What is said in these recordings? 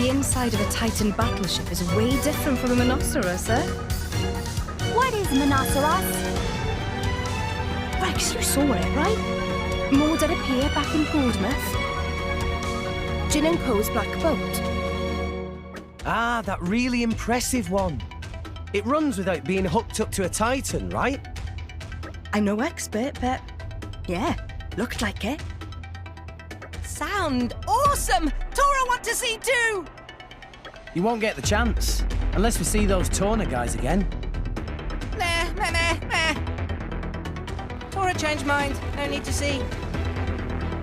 The inside of a Titan battleship is way different from a Monoceros, eh? What is Monoceros? Rex, you saw it, right? Moored at a pier back in Portsmouth. Jin and Co's black boat. Ah, that really impressive one. It runs without being hooked up to a Titan, right? I'm no expert, but yeah, looked like it. Sound awesome! Tora want to see too! You won't get the chance, unless we see those Torna guys again. Nah. Tora changed mind. No need to see.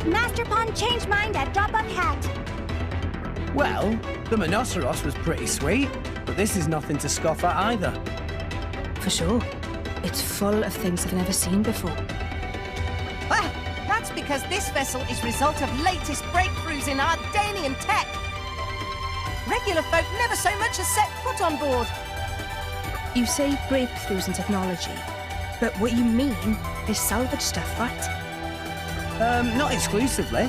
Master Pawn changed mind at drop of hat. Well, the Monoceros was pretty sweet, but this is nothing to scoff at either. For sure. It's full of things I've never seen before. Ah, that's because this vessel is result of latest breakthroughs in Ardanian tech. Regular folk never so much as set foot on board. You say breakthroughs in technology, but what you mean is salvage stuff, right? Not exclusively.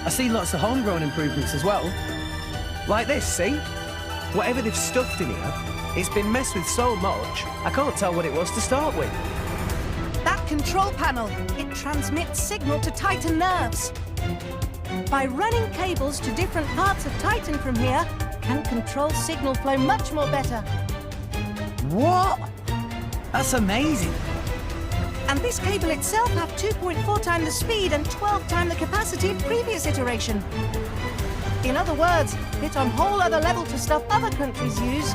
I see lots of homegrown improvements as well. Like this, see? Whatever they've stuffed in here, it's been messed with so much, I can't tell what it was to start with. That control panel, it transmits signal to Titan nerves. By running cables to different parts of Titan from here, can control signal flow much more better. What? That's amazing. And this cable itself have 2.4 times the speed and 12 times the capacity of previous iteration. In other words, it's on whole other level to stuff other countries use.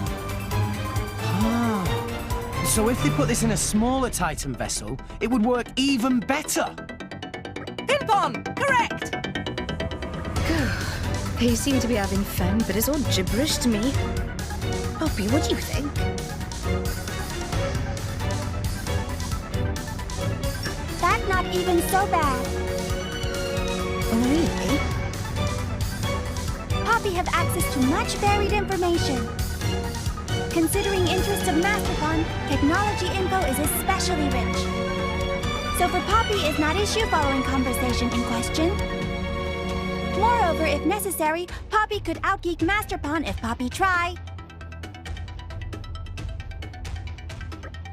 Ah. So if they put this in a smaller Titan vessel, it would work even better. Ping-pong! Correct! They seem to be having fun, but it's all gibberish to me. Poppy, what do you think? That's not even so bad. Oh, really? Poppy have access to much varied information. Considering interest of Master Pawn, technology info is especially rich. So for Poppy is not issue following conversation in question. Moreover, if necessary, Poppy could outgeek Master Pawn if Poppy try.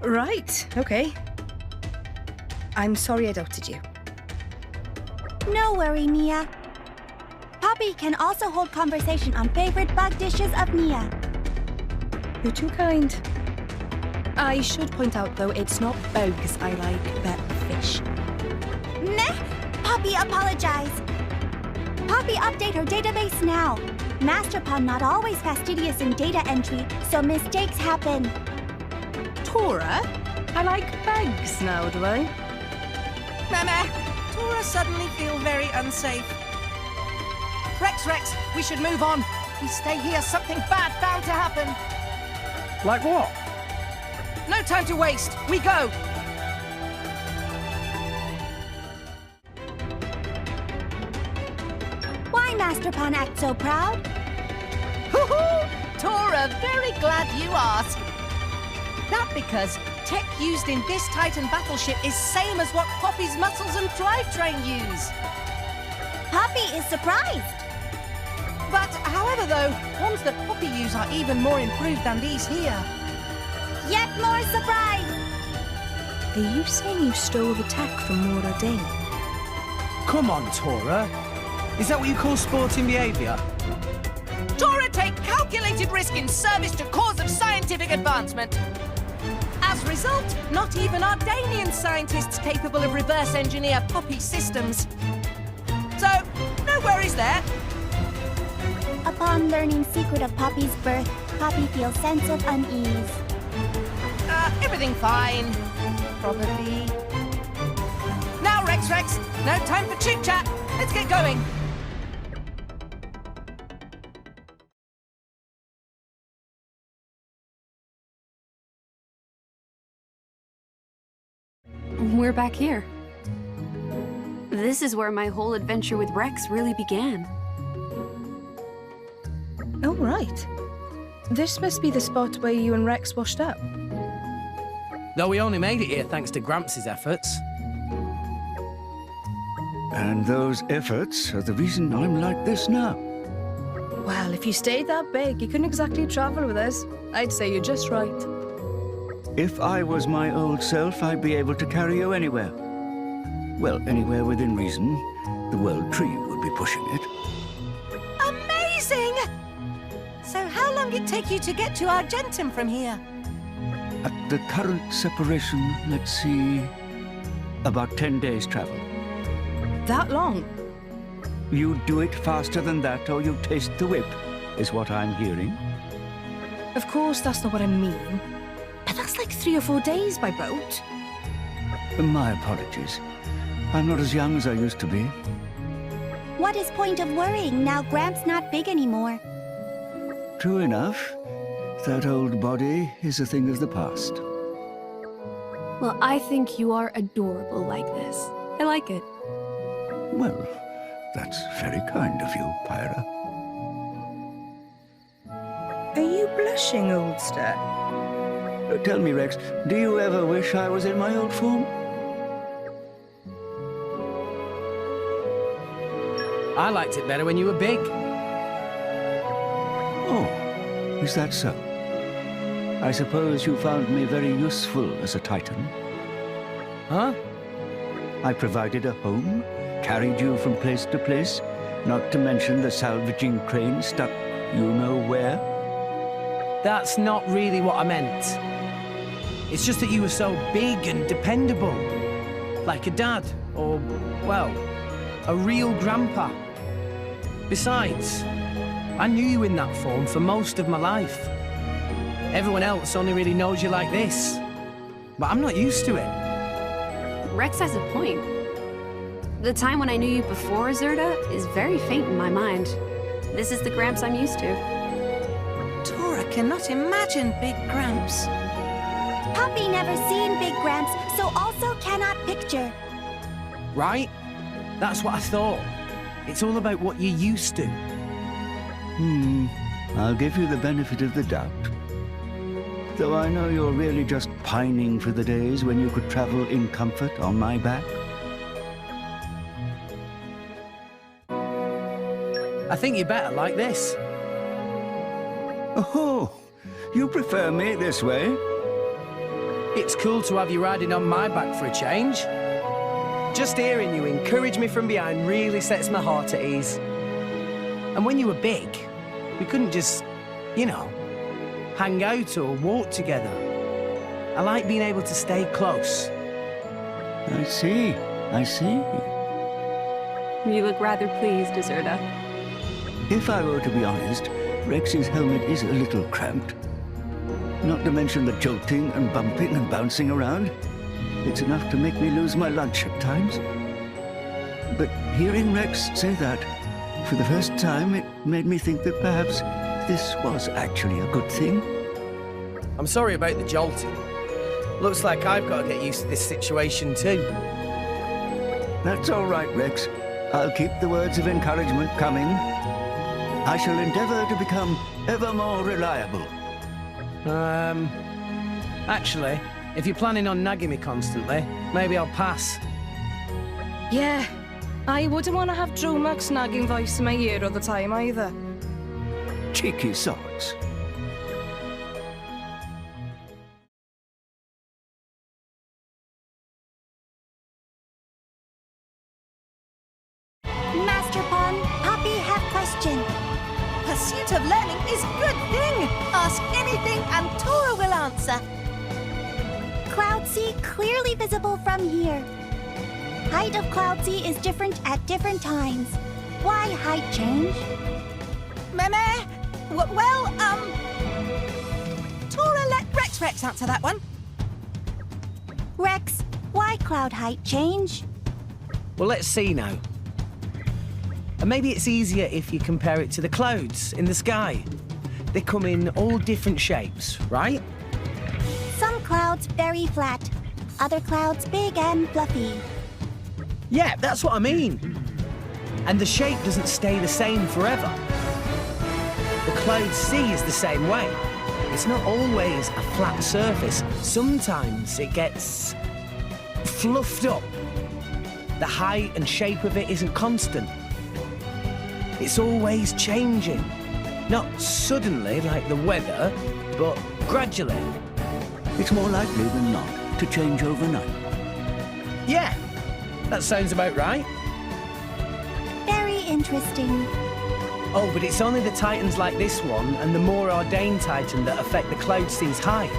Right, okay. I'm sorry I doubted you. No worry, Nia. Poppy can also hold conversation on favorite bug dishes of Nia. You're too kind. I should point out, though, it's not bugs I like, but fish. Meh! Poppy apologize. Poppy update her database now. Master Pawn not always fastidious in data entry, so mistakes happen. Tora? I like bugs now, do I? Mama, Tora suddenly feel very unsafe. Rex, we should move on. We stay here, something bad bound to happen. Like what? No time to waste. We go. Why Master Pawn act so proud? Hoo-hoo! Tora, very glad you asked. That because tech used in this Titan battleship is same as what Poppy's muscles and drivetrain use. Poppy is surprised. But, however though, ones that Poppy use are even more improved than these here. Yet more surprised. Are you saying you stole the tech from Mora Dane? Come on, Tora. Is that what you call sporting behaviour? Tora take calculated risk in service to cause of scientific advancement. As a result, not even Ardanian scientists capable of reverse engineer Poppy systems. So, no worries there. Upon learning secret of Poppy's birth, Poppy feels sense of unease. Everything fine. Probably. Now, Rex, no time for chit-chat. Let's get going. We're back here. This is where my whole adventure with Rex really began. Oh, right. This must be the spot where you and Rex washed up. Though we only made it here thanks to Gramps' efforts. And those efforts are the reason I'm like this now. Well, if you stayed that big, you couldn't exactly travel with us. I'd say you're just right. If I was my old self, I'd be able to carry you anywhere. Well, anywhere within reason. The World Tree would be pushing it. Amazing! So how long did it take you to get to Argentum from here? At the current separation, let's see, about 10 days' travel. That long? You do it faster than that, or you taste the whip, is what I'm hearing. Of course, that's not what I mean. But that's like 3 or 4 days by boat. My apologies. I'm not as young as I used to be. What is point of worrying now Gramps not big anymore? True enough. That old body is a thing of the past. Well, I think you are adorable like this. I like it. Well, that's very kind of you, Pyra. Are you blushing, oldster? Tell me, Rex, do you ever wish I was in my old form? I liked it better when you were big. Oh, is that so? I suppose you found me very useful as a Titan. Huh? I provided a home, carried you from place to place, not to mention the salvaging crane stuck you know where. That's not really what I meant. It's just that you were so big and dependable. Like a dad, or, well, a real grandpa. Besides, I knew you in that form for most of my life. Everyone else only really knows you like this. But I'm not used to it. Rex has a point. The time when I knew you before Zerda is very faint in my mind. This is the Gramps I'm used to. Tora cannot imagine Big Gramps. Poppy never seen Big Gramps, so also cannot picture. Right? That's what I thought. It's all about what you're used to. I'll give you the benefit of the doubt. Though I know you're really just pining for the days when you could travel in comfort on my back. I think you're better like this. Oh, you prefer me this way? It's cool to have you riding on my back for a change. Just hearing you encourage me from behind really sets my heart at ease. And when you were big, we couldn't just, you know, hang out or walk together. I like being able to stay close. I see. You look rather pleased, Zerda. If I were to be honest, Rex's helmet is a little cramped. Not to mention the jolting and bumping and bouncing around. It's enough to make me lose my lunch at times. But hearing Rex say that, for the first time, it made me think that perhaps this was actually a good thing. I'm sorry about the jolting. Looks like I've got to get used to this situation too. That's all right, Rex. I'll keep the words of encouragement coming. I shall endeavor to become ever more reliable. Actually, if you're planning on nagging me constantly, maybe I'll pass. Yeah, I wouldn't want to have Dromac's nagging voice in my ear all the time either. Cheeky sods. Master Pawn, Poppy have question. Pursuit of learning is good thing. Ask anything and Tora will answer. Cloud Sea clearly visible from here. Height of Cloud Sea is different at different times. Why height change? Meme? Tora, let Rex answer that one. Rex, why cloud height change? Well, let's see now. And maybe it's easier if you compare it to the clouds in the sky. They come in all different shapes, right? Some clouds very flat, other clouds big and fluffy. Yeah, that's what I mean. And the shape doesn't stay the same forever. The cloud sea is the same way. It's not always a flat surface. Sometimes it gets fluffed up. The height and shape of it isn't constant. It's always changing. Not suddenly, like the weather, but gradually. It's more likely than not to change overnight. Yeah, that sounds about right. Very interesting. Oh, but it's only the titans like this one and the more ordained titan that affect the Cloud Seas high.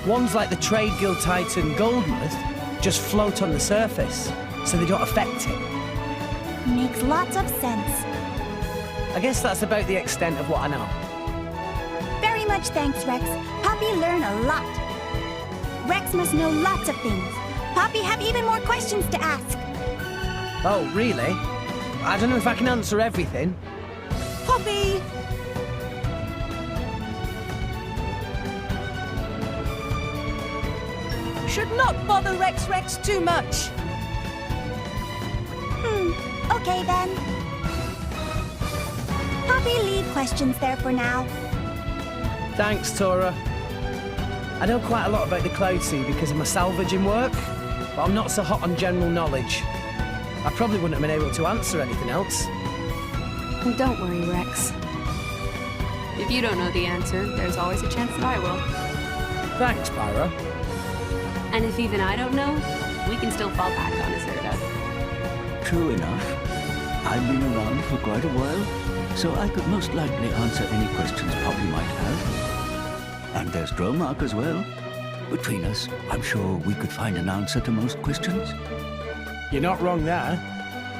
Ones like the Trade Guild titan Goldmouth just float on the surface, so they don't affect it. Makes lots of sense. I guess that's about the extent of what I know. Very much thanks, Rex. Poppy learned a lot. Rex must know lots of things. Poppy have even more questions to ask. Oh, really? I don't know if I can answer everything. Poppy! Should not bother Rex too much. Okay then. Poppy, leave questions there for now. Thanks, Tora. I know quite a lot about the Cloud Sea because of my salvaging work, but I'm not so hot on general knowledge. I probably wouldn't have been able to answer anything else. Don't worry, Rex. If you don't know the answer, there's always a chance that I will. Thanks, Pyra. And if even I don't know, we can still fall back on Azurda. True enough. I've been around for quite a while, so I could most likely answer any questions Poppy might have. And there's Dromark as well. Between us, I'm sure we could find an answer to most questions. You're not wrong there.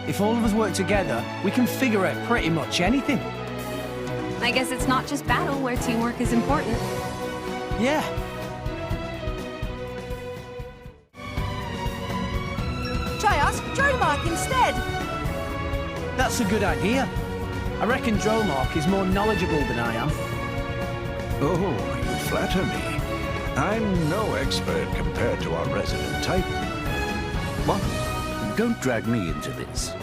If all of us work together, we can figure out pretty much anything. I guess it's not just battle where teamwork is important. Yeah. Try ask Dromark instead. That's a good idea. I reckon Dromark is more knowledgeable than I am. Oh, you flatter me. I'm no expert compared to our resident Titan. What? Don't drag me into this.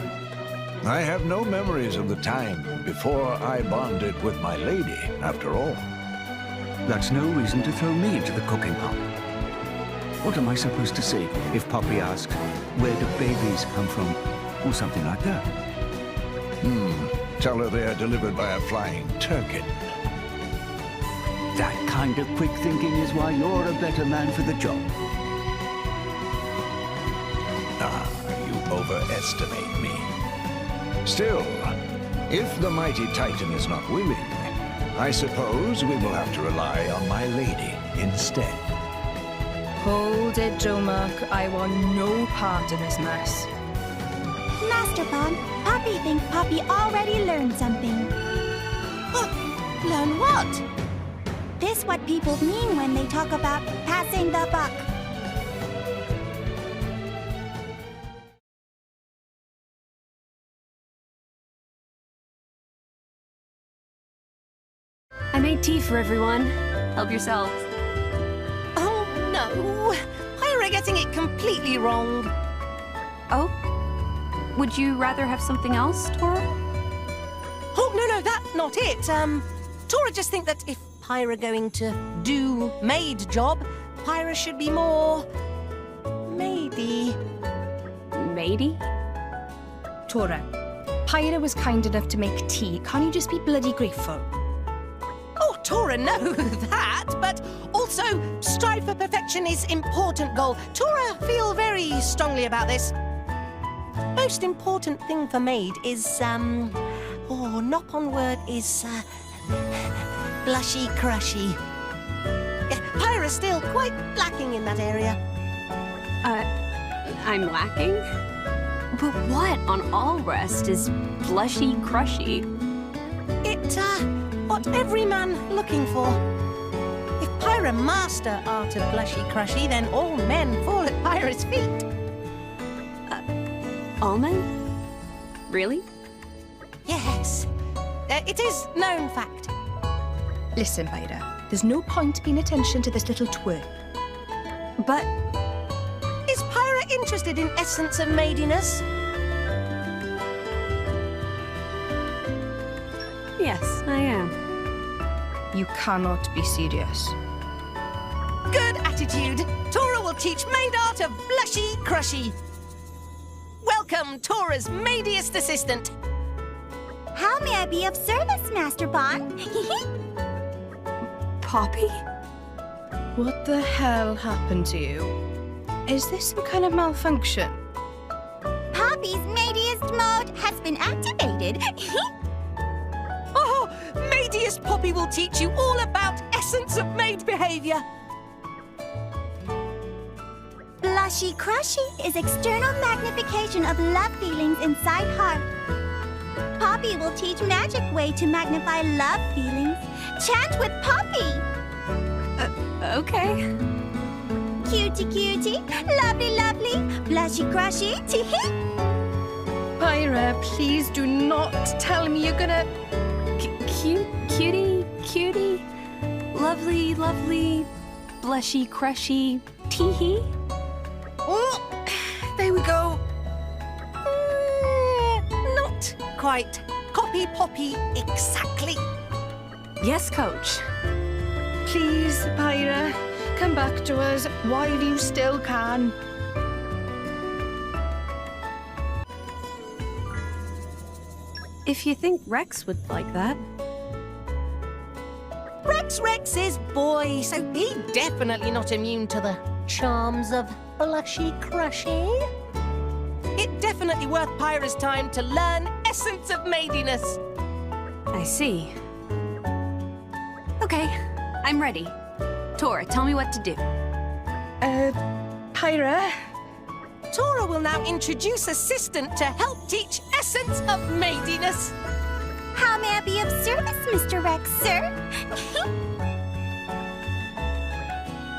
I have no memories of the time before I bonded with my lady, after all. That's no reason to throw me into the cooking pot. What am I supposed to say if Poppy asks, where do babies come from? Or something like that. Tell her they are delivered by a flying turkey. That kind of quick thinking is why you're a better man for the job. You overestimate me. Still, if the mighty Titan is not willing, I suppose we will have to rely on my lady instead. Hold it, Dromark. I want no part in this mess. Master Pond, Poppy thinks Poppy already learned something. Learn what? This what people mean when they talk about passing the buck. I made tea for everyone. Help yourselves. Oh, no. Pyra getting it completely wrong. Oh? Would you rather have something else, Tora? Oh, no, that's not it. Tora just think that if Pyra going to do maid job, Pyra should be more... maidy. Matey? Tora, Pyra was kind enough to make tea. Can't you just be bloody grateful? Oh, Tora knows that, but also strive for perfection is important goal. Tora feel very strongly about this. Most important thing for maid is, Nop-on word is, blushy crushy. Yeah, Pyra's still quite lacking in that area. I'm lacking? But what on all rest is blushy crushy? What every man looking for. If Pyra master art of blushy crushy, then all men fall at Pyra's feet. All men? Really? Yes. It is known fact. Listen, Pyra, there's no point paying attention to this little twerp. But Is Pyra interested in essence of maidiness? yes, I am. You cannot be serious. Good attitude. Tora will teach maid art of blushy crushy. Welcome, Tora's maidiest assistant. How may I be of service, Master Bon? Poppy? What the hell happened to you? Is this some kind of malfunction? Poppy's Maidiest mode has been activated. Oh, Maidiest Poppy will teach you all about essence of maid behavior. Blushy Crushy is external magnification of love feelings inside heart. Poppy will teach magic way to magnify love feelings. Chant with Poppy! Okay. Cutie cutie, lovely lovely, blushy crushy, tee-hee! Pyra, please do not tell me you're gonna... Cutie, lovely, lovely, blushy, crushy, tee-hee. Oh, there we go. Not quite. Copy Poppy exactly. Yes, Coach. Please, Pyra, come back to us while you still can. If you think Rex would like that. Rex is boy, so he's definitely not immune to the charms of blushy crushy. It's definitely worth Pyra's time to learn essence of maidiness. I see. Okay, I'm ready. Tora, tell me what to do. Pyra? Tora will now introduce Assistant to help teach essence of maidiness. How may I be of service, Mr. Rex, sir?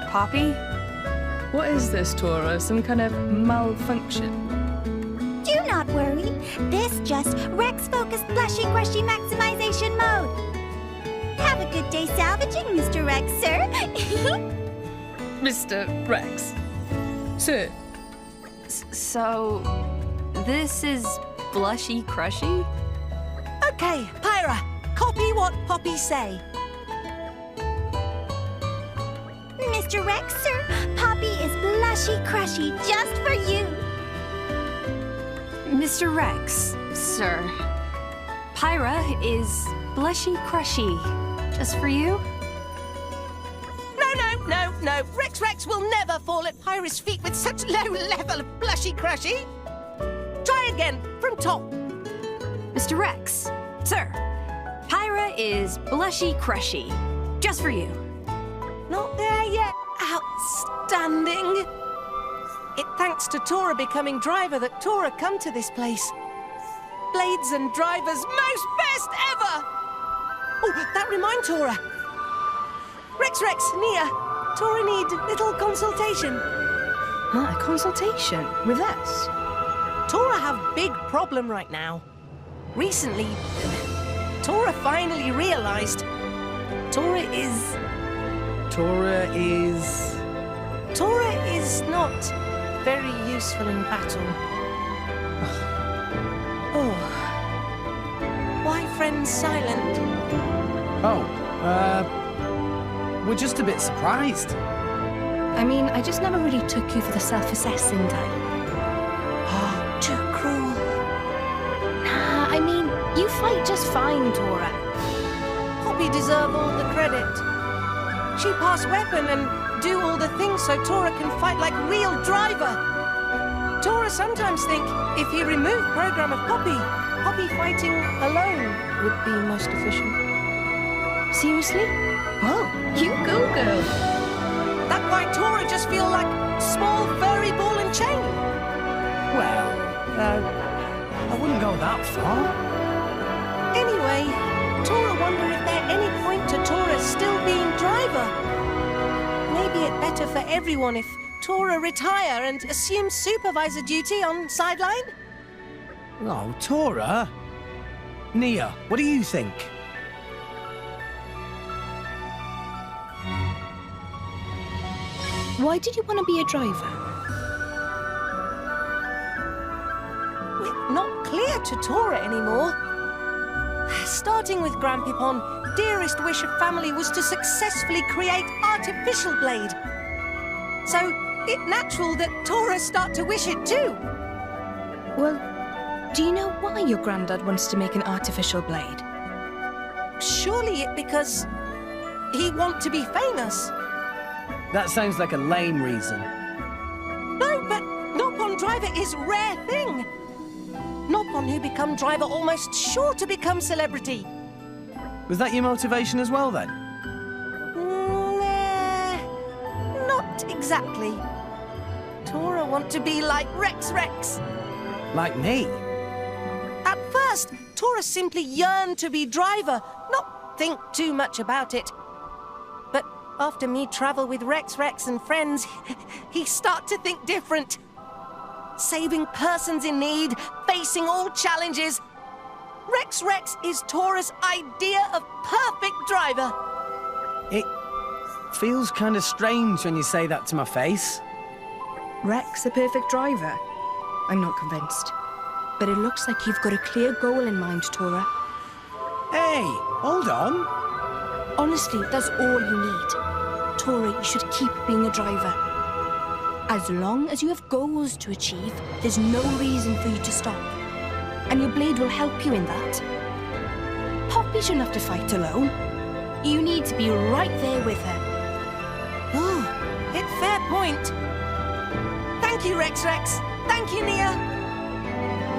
Poppy? What is this, Tora? Some kind of malfunction? Do not worry. This just Rex-focused blushy crushy maximization mode. Have a good day salvaging, Mr. Rex, sir. Mr. Rex. Sir. So, this is blushy crushy? Okay, Pyra, copy what Poppy say. Mr. Rex, sir, Poppy is blushy crushy just for you. Mr. Rex, sir. Pyra is blushy crushy. Just for you? No. Rex will never fall at Pyra's feet with such low level of blushy crushy. Try again, from top. Mr. Rex, sir. Pyra is blushy crushy. Just for you. Not there yet. Outstanding. It thanks to Tora becoming driver that Tora come to this place. Blades and drivers most best ever. Oh, that remind Tora. Rex, Nia, Tora need little consultation. A consultation? With us? Tora have big problem right now. Recently, Tora finally realized Tora is not very useful in battle. Oh. Why friends silent? We're just a bit surprised. I mean, I just never really took you for the self-assessing type. Oh, too cruel. Nah, I mean, you fight just fine, Tora. Poppy deserve all the credit. She pass weapon and do all the things so Tora can fight like real driver. Tora sometimes think if he remove program of Poppy fighting alone would be most efficient. Seriously? Well, you go, girl. That why Tora just feel like small furry ball and chain. Well, I wouldn't go that far. Anyway, Tora wonder if there any point to Tora still being driver. Maybe it better for everyone if Tora retire and assume supervisor duty on sideline? Oh, Tora. Nia, what do you think? Why did you want to be a driver? We're not clear to Tora anymore. Starting with Grandpipon, dearest wish of family was to successfully create artificial blade. So, it natural that Tora start to wish it too. Well, Do you know why your granddad wants to make an artificial blade? Surely it because he wants to be famous. That sounds like a lame reason. No, but Nopon driver is rare thing. Nopon who become driver almost sure to become celebrity. Was that your motivation as well, then? Not exactly. Tora want to be like Rex. Like me? At first, Tora simply yearned to be driver, not think too much about it. But after me travel with Rex and friends, he start to think different. Saving persons in need, facing all challenges. Rex is Tora's idea of perfect driver. It feels kind of strange when you say that to my face. Rex, a perfect driver? I'm not convinced. But it looks like you've got a clear goal in mind, Tora. Hey, hold on. Honestly, that's all you need. Tora, you should keep being a driver. As long as you have goals to achieve, there's no reason for you to stop. And your blade will help you in that. Poppy shouldn't have to fight alone. You need to be right there with her. Oh, hit fair point. Thank you, Rex. Thank you, Nia.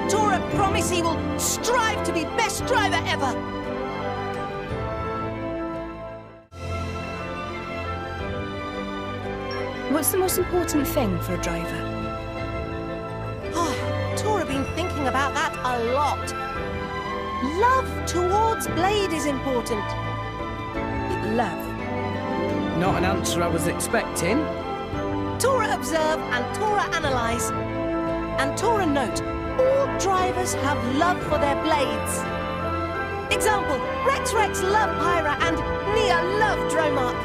Tora promise he will strive to be best driver ever. What's the most important thing for a driver? Oh, Tora been thinking about that a lot. Love towards blade is important. Love. Not an answer I was expecting. Tora observe and Tora analyze. And Tora note, all drivers have love for their blades. Example, Rex love Pyra and Nia love Dromark.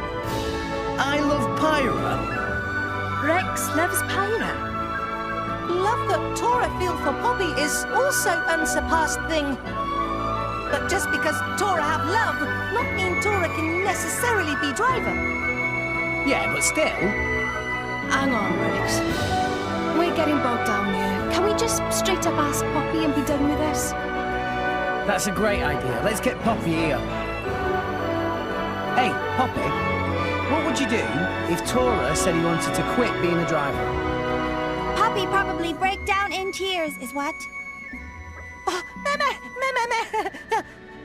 I love Pyra. Rex loves Pyra. Love that Tora feel for Poppy is also unsurpassed thing. But just because Tora have love, not mean Tora can necessarily be driver. Yeah, but still. Hang on, Rex. We're getting bogged down here. Can we just straight up ask Poppy and be done with this? That's a great idea. Let's get Poppy here. Hey, Poppy, what would you do if Tora said he wanted to quit being a driver? Poppy probably break down in tears, is what? Oh, meh.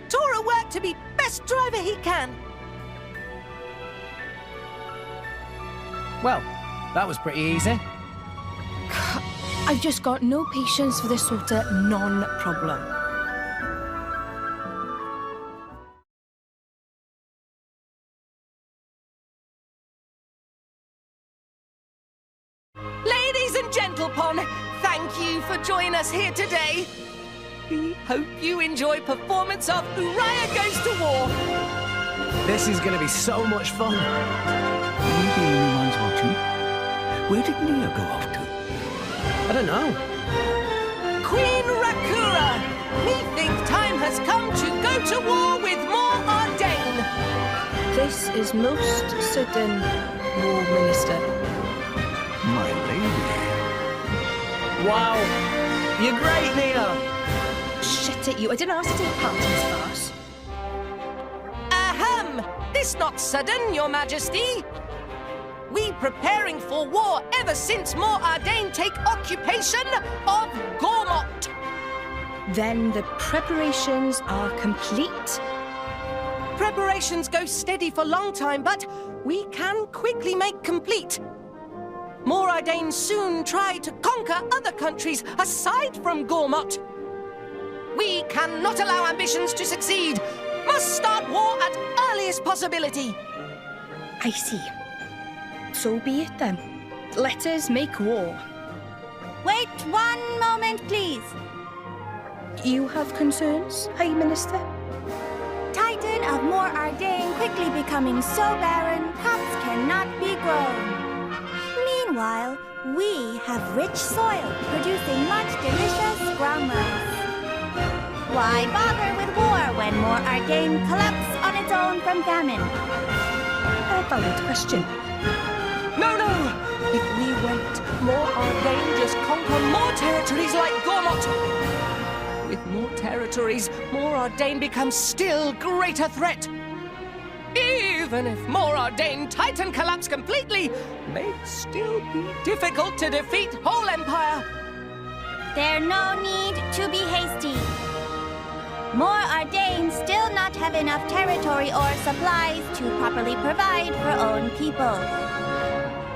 Tora work to be best driver he can. Well, that was pretty easy. I've just got no patience for this sort of non-problem. Ladies and gentlepon, thank you for joining us here today. We hope you enjoy performance of Uriah Goes to War. This is going to be so much fun. Are you the only ones watching? Where did Nia go off to? I don't know. Queen Rakura, me think time has come to go to war with more Ardain. This is most sudden, War Minister. My lady. Wow. You're great, Nia. Shit at you. I didn't ask to take part in this farce. Ahem! This not sudden, Your Majesty. We preparing for war ever since more Ardain take occupation of Gormott. Then the preparations are complete. Preparations go steady for long time, but we can quickly make complete. More Ardain soon try to conquer other countries aside from Gormott. We cannot allow ambitions to succeed. Must start war at earliest possibility. I see. So be it then. Let us make war. Wait 1 moment, please. You have concerns, High Minister? Titan of More Ardain quickly becoming so barren, crops cannot be grown. Meanwhile, we have rich soil producing much delicious ground rice. Why bother with war when More Ardain collapse on its own from famine? A valid question. No! If we wait, more Ardain just conquer more territories like Gormott. territories, More Ardain becomes still greater threat. Even if More Ardain Titan collapse completely, may still be difficult to defeat whole Empire. There's no need to be hasty. More Ardain still not have enough territory or supplies to properly provide for own people.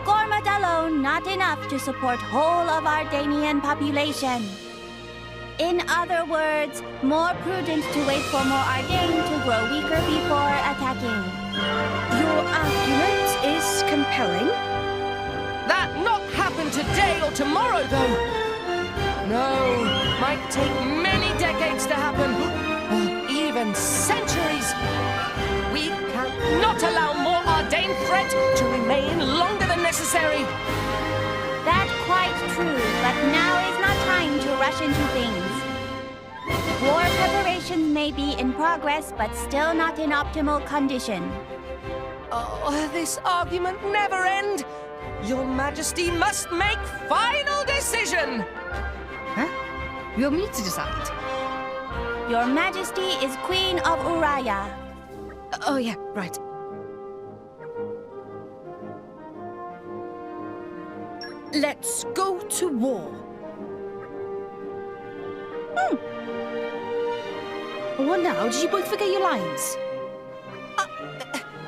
Gormat alone not enough to support whole of Ardanian population. In other words, more prudent to wait for More Ardain to grow weaker before attacking. Your argument is compelling. That not happen today or tomorrow, though. No, might take many decades to happen, or even centuries. We cannot allow More Ardain threat to remain longer than necessary. That's quite true, but now is not time to rush into things. War preparations may be in progress, but still not in optimal condition. Oh, this argument never end. Your Majesty must make final decision. Huh? You want me to decide? Your Majesty is Queen of Uraya. Oh, yeah, right. Let's go to war. What now? Did you both forget your lines?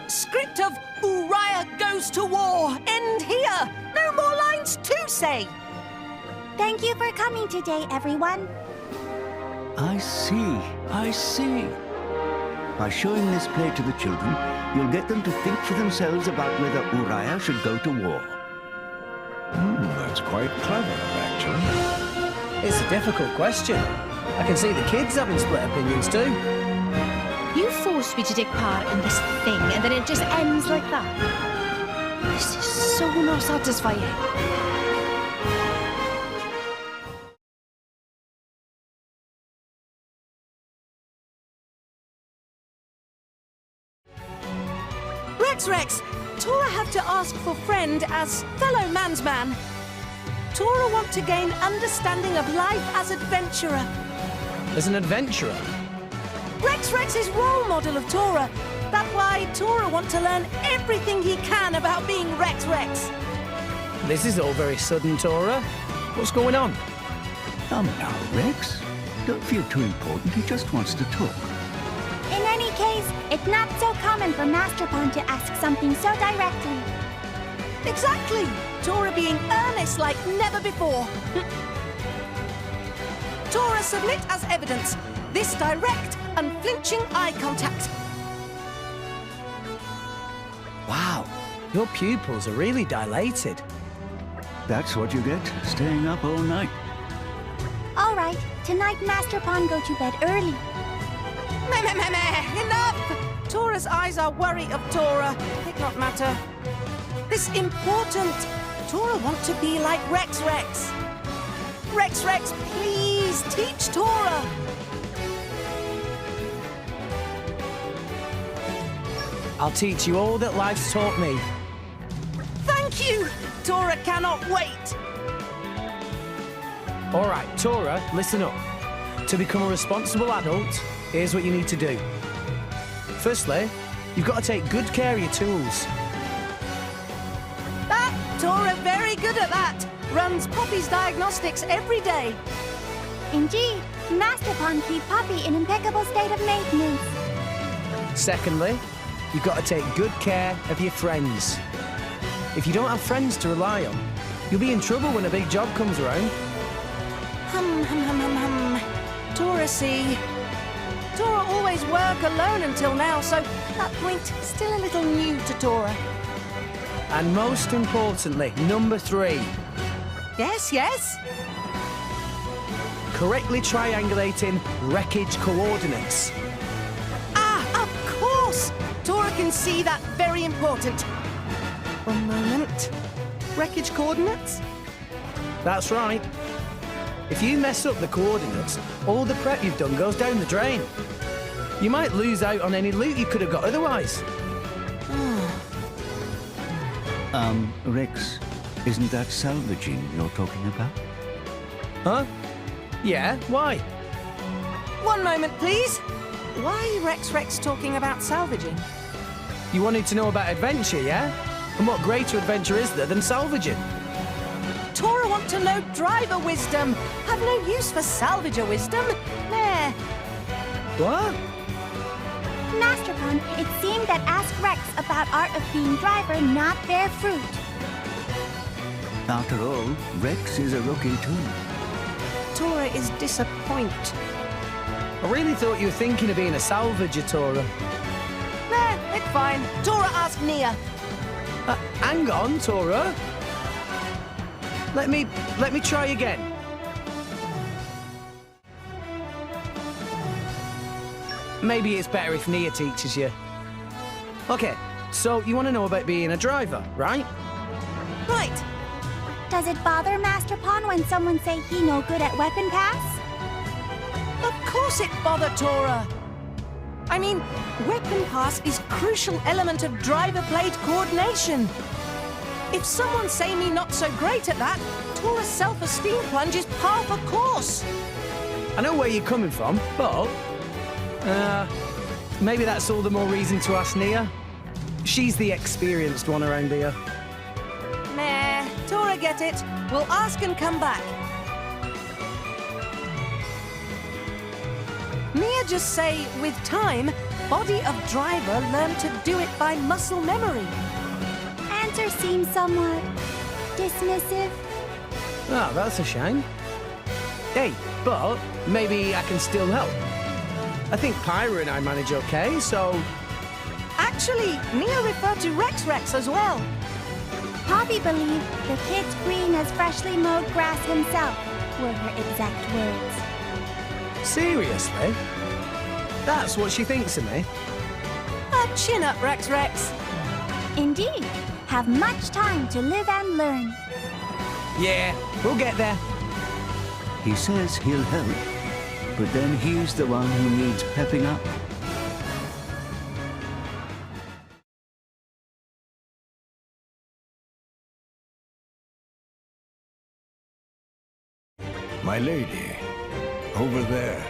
Script of Uraya goes to war. End here. No more lines to say. Thank you for coming today, everyone. I see. I see. By showing this play to the children, you'll get them to think for themselves about whether Uraya should go to war. That's quite clever, actually. It's a difficult question. I can see the kids having split opinions too. You forced me to take part in this thing, and then it just ends like that. This is so not satisfying. Rex, Tora have to ask for friend as fellow mansman. Tora want to gain understanding of life as adventurer. As an adventurer? Rex is role model of Tora. That's why Tora want to learn everything he can about being Rex. This is all very sudden, Tora. What's going on? Come now, Rex. Don't feel too important. He just wants to talk. In any case, it's not so common for Master Pawn to ask something so directly. Exactly. Tora being earnest like never before. Tora submit as evidence this direct, unflinching eye contact. Wow, your pupils are really dilated. That's what you get, staying up all night. All right, tonight Master Pawn go to bed early. Enough! Tora's eyes are worry of Tora. It not matter. This important. Tora want to be like Rex. Rex, please teach Tora. I'll teach you all that life's taught me. Thank you! Tora cannot wait. All right, Tora, listen up. To become a responsible adult, here's what you need to do. Firstly, you've got to take good care of your tools. Tora very good at that. Runs Poppy's diagnostics every day. Indeed, Master Pawn keep Poppy in impeccable state of maintenance. Secondly, you've got to take good care of your friends. If you don't have friends to rely on, you'll be in trouble when a big job comes around. Tora see. Tora always work alone until now, so that point still a little new to Tora. And most importantly, number 3. Yes? Correctly triangulating wreckage coordinates. Of course! Tora can see that very important. One moment. Wreckage coordinates? That's right. If you mess up the coordinates, all the prep you've done goes down the drain. You might lose out on any loot you could have got otherwise. Rex, isn't that salvaging you're talking about? Huh? Yeah, why? One moment, please. Why Rex talking about salvaging? You wanted to know about adventure, yeah? And what greater adventure is there than salvaging? Tora want to know driver wisdom. Have no use for salvager wisdom. There. What? Master Pun, it seemed that ask Rex about art of being driver not bear fruit. After all, Rex is a rookie too. Tora is disappointed. I really thought you were thinking of being a salvager, Tora. Nah, it's fine. Tora ask Nia. Hang on, Tora. Let me try again. Maybe it's better if Nia teaches you. Okay, so you want to know about being a driver, right? Right. Does it bother Master Pun when someone say he no good at weapon pass? Of course it bother Tora. I mean, weapon pass is crucial element of driver blade coordination. If someone say me not so great at that, Tora's self-esteem plunge is par for course. I know where you're coming from, but... maybe that's all the more reason to ask Nia. She's the experienced one around here. Nah, Tora get it. We'll ask and come back. Nia just say, with time, body of driver learn to do it by muscle memory. Answer seems somewhat dismissive. Oh, that's a shame. Hey, but maybe I can still help. I think Pyra and I manage okay, so... Actually, Nia referred to Rex as well. Poppy believed the kid's green as freshly mowed grass himself, were her exact words. Seriously? That's what she thinks of me? Chin up, Rex. Indeed, have much time to live and learn. Yeah, we'll get there. He says he'll help, but then he's the one who needs pepping up. My lady, over there,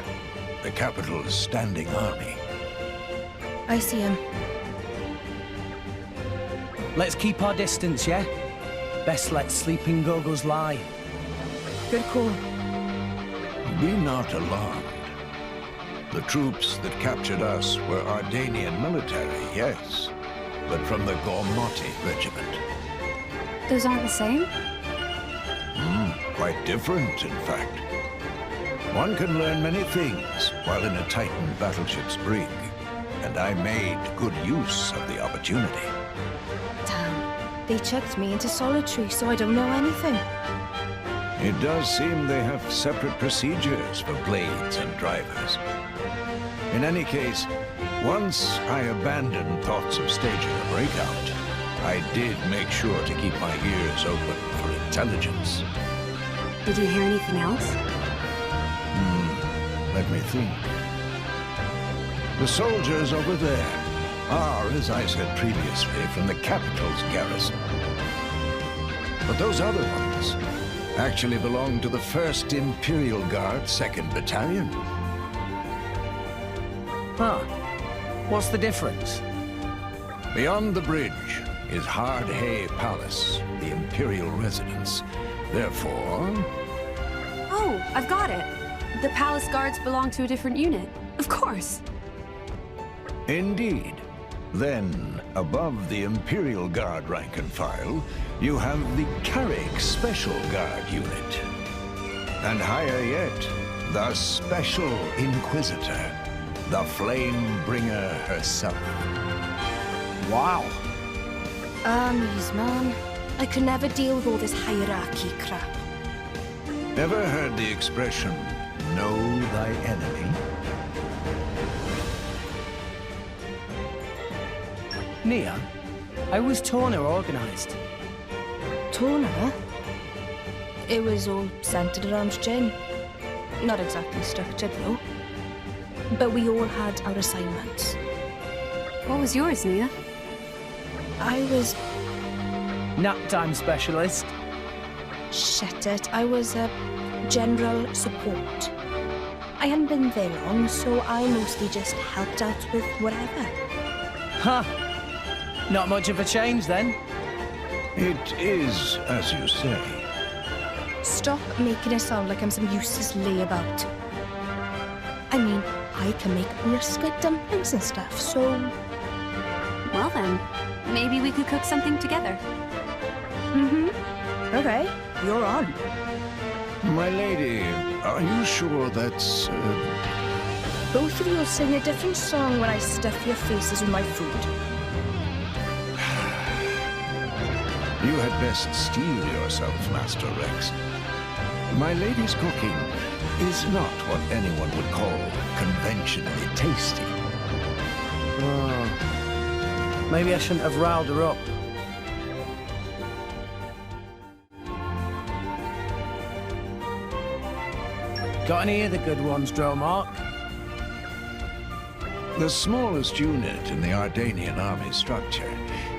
the capital's standing army. I see him. Let's keep our distance, yeah? Best let sleeping goggles lie. Good call. Be not alarmed. The troops that captured us were Ardanian military, yes, but from the Gormati regiment. Those aren't the same? Quite different, in fact. One can learn many things while in a Titan battleship's brig, and I made good use of the opportunity. Damn. They chucked me into solitary, so I don't know anything. It does seem they have separate procedures for blades and drivers. In any case, once I abandoned thoughts of staging a breakout, I did make sure to keep my ears open for intelligence. Did you hear anything else? Let me think. The soldiers over there are, as I said previously, from the capital's garrison. But those other ones actually belong to the 1st Imperial Guard 2nd Battalion. Huh. What's the difference? Beyond the bridge is Hard Hay Palace, the Imperial residence. Therefore... Oh, I've got it. The palace guards belong to a different unit. Of course. Indeed. Then, above the Imperial Guard rank and file, you have the Carrick Special Guard unit. And higher yet, the Special Inquisitor, the Flame Bringer herself. Wow. Armies, man. I could never deal with all this hierarchy crap. Ever heard the expression, know thy enemy? Nia, how was Torna organized? Torna? It was all centered around Jin. Not exactly structured, though. But we all had our assignments. What was yours, Nia? I was... Nap time specialist. Shit it. I was a general support. I hadn't been there long, so I mostly just helped out with whatever. Huh. Not much of a change, then. It is, as you say. Stop making it sound like I'm some useless layabout. I mean, I can make brisket dumplings and stuff, so... Well then, maybe we could cook something together. Okay, you're on. My lady, are you sure that's... Both of you will sing a different song when I stuff your faces with my food. You had best steel yourself, Master Rex. My lady's cooking is not what anyone would call conventionally tasty. Oh. Maybe I shouldn't have riled her up. Got any of the good ones, Dromark? The smallest unit in the Ardanian army structure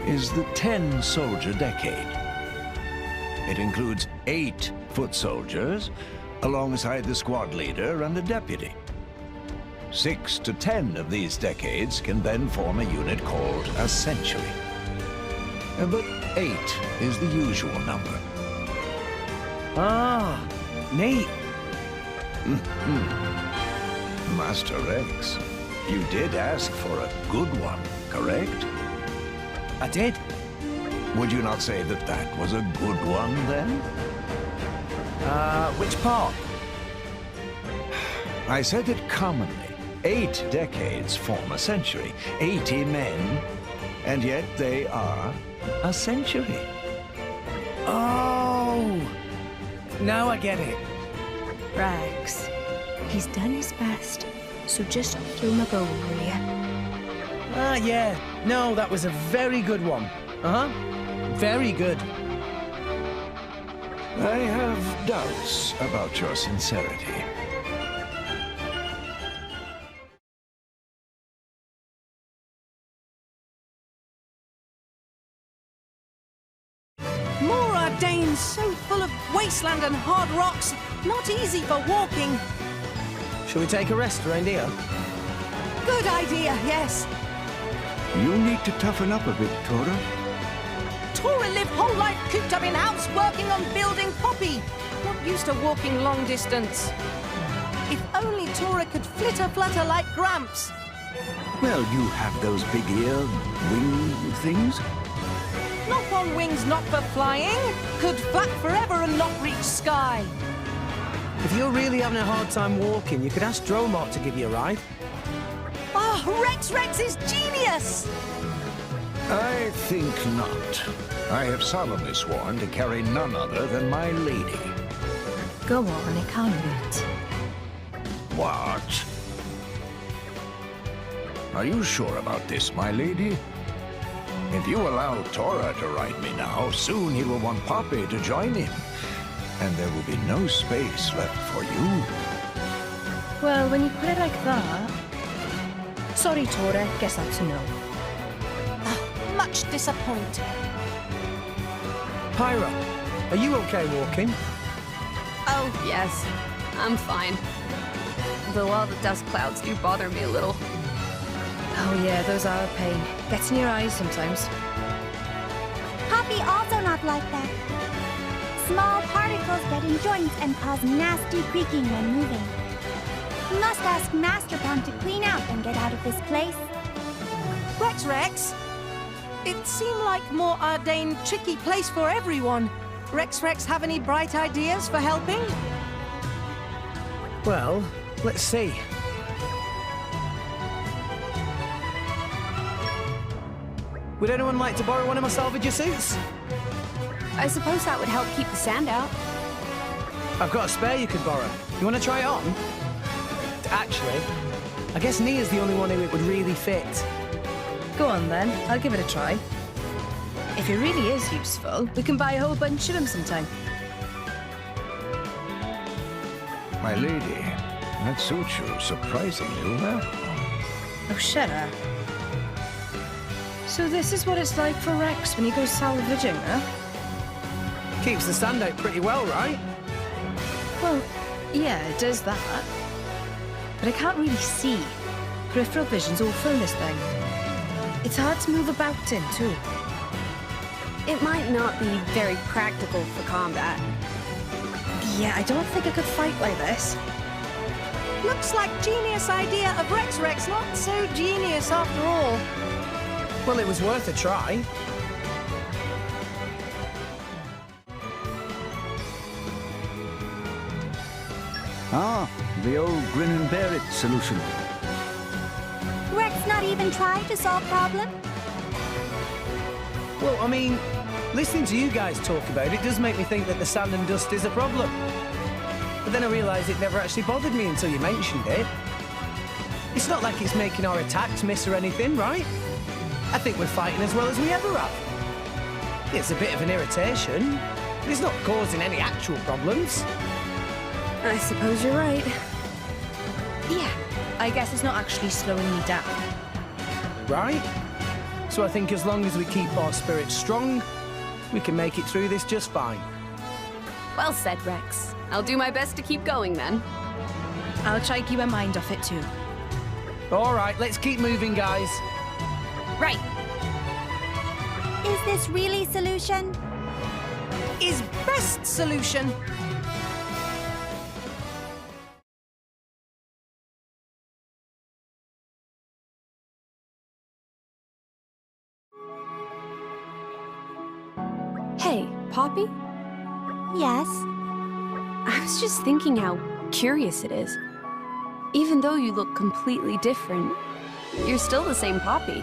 is the 10-soldier decade. It includes 8 foot soldiers, alongside the squad leader and the deputy. 6 to 10 of these decades can then form a unit called a century. But 8 is the usual number. Ah, neat. Master Rex, you did ask for a good one, correct? I did. Would you not say that that was a good one, then? Which part? I said that commonly, 8 decades form a century, 80 men, and yet they are a century. Oh! Now I get it. Rex, he's done his best, so just throw him a bone, will ya? Ah, yeah. No, that was a very good one. Uh-huh. Very good. I have doubts about your sincerity. More Ardanes so full of wasteland and hard rocks. Not easy for walking. Shall we take a rest, reindeer? Good idea, yes. You need to toughen up a bit, Tora. Tora lived whole life cooped up in house working on building Poppy. Not used to walking long distance. If only Tora could flitter-flutter like Gramps. Well, you have those big ear wing things. Not on wings not for flying. Could flap forever and not reach sky. If you're really having a hard time walking, you could ask Dromark to give you a ride. Oh, Rex is genius! I think not. I have solemnly sworn to carry none other than my lady. Go on, it can't wait. What? Are you sure about this, my lady? If you allow Tora to ride me now, soon he will want Poppy to join him. And there will be no space left for you. Well, when you put it like that... Sorry, Tora, guess that's a no. Much disappointed. Pyra, are you okay walking? Oh, yes. I'm fine. Though all the dust clouds do bother me a little. Oh yeah, those are a pain. Gets in your eyes sometimes. Poppy also not like that. Small particles get in joints and cause nasty creaking when moving. You must ask Master Pond to clean out and get out of this place. Rex? It seemed like more Ardane tricky place for everyone. Rex have any bright ideas for helping? Well, let's see. Would anyone like to borrow one of my salvager suits? I suppose that would help keep the sand out. I've got a spare you could borrow. You want to try it on? Actually, I guess Nia's the only one who it would really fit. Go on then, I'll give it a try. If it really is useful, we can buy a whole bunch of them sometime. My lady, that suits you surprisingly well. Oh, shut up. So this is what it's like for Rex when he goes salvaging, huh? Keeps the sand out pretty well, right? Well, yeah, it does that. but I can't really see. Peripheral vision's awful in this thing. It's hard to move about in, too. It might not be very practical for combat. Yeah, I don't think I could fight like this. Looks like genius idea of Rex, not so genius after all. Well, it was worth a try. Ah, the old grin and bear it solution. Rex not even trying to solve problem? Well, I mean, listening to you guys talk about it does make me think that the sand and dust is a problem. But then I realised it never actually bothered me until you mentioned it. It's not like it's making our attacks miss or anything, right? I think we're fighting as well as we ever have. It's a bit of an irritation, but it's not causing any actual problems. I suppose you're right. Yeah, I guess it's not actually slowing me down. Right? So I think as long as we keep our spirits strong, we can make it through this just fine. Well said, Rex. I'll do my best to keep going then. I'll try to keep my mind off it too. All right, let's keep moving, guys. Right. Is this really solution? Is best solution. Hey, Poppy? Yes. I was just thinking how curious it is. Even though you look completely different, you're still the same Poppy.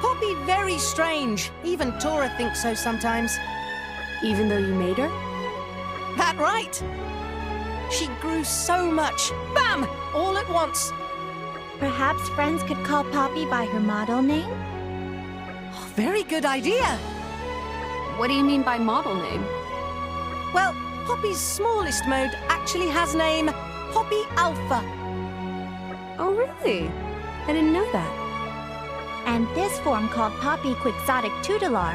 Poppy very strange. Even Tora thinks so sometimes. Even though you made her? That right. She grew so much. Bam! All at once. Perhaps friends could call Poppy by her model name? Oh, very good idea. What do you mean by model name? Well, Poppy's smallest mode actually has name Poppy Alpha. Oh, really? I didn't know that. And this form called Poppy Quixotic Tutelar.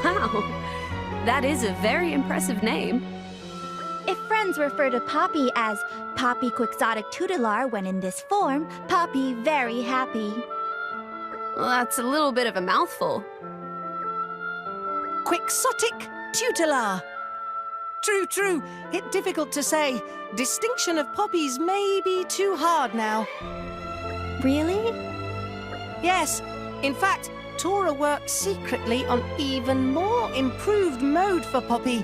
Wow, that is a very impressive name. If friends refer to Poppy as Poppy Quixotic Tutelar when in this form, Poppy very happy. Well, that's a little bit of a mouthful. Quixotic Tutelar. True. It's difficult to say. Distinction of poppies may be too hard now. Really? Yes. In fact, Tora works secretly on even more improved mode for Poppy.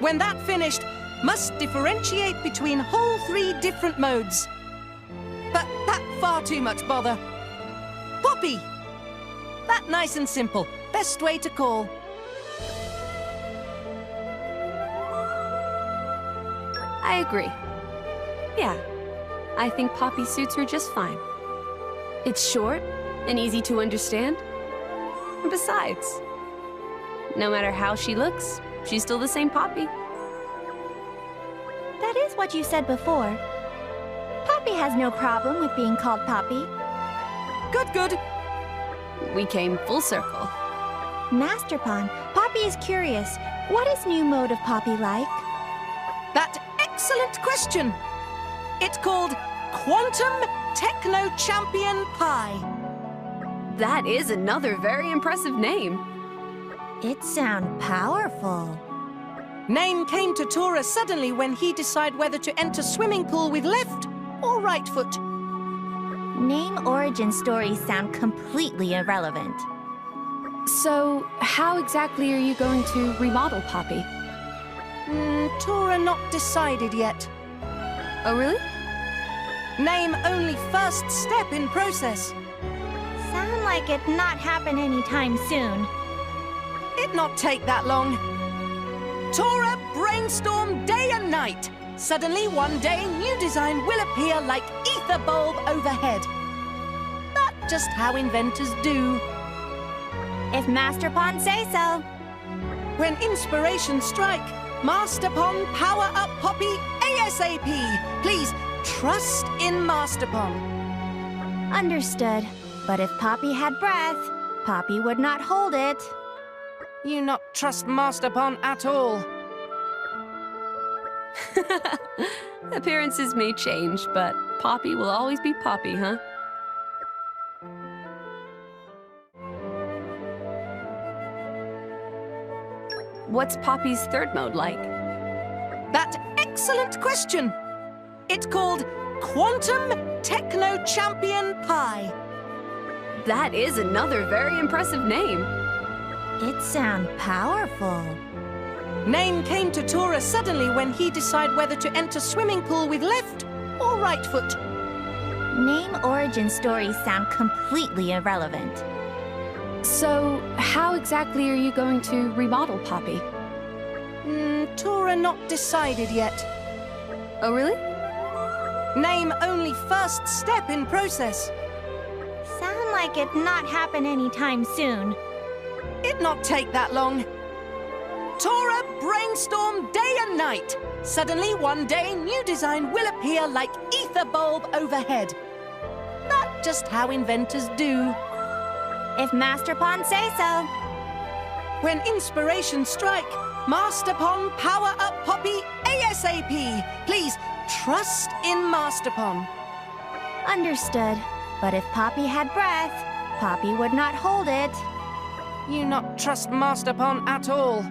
When that finished, must differentiate between whole 3 different modes. But that far too much bother. Poppy! That nice and simple. Best way to call. I agree. Yeah, I think Poppy suits her just fine. It's short and easy to understand. And besides, no matter how she looks, she's still the same Poppy. That is what you said before. Poppy has no problem with being called Poppy. Good. We came full circle. Master Pawn, Poppy is curious. What is new mode of Poppy like? That excellent question. It's called Quantum Techno Champion Pi. That is another very impressive name. It sounds powerful. Name came to Tora suddenly when he decided whether to enter swimming pool with left or right foot. Name origin stories sound completely irrelevant. So, how exactly are you going to remodel Poppy? Tora not decided yet. Oh, really? Name only first step in process. Sound like it not happen anytime soon. It not take that long. Tora brainstorm day and night. Suddenly, one day, new design will appear like ether bulb overhead. That's just how inventors do. If Master Pawn say so. When inspiration strike, Master Pawn power up Poppy ASAP. Please trust in Master Pawn. Understood. But if Poppy had breath, Poppy would not hold it. You not trust Master Pawn at all. Appearances may change, but Poppy will always be Poppy, huh? What's Poppy's third mode like? That excellent question. It's called Quantum Techno Champion Pi. That is another very impressive name. It sounds powerful. Name came to Tora suddenly when he decided whether to enter swimming pool with left or right foot. Name origin stories sound completely irrelevant. So, how exactly are you going to remodel Poppy? Tora not decided yet. Oh, really? Name only first step in process. Sound like it not happen anytime soon. It not take that long. Tora brainstorm day and night. Suddenly, one day, new design will appear like ether bulb overhead. Not just how inventors do. If Master Pond say so. When inspiration strike, Master Pond power up Poppy ASAP. Please trust in Master Pond. Understood. But if Poppy had breath, Poppy would not hold it. You not trust Master Pond at all.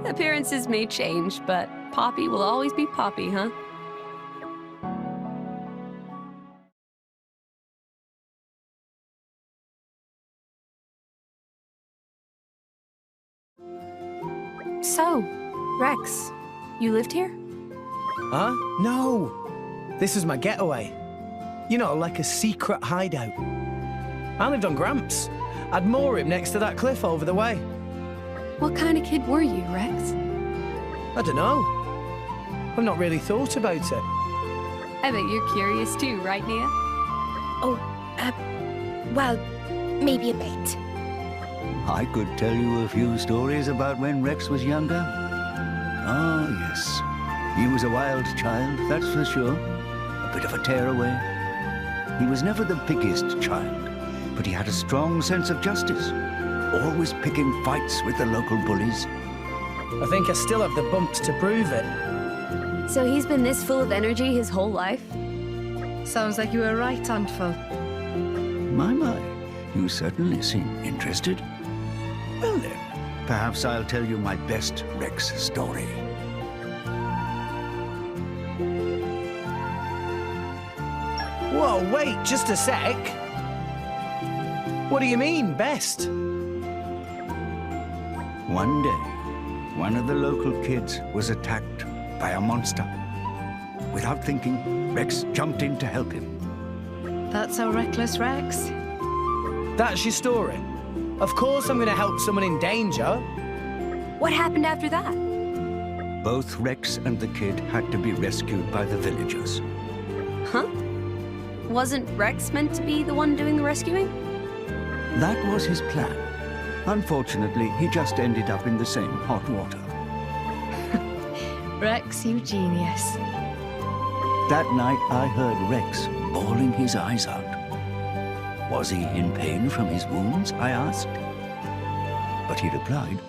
Appearances may change, but Poppy will always be Poppy, huh? So, Rex, you lived here? Huh? No. This was my getaway. You know, like a secret hideout. I lived on Gramps. I'd moor him next to that cliff over the way. What kind of kid were you, Rex? I don't know. I've not really thought about it. I bet you're curious too, right, Nia? Well, maybe a bit. I could tell you a few stories about when Rex was younger. Oh, yes. He was a wild child, that's for sure. A bit of a tearaway. He was never the biggest child, but he had a strong sense of justice. Always picking fights with the local bullies. I think I still have the bumps to prove it. So he's been this full of energy his whole life? Sounds like you were right, Handful. My, you certainly seem interested. Well then, perhaps I'll tell you my best Rex story. Whoa, wait, just a sec. What do you mean, best? One day, one of the local kids was attacked by a monster. Without thinking, Rex jumped in to help him. That's a reckless Rex. That's your story? Of course I'm going to help someone in danger. What happened after that? Both Rex and the kid had to be rescued by the villagers. Huh? Wasn't Rex meant to be the one doing the rescuing? That was his plan. Unfortunately, he just ended up in the same hot water. Rex, you genius. That night, I heard Rex bawling his eyes out. Was he in pain from his wounds, I asked. But he replied,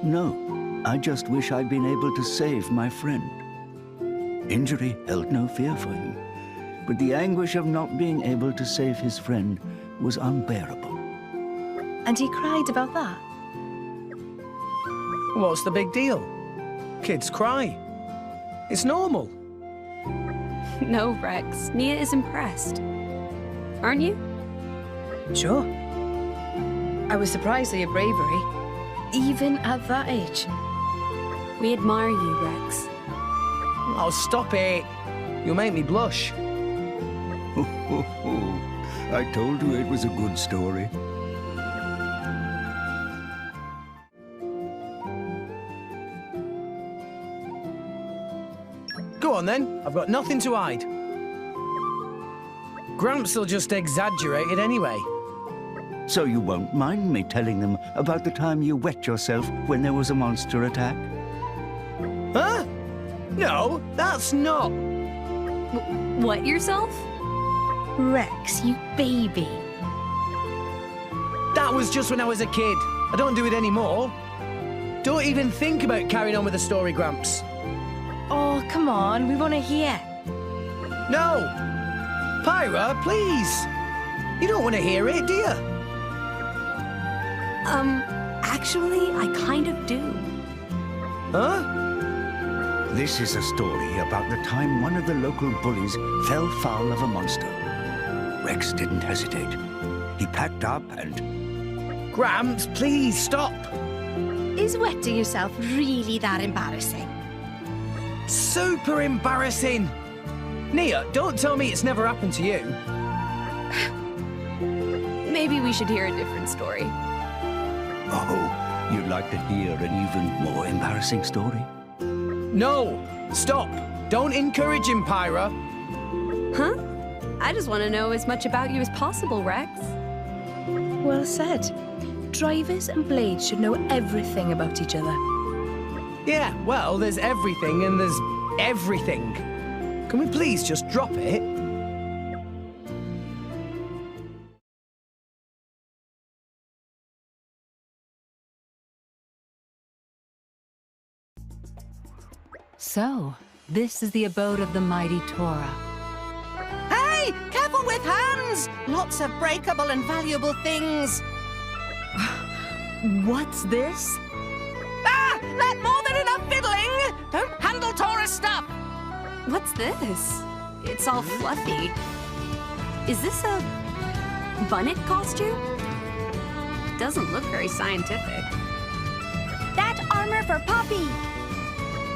no, I just wish I'd been able to save my friend. Injury held no fear for him, but the anguish of not being able to save his friend was unbearable. And he cried about that? What's the big deal? Kids cry. It's normal. No, Rex. Nia is impressed. Aren't you? Sure. I was surprised at your bravery, even at that age. We admire you, Rex. Oh, stop it. You'll make me blush. I told you it was a good story. Go on then, I've got nothing to hide. Gramps will just exaggerate it anyway. So you won't mind me telling them about the time you wet yourself when there was a monster attack? Huh? No, that's not. What, yourself? Rex, you baby. That was just when I was a kid. I don't do it anymore. Don't even think about carrying on with the story, Gramps. Oh, come on, we want to hear. No! Pyra, please! You don't want to hear it, do you? Actually, I kind of do. Huh? This is a story about the time one of the local bullies fell foul of a monster. Rex didn't hesitate. He packed up and... Gramps, please stop! Is wetting yourself really that embarrassing? Super embarrassing! Nia, don't tell me it's never happened to you. Maybe we should hear a different story. Oh, you'd like to hear an even more embarrassing story? No! Stop! Don't encourage him, Pyra! Huh? I just want to know as much about you as possible, Rex. Well said. Drivers and blades should know everything about each other. Yeah, well, there's everything and there's everything. Can we please just drop it? So, this is the abode of the mighty Tora. Hey, careful with hands! Lots of breakable and valuable things. What's this? Ah! Let more than enough fiddling! Don't handle Tora's stuff! What's this? It's all fluffy. Is this a bunnet costume? Doesn't look very scientific. That armor for Poppy!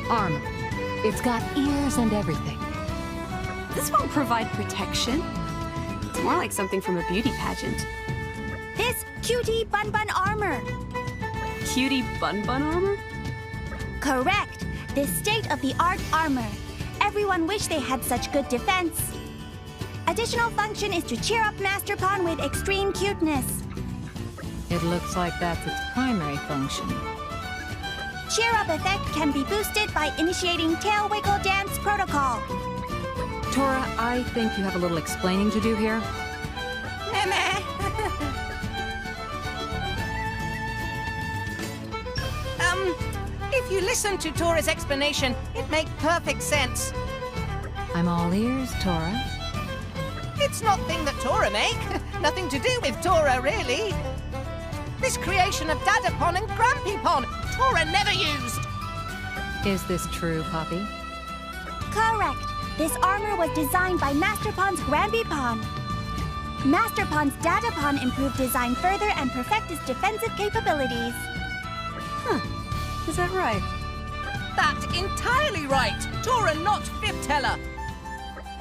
Armor. It's got ears and everything. This won't provide protection. It's more like something from a beauty pageant. This cutie bun bun armor! Cutie bun bun armor? Correct! This state-of-the-art armor. Everyone wished they had such good defense. Additional function is to cheer up Master Pawn with extreme cuteness. It looks like that's its primary function. Cheer up effect can be boosted by initiating tail wiggle dance protocol. Tora, I think you have a little explaining to do here. Meh. If you listen to Tora's explanation, it makes perfect sense. I'm all ears, Tora. It's not thing that Tora make. Nothing to do with Tora, really. This creation of Dadapon and Grampypon, Tora never used. Is this true, Poppy? Correct. This armor was designed by Master Pawn's Grampypon. Master Pawn's Dadapon improved design further and perfect its defensive capabilities. Huh. Is that right? That entirely right. Tora not fib teller.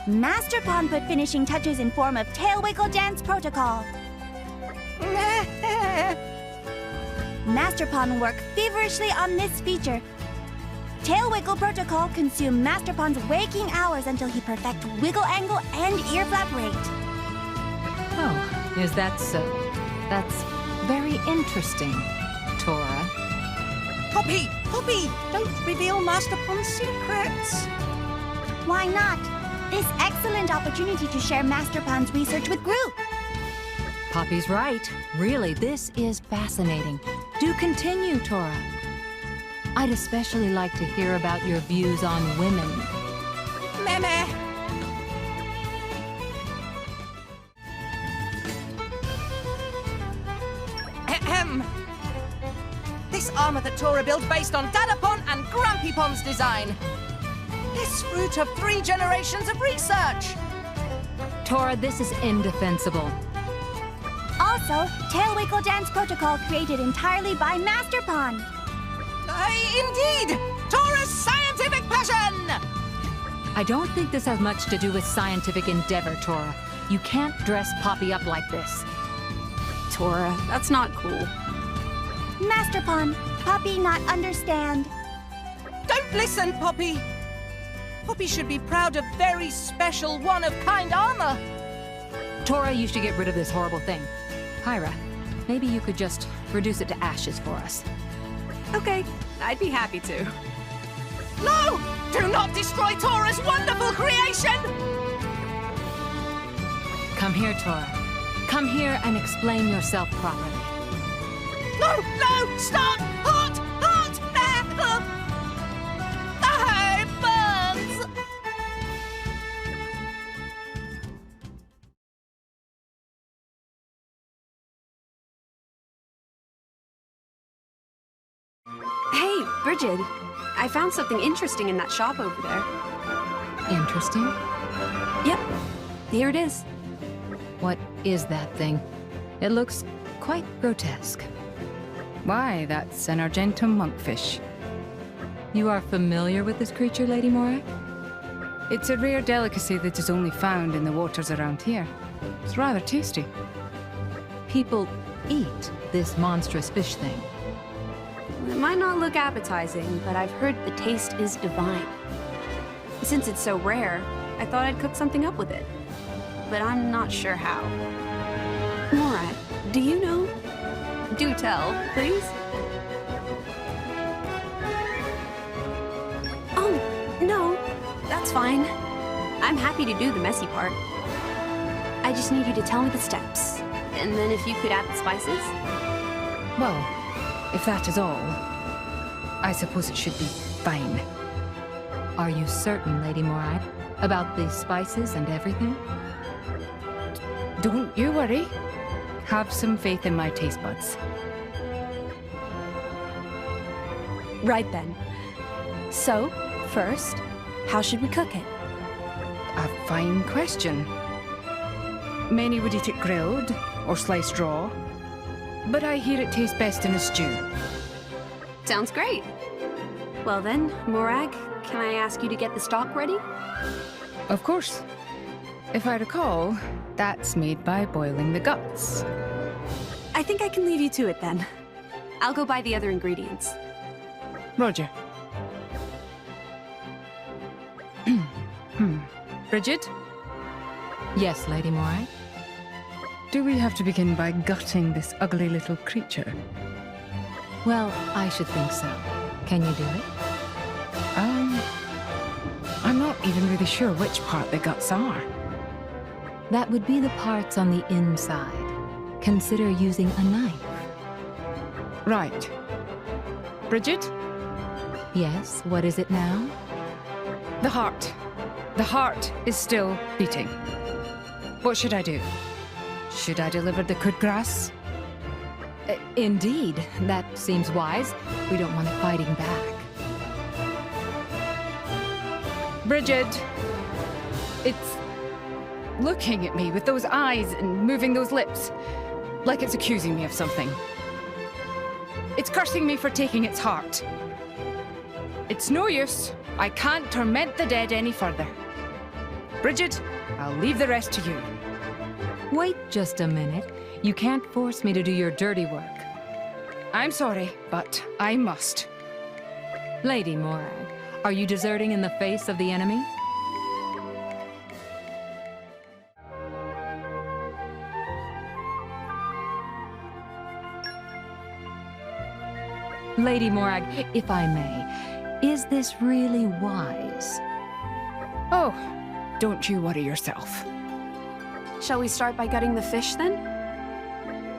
Master Pawn put finishing touches in form of tail wiggle dance protocol. Master Pawn worked feverishly on this feature. Tail wiggle protocol consumed Master Pawn's waking hours until he perfect wiggle angle and ear flap rate. Oh, is that so? That's very interesting, Tora. Poppy! Poppy! Don't reveal Master Pawn's secrets. Why not? This excellent opportunity to share Master Pawn's research with group. Poppy's right. Really, this is fascinating. Do continue, Tora. I'd especially like to hear about your views on women. Meh. Ahem. This armor that Tora built based on Dadapon and Grampypon's design. This fruit of 3 generations of research. Tora, this is indefensible. Also, tail wiggle dance protocol created entirely by Master Pawn. Indeed! Tora's scientific passion! I don't think this has much to do with scientific endeavor, Tora. You can't dress Poppy up like this. Tora, that's not cool. Master Pawn, Poppy not understand. Don't listen, Poppy. Poppy should be proud of very special one-of-kind armor. Tora, you should get rid of this horrible thing. Pyra, maybe you could just reduce it to ashes for us. Okay, I'd be happy to. No! Do not destroy Tora's wonderful creation! Come here, Tora. Come here and explain yourself properly. No! No! Stop! Halt! Halt! Hey, Bridget. I found something interesting in that shop over there. Interesting. Yep. Here it is. What is that thing? It looks quite grotesque. Why, that's an Argentum monkfish. You are familiar with this creature, Lady Moray? It's a rare delicacy that is only found in the waters around here. It's rather tasty. People eat this monstrous fish thing. It might not look appetizing, but I've heard the taste is divine. Since it's so rare, I thought I'd cook something up with it. But I'm not sure how. Morag, do you know? Do tell, please. Oh, no, that's fine. I'm happy to do the messy part. I just need you to tell me the steps. And then if you could add the spices. Well, if that is all, I suppose it should be fine. Are you certain, Lady Moray, about the spices and everything? Don't you worry. Have some faith in my taste buds. Right then. So, first, how should we cook it? A fine question. Many would eat it grilled or sliced raw, but I hear it tastes best in a stew. Sounds great. Well then, Morag, can I ask you to get the stock ready? Of course. If I recall, that's made by boiling the guts. I think I can leave you to it then. I'll go buy the other ingredients. Roger. Bridget, Yes, Lady Moray. do we have to begin by gutting this ugly little creature? Well, I should think so. Can you do it? I'm not even really sure which part the guts are. That would be the parts on the inside. Consider using a knife. Right. Bridget, Yes, what is it now? the heart. The heart is still beating. What should I do? Should I deliver the coup de grace? Indeed, that seems wise. We don't want it fighting back. Bridget, it's looking at me with those eyes and moving those lips, like it's accusing me of something. It's cursing me for taking its heart. It's no use. I can't torment the dead any further. Bridget, I'll leave the rest to you. Wait just a minute. You can't force me to do your dirty work. I'm sorry, but I must. Lady Morag, are you deserting in the face of the enemy? Lady Morag, if I may, is this really wise? Oh, don't you worry yourself. Shall we start by gutting the fish then?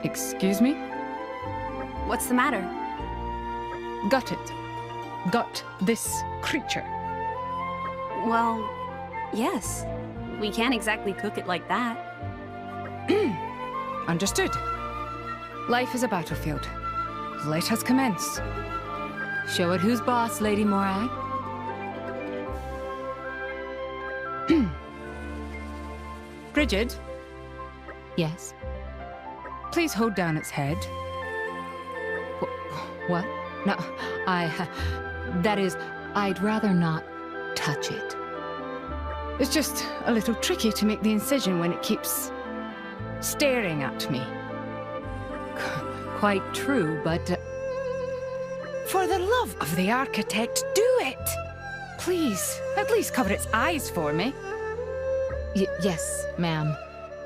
Excuse me? What's the matter? Gut it. Gut this creature. Well, yes. We can't exactly cook it like that. Understood. Life is a battlefield. Let us commence. Show it who's boss, Lady Morag. Bridget, Yes. please hold down its head. What? No, that is, I'd rather not touch it. It's just a little tricky to make the incision when it keeps staring at me. Quite true, but For the love of the architect, do it! Please, at least cover its eyes for me. yes, ma'am.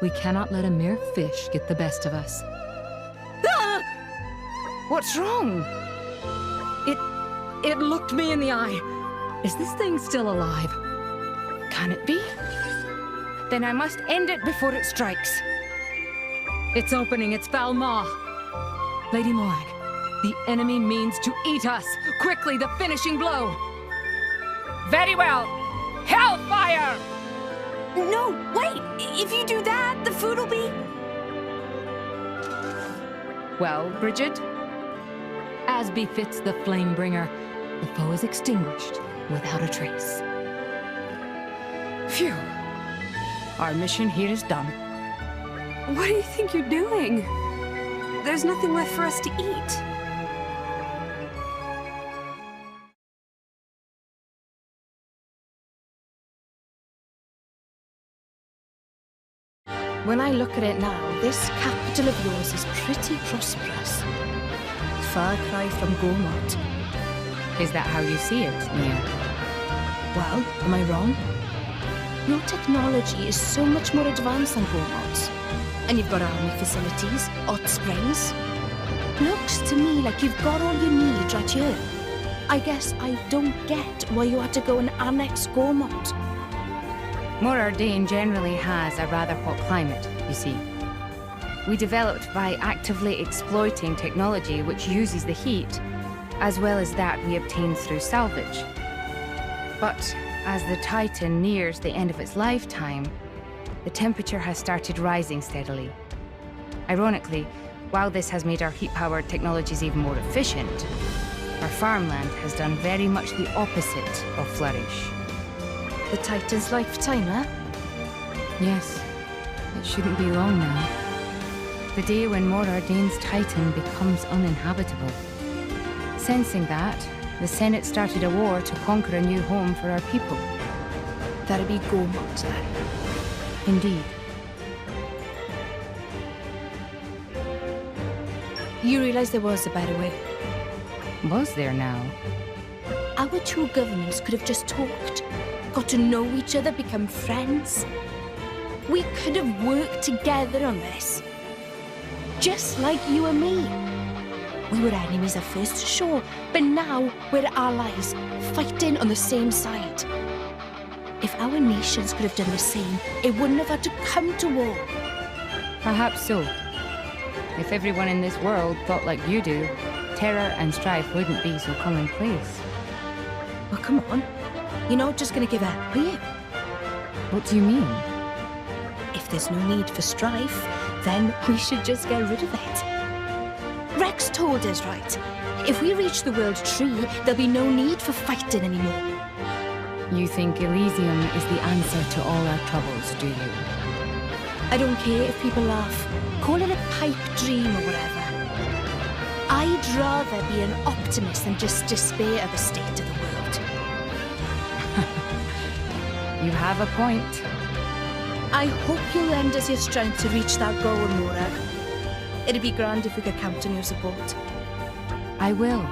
We cannot let a mere fish get the best of us. What's wrong? It looked me in the eye. Is this thing still alive? Can it be? Then I must end it before it strikes. It's opening its foul maw. Lady Morag, the enemy means to eat us. Quickly, the finishing blow. Very well. Hellfire! No, wait! If you do that, the food will be... Well, Bridget, As As befits the Flamebringer, the foe is extinguished without a trace. Phew. Our mission here is done. What do you think you're doing? There's nothing left for us to eat. When I look at it now, this capital of yours is pretty prosperous. Far cry from Gormott. Is that how you see it, Nia? Well, am I wrong? Your technology is so much more advanced than Gormott's. And you've got army facilities, hot springs. Looks to me like you've got all you need right here. I guess I don't get why you had to go and annex Gormott. Morardane generally has a rather hot climate, you see. We developed by actively exploiting technology which uses the heat, as well as that we obtain through salvage. But as the Titan nears the end of its lifetime, the temperature has started rising steadily. Ironically, while this has made our heat-powered technologies even more efficient, our farmland has done very much the opposite of flourish. The Titan's lifetime, huh? Yes, it shouldn't be long now. The day when Morardane's Titan becomes uninhabitable. Sensing that, the Senate started a war to conquer a new home for our people. That'd be Gormott then. Indeed. You realize there was a better way. Was there now? Our two governments could have just talked, got to know each other, become friends. We could have worked together on this. Just like you and me. We were enemies at first, sure, but now we're allies, fighting on the same side. If our nations could have done the same, it wouldn't have had to come to war. Perhaps so. If everyone in this world thought like you do, terror and strife wouldn't be so commonplace. Well, come on. You're not just gonna give up, are you? What do you mean? If there's no need for strife, then we should just get rid of it. Rex told us, right? If we reach the World Tree, there'll be no need for fighting anymore. You think Elysium is the answer to all our troubles, do you? I don't care if people laugh. Call it a pipe dream or whatever. I'd rather be an optimist than just despair of the state of the world. You have a point. I hope you'll lend us your strength to reach that goal, Morag. It'd be grand if we could count on your support. I will.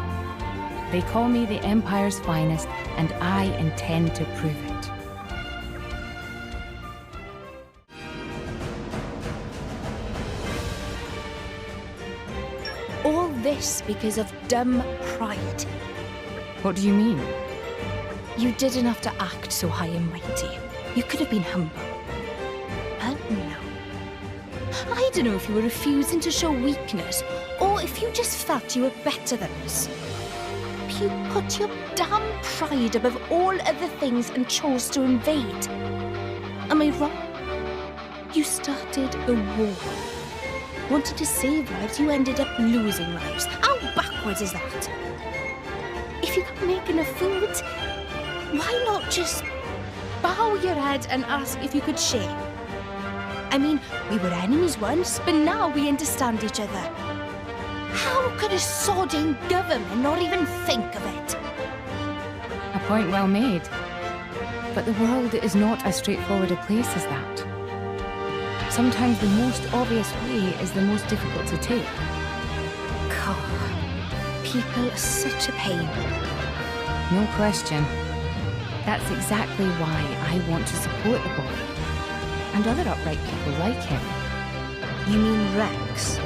They call me the Empire's finest, and I intend to prove it. All this because of dumb pride. What do you mean? You didn't have to act so high and mighty. You could have been humble. But no. I don't know if you were refusing to show weakness, or if you just felt you were better than us. You put your damn pride above all other things and chose to invade. Am I wrong? You started a war. Wanted to save lives, you ended up losing lives. How backwards is that? If you can't make enough food, why not just bow your head and ask if you could share? I mean, we were enemies once, but now we understand each other. How could a sodding government not even think of it? A point well made. But the world is not as straightforward a place as that. Sometimes the most obvious way is the most difficult to take. God, people are such a pain. No question. That's exactly why I want to support the boy. And other upright people like him. You mean Rex?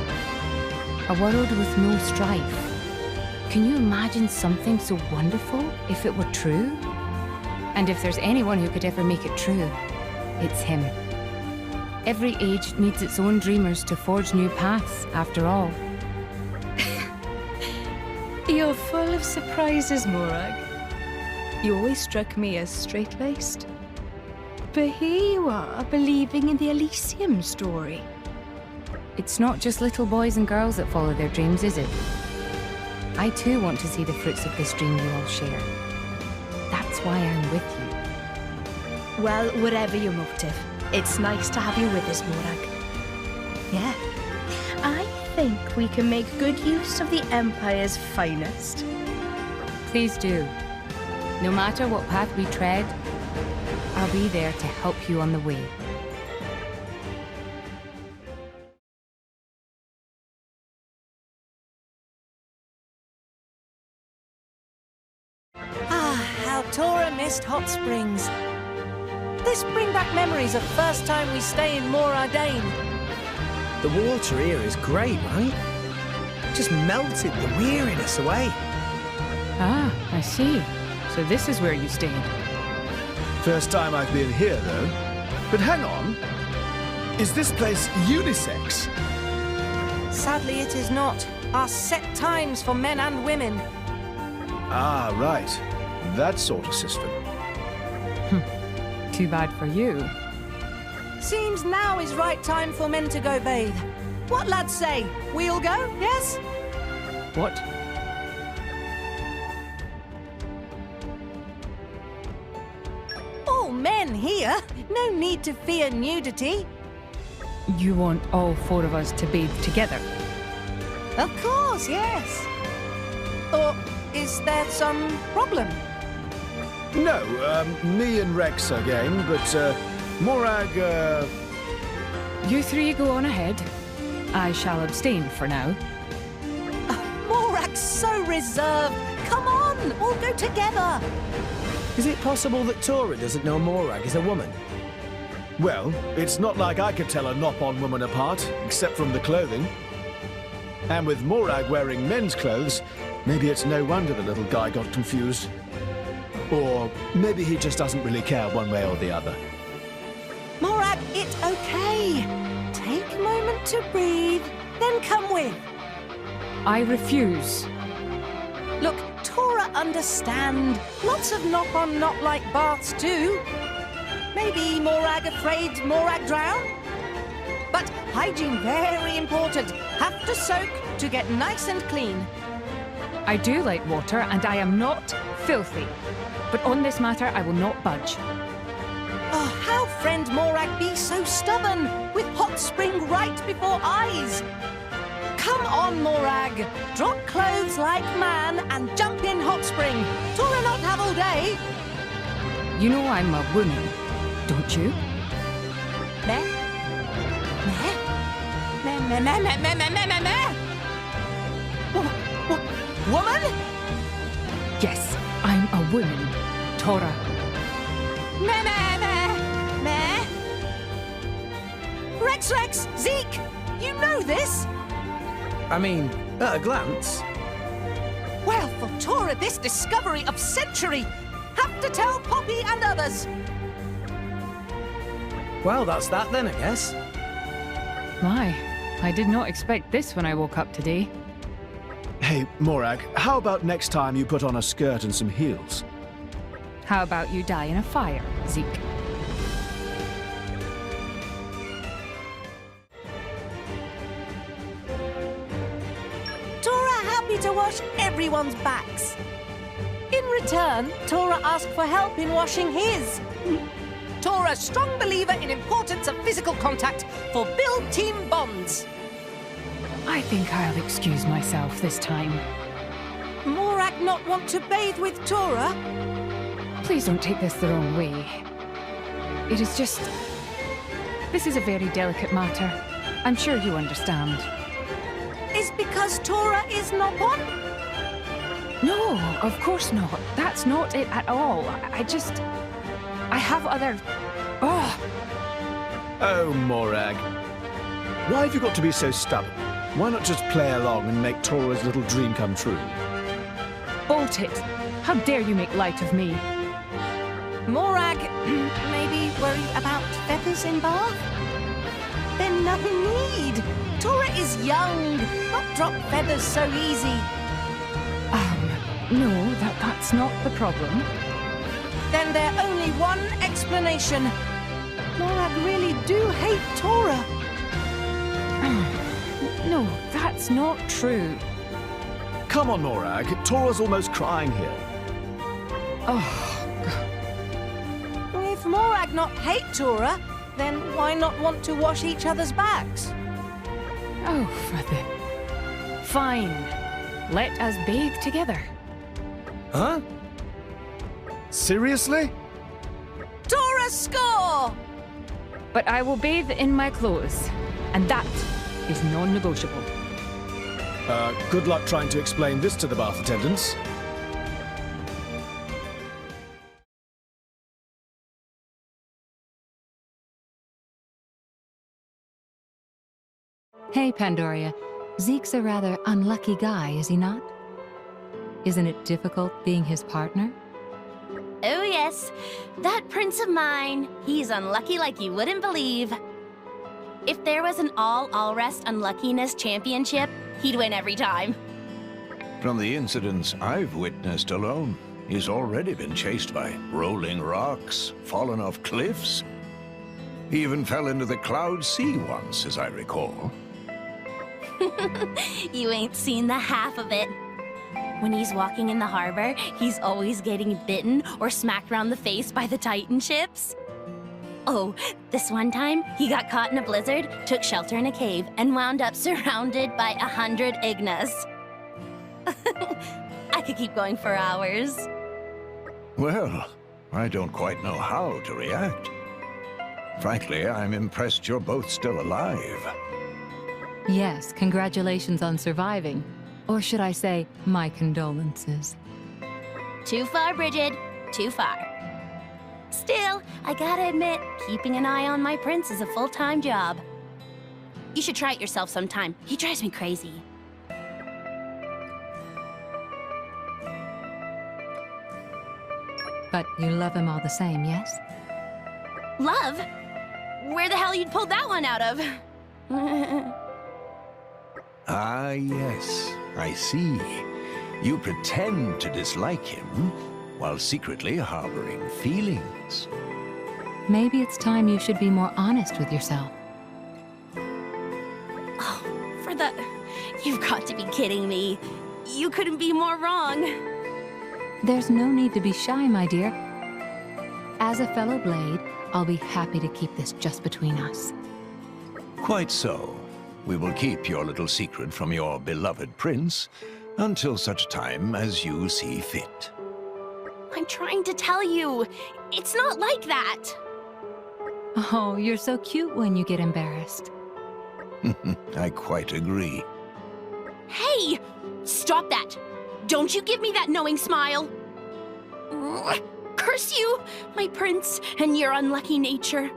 A world with no strife. Can you imagine something so wonderful if it were true? And if there's anyone who could ever make it true, it's him. Every age needs its own dreamers to forge new paths, after all. You're full of surprises, Morag. You always struck me as straight-laced. But here you are, believing in the Elysium story. It's not just little boys and girls that follow their dreams, is it? I too want to see the fruits of this dream you all share. That's why I'm with you. Well, whatever your motive, it's nice to have you with us, Morag. Yeah. I think we can make good use of the Empire's finest. Please do. No matter what path we tread, I'll be there to help you on the way. Ah, how Tora missed hot springs. This bring back memories of first time we stay in Moradane. The water here is great, right? Just melted the weariness away. Ah, I see. So this is where you stayed. First time I've been here, though. But hang on. Is this place unisex? Sadly, it is not. Our set times for men and women. Ah, right. That sort of system. Too bad for you. Seems now is right time for men to go bathe. What lads say? We'll go, yes? What? All men here. No need to fear nudity. You want all four of us to bathe together? Of course, yes. Or is there some problem? No, me and Rex are game, but, Morag, You three go on ahead. I shall abstain for now. Morag's so reserved. Come on, we'll go together. Is it possible that Tora doesn't know Morag is a woman? Well, it's not like I could tell a Nopon woman apart, except from the clothing. And with Morag wearing men's clothes, maybe it's no wonder the little guy got confused. Or maybe he just doesn't really care one way or the other. Morag, it's okay. Take a moment to breathe, then come with. I refuse. Look, Tora understand. Lots of Nopon not like baths too. Maybe Morag afraid Morag drown? But hygiene very important. Have to soak to get nice and clean. I do like water, and I am not filthy. But on this matter, I will not budge. Oh, how friend Morag be so stubborn, with hot spring right before eyes? Come on, Morag. Drop clothes like man and jump in hot spring. Tora not have all day. You know I'm a woman, don't you? Meh? Meh? Meh, meh, meh, meh, meh, meh, meh, meh, meh? Woman? Yes, I'm a woman, Tora. Meh, meh, meh, meh? Rex, Zeke, you know this? I mean, at a glance. Well, for Tora, this discovery of century. Have to tell Poppy and others. Well, that's that then, I guess. My, I did not expect this when I woke up today. Hey, Morag, how about next time you put on a skirt and some heels? How about you die in a fire, Zeke? Tora happy to wash everyone's backs. In return, Tora asked for help in washing his. Tora, strong believer in importance of physical contact for build team bonds. I think I'll excuse myself this time. Morag not want to bathe with Tora? Please don't take this the wrong way. It is just... This is a very delicate matter. I'm sure you understand. Is because Tora is Nopon? No, of course not. That's not it at all. I have other... Oh, Oh, Morag. Why have you got to be so stubborn? Why not just play along and make Tora's little dream come true? bolt it! How dare you make light of me? Morag, maybe worry about feathers in bath? Then no need. Tora is young. Not drop feathers so easy. No, that's not the problem. Then there only one explanation. Morag really do hate No, that's not true. Come on, Morag. Tora's almost crying here. If Morag not hate Tora, then why not want to wash each other's backs? Oh, brother. Fine. Let us bathe together. Huh? Seriously? Tora score! But I will bathe in my clothes, and that is non-negotiable. Good luck trying to explain this to the bath attendants. Hey, Pandoria. Zeke's a rather unlucky guy, is he not? Isn't it difficult being his partner? Oh yes, that prince of mine, he's unlucky like you wouldn't believe. If there was an all-rest unluckiness championship, he'd win every time. From the incidents I've witnessed alone, he's already been chased by rolling rocks, fallen off cliffs. He even fell into the Cloud Sea once, as I recall. You ain't seen the half of it. When he's walking in the harbor, he's always getting bitten or smacked around the face by the Titan ships. Oh, this one time, he got caught in a blizzard, took shelter in a cave, and wound up surrounded by 100 Ignas. I could keep going for hours. Well, I don't quite know how to react. Frankly, I'm impressed you're both still alive. Yes, congratulations on surviving. Or should I say, my condolences. Too far, Bridget. Too far. Still, I gotta admit, keeping an eye on my prince is a full-time job. You should try it yourself sometime. He drives me crazy. But you love him all the same, yes? Love? Where the hell you'd pulled that one out of? Ah, yes, I see. You pretend to dislike him while secretly harboring feelings. Maybe it's time you should be more honest with yourself. Oh, for the... You've got to be kidding me. You couldn't be more wrong. There's no need to be shy, my dear. As a fellow Blade, I'll be happy to keep this just between us. Quite so. We will keep your little secret from your beloved prince until such time as you see fit. I'm trying to tell you. It's not like that. Oh, you're so cute when you get embarrassed. I quite agree. Hey! Stop that! Don't you give me that knowing smile! Curse you, my prince, and your unlucky nature.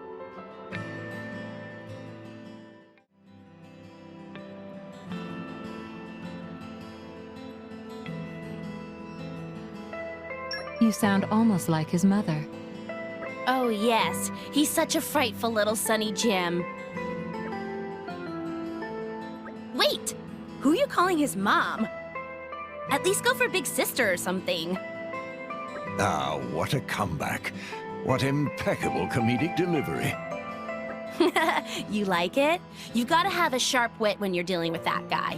You sound almost like his mother. Oh yes, he's such a frightful little Sonny Jim. Wait! Who are you calling his mom? At least go for big sister or something. Ah, what a comeback. What impeccable comedic delivery. You like it? You've got to have a sharp wit when you're dealing with that guy.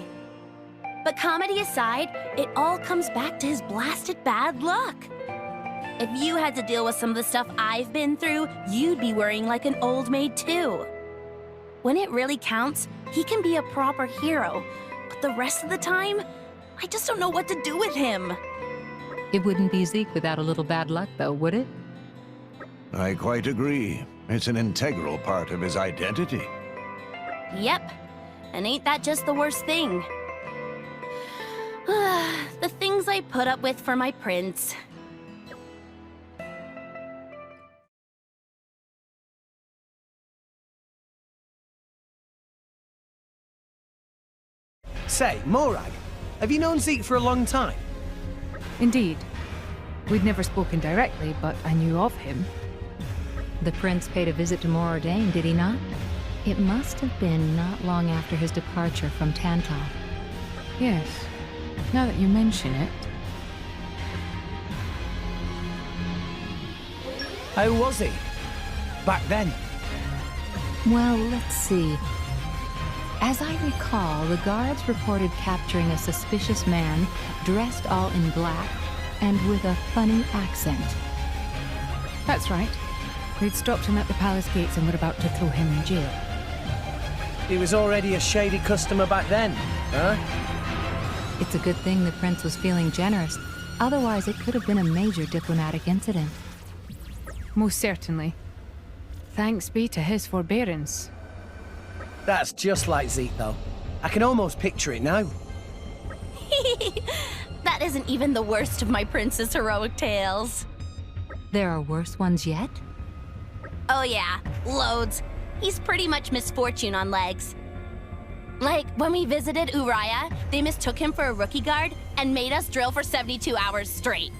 But comedy aside, it all comes back to his blasted bad luck. If you had to deal with some of the stuff I've been through, you'd be worrying like an old maid too. When it really counts, he can be a proper hero. But the rest of the time, I just don't know what to do with him. It wouldn't be Zeke without a little bad luck, though, would it? I quite agree. It's an integral part of his identity. Yep. And ain't that just the worst thing? The things I put up with for my prince. Say, Morag, have you known Zeke for a long time? Indeed. We'd never spoken directly, but I knew of him. The prince paid a visit to Moradane, did he not? It must have been not long after his departure from Tantal. Yes. Now that you mention it. How was he? Back then? Well, let's see. As I recall, the guards reported capturing a suspicious man dressed all in black and with a funny accent. That's right. They'd stopped him at the palace gates and were about to throw him in jail. He was already a shady customer back then, huh? It's a good thing the prince was feeling generous. Otherwise, it could have been a major diplomatic incident. Most certainly. Thanks be to his forbearance. That's just like Zeke, though. I can almost picture it now. That isn't even the worst of my prince's heroic tales. There are worse ones yet? Oh yeah, loads. He's pretty much misfortune on legs. Like, when we visited Uriah, they mistook him for a rookie guard and made us drill for 72 hours straight.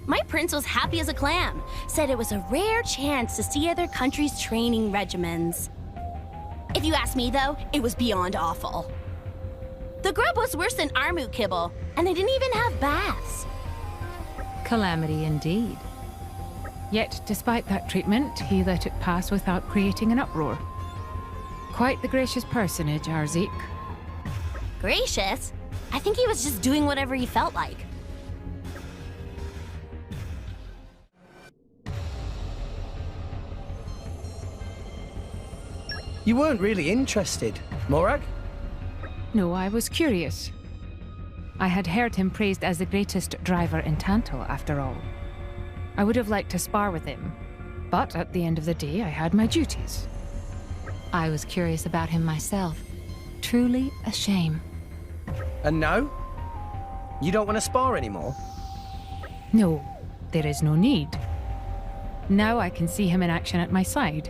My prince was happy as a clam, said it was a rare chance to see other countries' training regimens. If you ask me, though, it was beyond awful. The grub was worse than Armu kibble, and they didn't even have baths. Calamity indeed. Yet, despite that treatment, he let it pass without creating an uproar. Quite the gracious personage, our Zeke. Gracious? I think he was just doing whatever he felt like. You weren't really interested, Morag? No, I was curious. I had heard him praised as the greatest driver in Tantal, after all. I would have liked to spar with him, but at the end of the day, I had my duties. I was curious about him myself. Truly a shame. And now? You don't want to spar anymore? No, there is no need. Now I can see him in action at my side.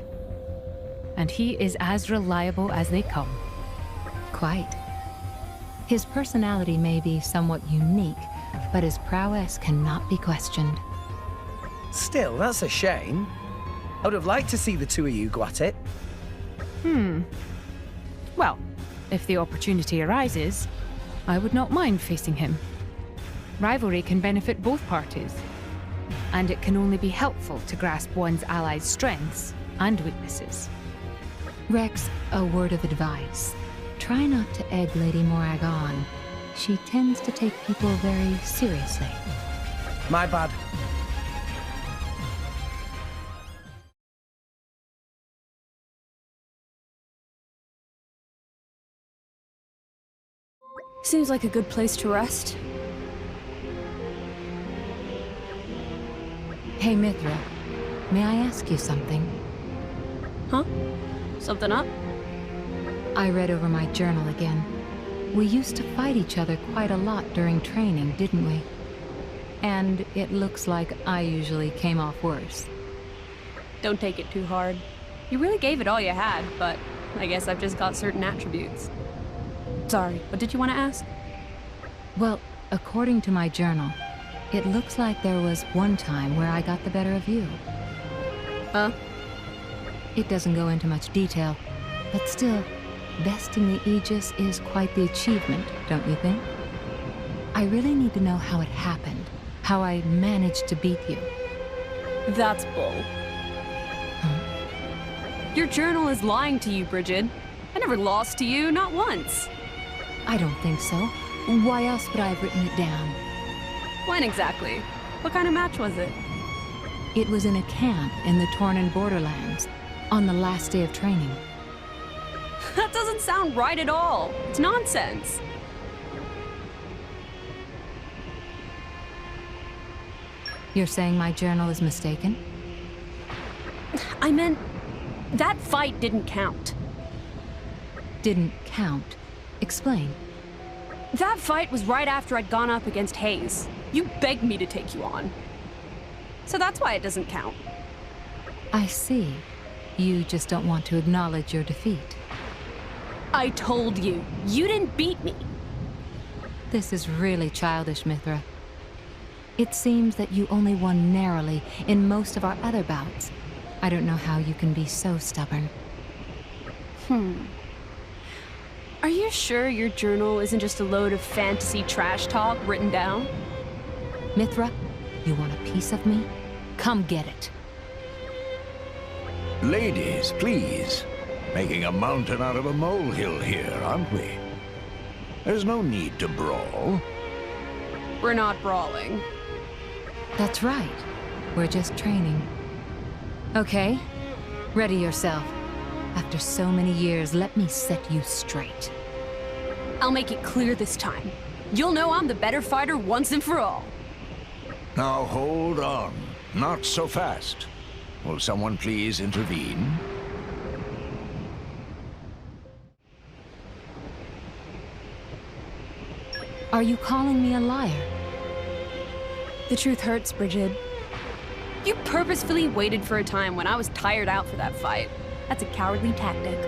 And he is as reliable as they come. Quite. His personality may be somewhat unique, but his prowess cannot be questioned. Still, that's a shame. I would have liked to see the two of you go at it. Well, if the opportunity arises, I would not mind facing him. Rivalry can benefit both parties, and it can only be helpful to grasp one's allies' strengths and weaknesses. Rex, a word of advice. Try not to egg Lady Morag on. She tends to take people very seriously. My bad. Seems like a good place to rest. Hey, Mithra. May I ask you something? Huh? Something up? I read over my journal again. We used to fight each other quite a lot during training, didn't we? And it looks like I usually came off worse. Don't take it too hard. You really gave it all you had, but I guess I've just got certain attributes. Sorry, what did you want to ask? Well, according to my journal, it looks like there was one time where I got the better of you. Huh? It doesn't go into much detail, but still, besting the Aegis is quite the achievement, don't you think? I really need to know how it happened, how I managed to beat you. That's bull. Huh? Your journal is lying to you, Bridget. I never lost to you, not once. I don't think so. Why else would I have written it down? When exactly? What kind of match was it? It was in a camp in the Tornan borderlands, on the last day of training. That doesn't sound right at all. It's nonsense. You're saying my journal is mistaken? I meant, that fight didn't count. Didn't count. Explain. That fight was right after I'd gone up against Hayes. You begged me to take you on. So that's why it doesn't count. I see. You just don't want to acknowledge your defeat. I told you, you didn't beat me. This is really childish, Mithra. It seems that you only won narrowly in most of our other bouts. I don't know how you can be so stubborn. Are you sure your journal isn't just a load of fantasy trash talk written down? Mithra, you want a piece of me? Come get it. Ladies, please. Making a mountain out of a molehill here, aren't we? There's no need to brawl. We're not brawling. That's right. We're just training. Okay, ready yourself. After so many years, let me set you straight. I'll make it clear this time. You'll know I'm the better fighter once and for all. Now hold on. Not so fast. Will someone please intervene? Are you calling me a liar? The truth hurts, Bridget. You purposefully waited for a time when I was tired out for that fight. That's a cowardly tactic.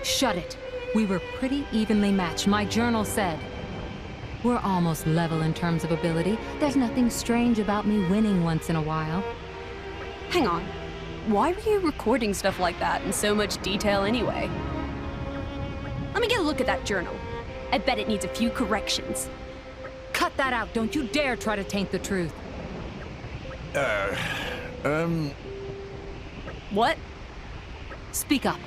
Shut it. We were pretty evenly matched, my journal said. We're almost level in terms of ability. There's nothing strange about me winning once in a while. Hang on. Why were you recording stuff like that in so much detail anyway? Let me get a look at that journal. I bet it needs a few corrections. Cut that out. Don't you dare try to taint the truth. What? Speak up.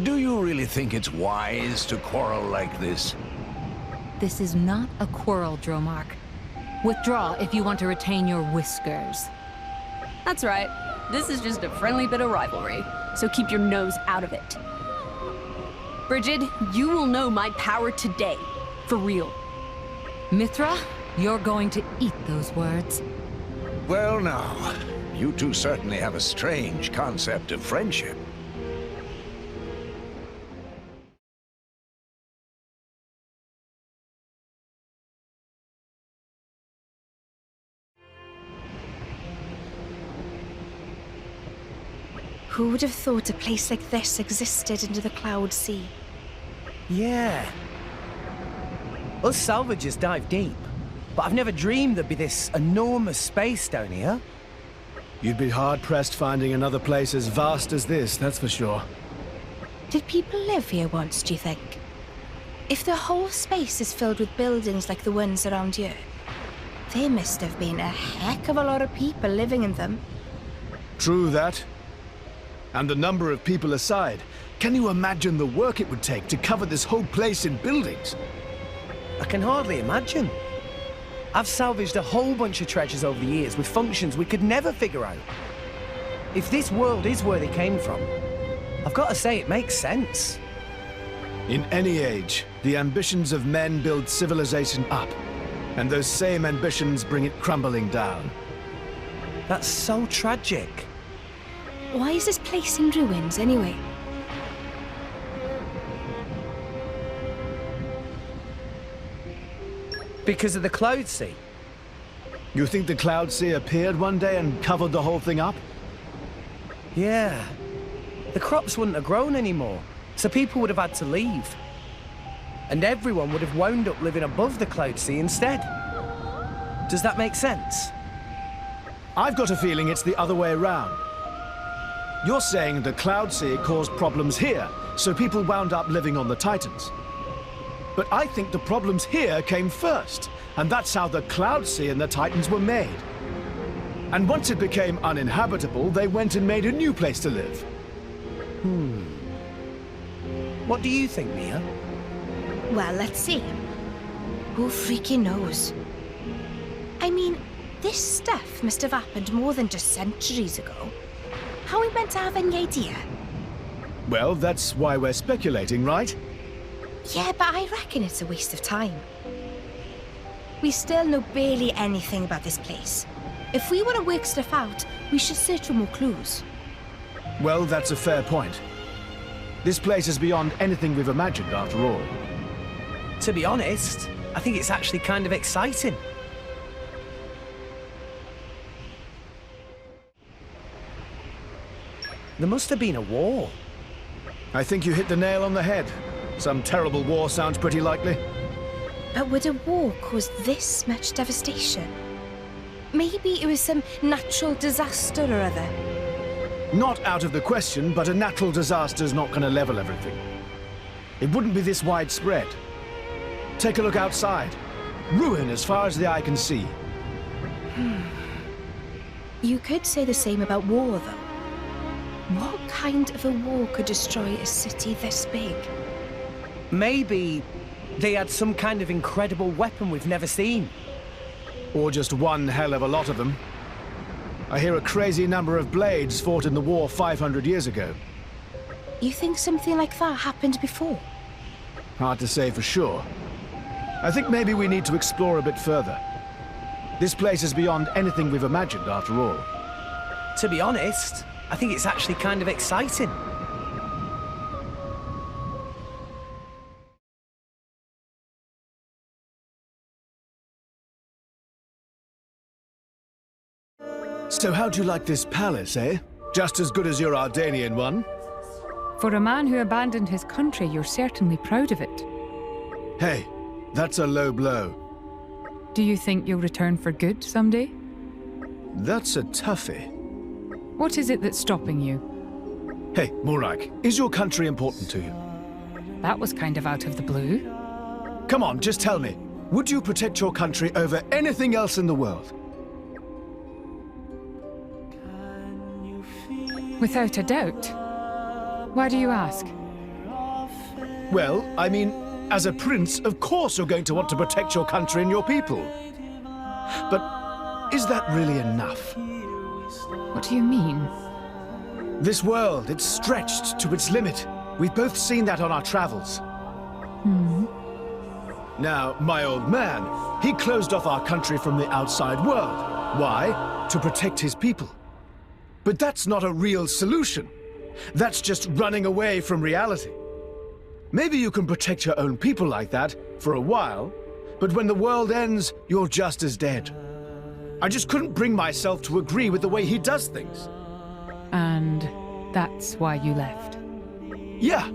Do you really think it's wise to quarrel like this? This is not a quarrel, Dromark. Withdraw if you want to retain your whiskers. That's right. This is just a friendly bit of rivalry, so keep your nose out of it. Bridget, you will know my power today. For real. Mithra, you're going to eat those words. Well now, you two certainly have a strange concept of friendship. Who would have thought a place like this existed under the Cloud Sea? Yeah. Us salvagers dive deep, but I've never dreamed there'd be this enormous space down here. You'd be hard-pressed finding another place as vast as this, that's for sure. Did people live here once, do you think? If the whole space is filled with buildings like the ones around here, there must have been a heck of a lot of people living in them. True that. And the number of people aside, can you imagine the work it would take to cover this whole place in buildings? I can hardly imagine. I've salvaged a whole bunch of treasures over the years with functions we could never figure out. If this world is where they came from, I've got to say it makes sense. In any age, the ambitions of men build civilization up, and those same ambitions bring it crumbling down. That's so tragic. Why is this place in ruins, anyway? Because of the Cloud Sea. You think the Cloud Sea appeared one day and covered the whole thing up? Yeah. The crops wouldn't have grown anymore, so people would have had to leave. And everyone would have wound up living above the Cloud Sea instead. Does that make sense? I've got a feeling it's the other way around. You're saying the Cloud Sea caused problems here, so people wound up living on the Titans. But I think the problems here came first, and that's how the Cloud Sea and the Titans were made. And once it became uninhabitable, they went and made a new place to live. What do you think, Mia? Well, let's see. Who freaking knows? I mean, this stuff must have happened more than just centuries ago. How are we meant to have any idea? Well, that's why we're speculating, right? Yeah, but I reckon it's a waste of time. We still know barely anything about this place. If we want to work stuff out, we should search for more clues. Well, that's a fair point. This place is beyond anything we've imagined, after all. To be honest, I think it's actually kind of exciting. There must have been a war. I think you hit the nail on the head. Some terrible war sounds pretty likely. But would a war cause this much devastation? Maybe it was some natural disaster or other. Not out of the question, but a natural disaster's not going to level everything. It wouldn't be this widespread. Take a look outside. Ruin as far as the eye can see. You could say the same about war, though. What kind of a war could destroy a city this big? Maybe they had some kind of incredible weapon we've never seen. Or just one hell of a lot of them. I hear a crazy number of blades fought in the war 500 years ago. You think something like that happened before? Hard to say for sure. I think maybe we need to explore a bit further. This place is beyond anything we've imagined, after all. To be honest, I think it's actually kind of exciting. So how'd you like this palace, eh? Just as good as your Ardanian one? For a man who abandoned his country, you're certainly proud of it. Hey, that's a low blow. Do you think you'll return for good someday? That's a toughie. What is it that's stopping you? Hey, Morag, is your country important to you? That was kind of out of the blue. Come on, just tell me. Would you protect your country over anything else in the world? Without a doubt. Why do you ask? Well, I mean, as a prince, of course you're going to want to protect your country and your people. But is that really enough? What do you mean? This world, it's stretched to its limit. We've both seen that on our travels. Now, my old man, he closed off our country from the outside world. Why? To protect his people. But that's not a real solution. That's just running away from reality. Maybe you can protect your own people like that for a while, but when the world ends, you're just as dead. I just couldn't bring myself to agree with the way he does things. And that's why you left? Yeah.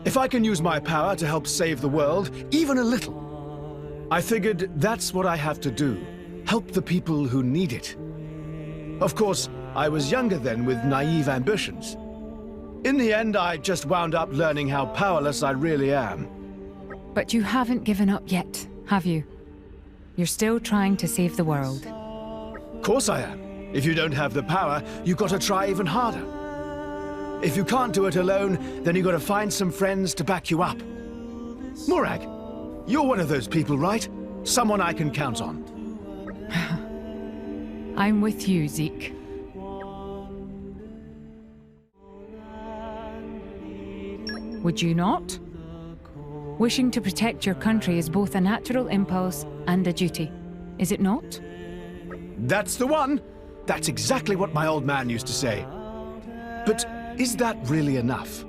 If I can use my power to help save the world, even a little, I figured that's what I have to do. Help the people who need it. Of course, I was younger then with naive ambitions. In the end, I just wound up learning how powerless I really am. But you haven't given up yet, have you? You're still trying to save the world. Of course I am. If you don't have the power, you've got to try even harder. If you can't do it alone, then you've got to find some friends to back you up. Morag, you're one of those people, right? Someone I can count on. I'm with you, Zeke. Would you not? Wishing to protect your country is both a natural impulse and a duty, is it not? That's the one! That's exactly what my old man used to say. But is that really enough?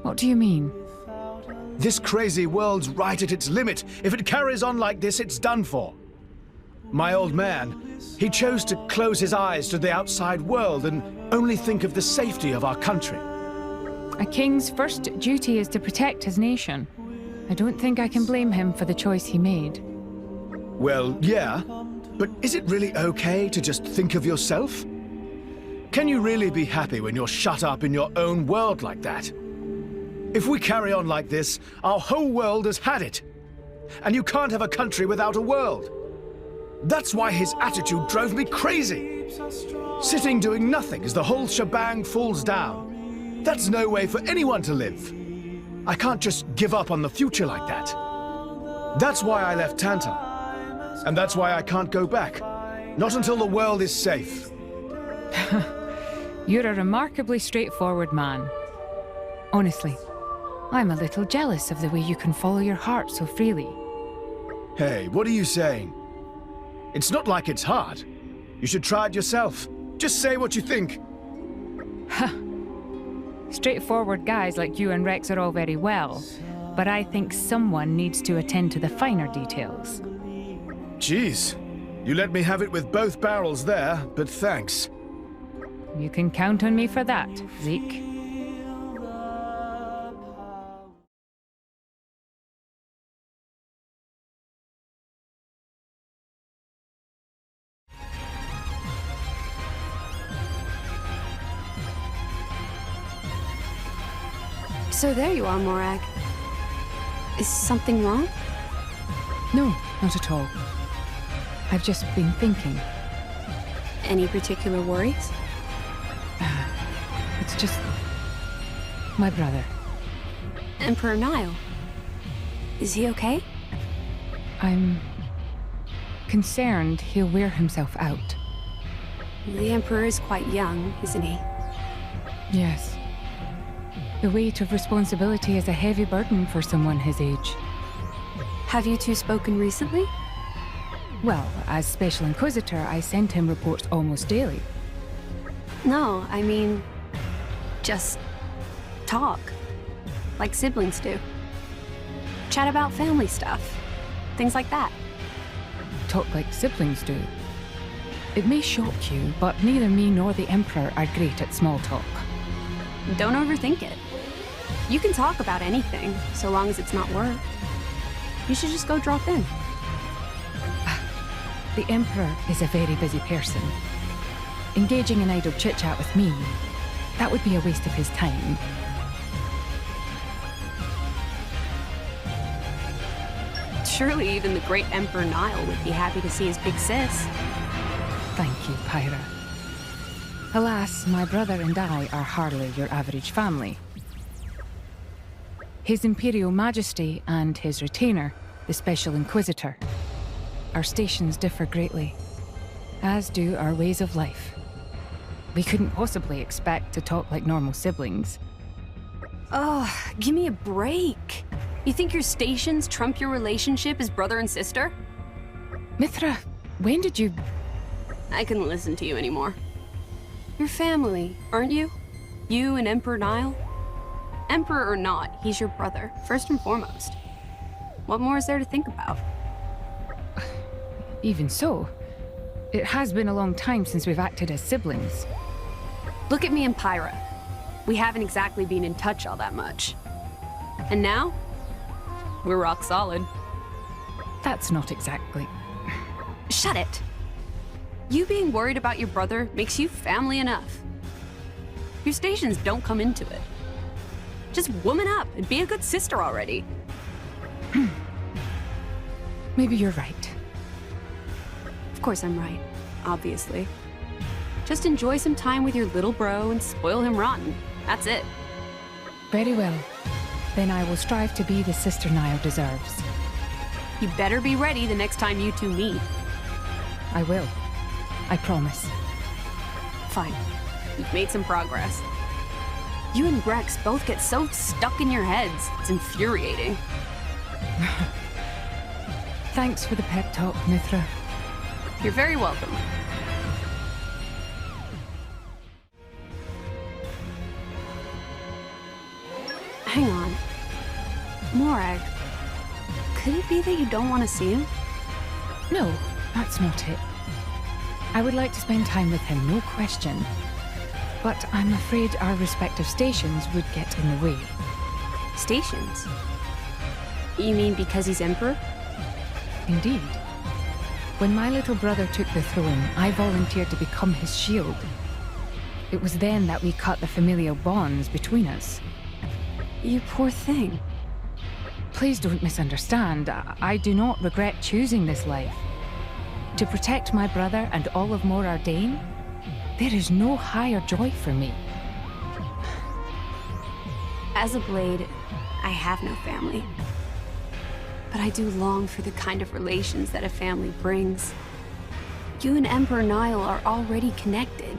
What do you mean? This crazy world's right at its limit. If it carries on like this, it's done for. My old man, he chose to close his eyes to the outside world and only think of the safety of our country. A king's first duty is to protect his nation. I don't think I can blame him for the choice he made. Well, yeah, but is it really okay to just think of yourself? Can you really be happy when you're shut up in your own world like that? If we carry on like this, our whole world has had it. And you can't have a country without a world. That's why his attitude drove me crazy. Sitting doing nothing as the whole shebang falls down. That's no way for anyone to live. I can't just give up on the future like that. That's why I left Tantal. And that's why I can't go back. Not until the world is safe. You're a remarkably straightforward man. Honestly, I'm a little jealous of the way you can follow your heart so freely. Hey, what are you saying? It's not like it's hard. You should try it yourself. Just say what you think. Straightforward guys like you and Rex are all very well, but I think someone needs to attend to the finer details. Jeez, you let me have it with both barrels there, but thanks. You can count on me for that, Zeke. So there you are, Morag. Is something wrong? No, not at all. I've just been thinking. Any particular worries? It's just... my brother. Emperor Nile. Is he okay? I'm... concerned he'll wear himself out. The Emperor is quite young, isn't he? Yes. The weight of responsibility is a heavy burden for someone his age. Have you two spoken recently? Well, as Special Inquisitor, I sent him reports almost daily. No, I mean... just... talk. Like siblings do. Chat about family stuff. Things like that. Talk like siblings do. It may shock you, but neither me nor the Emperor are great at small talk. Don't overthink it. You can talk about anything, so long as it's not work. You should just go drop in. The Emperor is a very busy person. Engaging in idle chit-chat with me, that would be a waste of his time. Surely even the great Emperor Nile would be happy to see his big sis. Thank you, Pyra. Alas, my brother and I are hardly your average family. His Imperial Majesty and his retainer, the Special Inquisitor. Our stations differ greatly, as do our ways of life. We couldn't possibly expect to talk like normal siblings. Oh, give me a break. You think your stations trump your relationship as brother and sister? Mithra, when did you... I couldn't listen to you anymore. You're family, aren't you? You and Emperor Nile? Emperor or not, he's your brother, first and foremost. What more is there to think about? Even so, it has been a long time since we've acted as siblings. Look at me and Pyra. We haven't exactly been in touch all that much. And now, we're rock solid. That's not exactly... Shut it! You being worried about your brother makes you family enough. Your stations don't come into it. Just woman up and be a good sister already. Maybe you're right. Of course I'm right, obviously. Just enjoy some time with your little bro and spoil him rotten. That's it. Very well. Then I will strive to be the sister Nile deserves. You better be ready the next time you two meet. I will. I promise. Fine. You've made some progress. You and Rex both get so stuck in your heads. It's infuriating. Thanks for the pep talk, Mithra. You're very welcome. Hang on. Morag, could it be that you don't want to see him? No, that's not it. I would like to spend time with him, no question. But I'm afraid our respective stations would get in the way. Stations? You mean because he's Emperor? Indeed. When my little brother took the throne, I volunteered to become his shield. It was then that we cut the familial bonds between us. You poor thing. Please don't misunderstand. I do not regret choosing this life. To protect my brother and all of Mor Ardain, there is no higher joy for me. As a blade, I have no family. But I do long for the kind of relations that a family brings. You and Emperor Nile are already connected,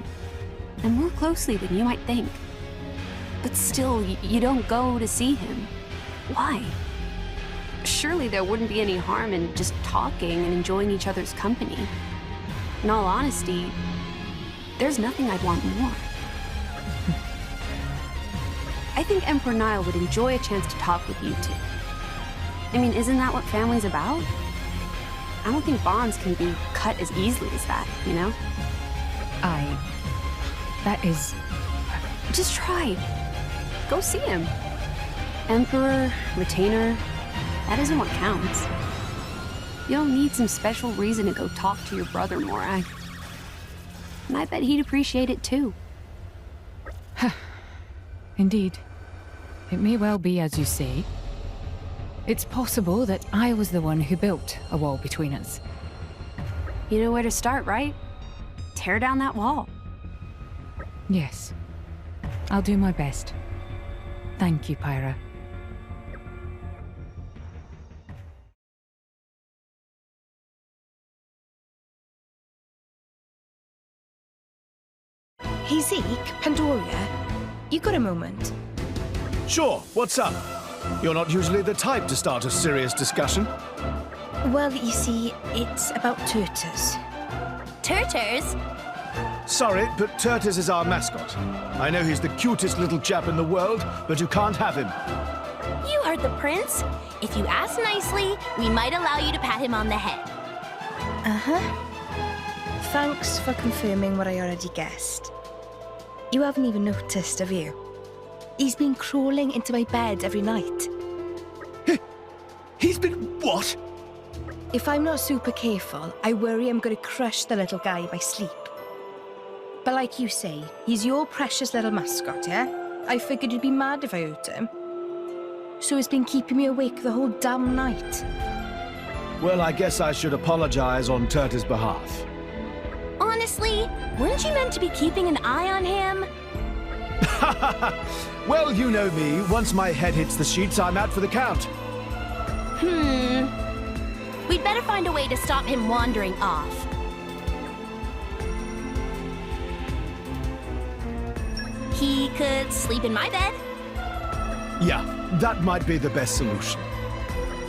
and more closely than you might think. But still, you don't go to see him. Why? Surely there wouldn't be any harm in just talking and enjoying each other's company. In all honesty, there's nothing I'd want more. I think Emperor Nile would enjoy a chance to talk with you two. I mean, isn't that what family's about? I don't think bonds can be cut as easily as that, you know? That is... Just try. Go see him. Emperor, retainer, that isn't what counts. You don't need some special reason to go talk to your brother, Morag. And I bet he'd appreciate it too. Indeed. It may well be as you say. It's possible that I was the one who built a wall between us. You know where to start, right? Tear down that wall. Yes. I'll do my best. Thank you, Pyra. Hey Zeke, Pandoria, you got a moment? Sure, what's up? You're not usually the type to start a serious discussion. Well, you see, it's about turtles. Turtles? Sorry, but Turtis is our mascot. I know he's the cutest little chap in the world, but you can't have him. You heard the prince. If you ask nicely, we might allow you to pat him on the head. Uh-huh. Thanks for confirming what I already guessed. You haven't even noticed, have you? He's been crawling into my bed every night. He's been what? If I'm not super careful, I worry I'm going to crush the little guy in my sleep. But like you say, he's your precious little mascot, yeah? I figured you'd be mad if I hurt him. So it's been keeping me awake the whole damn night. Well, I guess I should apologize on Turtis' behalf. Honestly, weren't you meant to be keeping an eye on him? Well, you know me. Once my head hits the sheets, I'm out for the count. We'd better find a way to stop him wandering off. He could sleep in my bed. Yeah, that might be the best solution.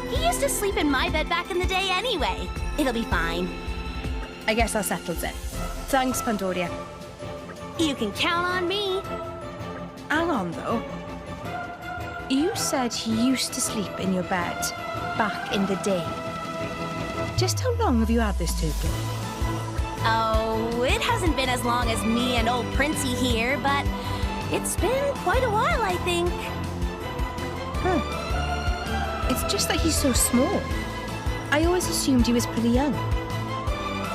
He used to sleep in my bed back in the day anyway. It'll be fine. I guess that settles it. Thanks, Pandoria. You can count on me. Hang on, though. You said he used to sleep in your bed back in the day. Just how long have you had this turtle? Oh, it hasn't been as long as me and old Princey here, but it's been quite a while, I think. Huh. It's just that he's so small. I always assumed he was pretty young.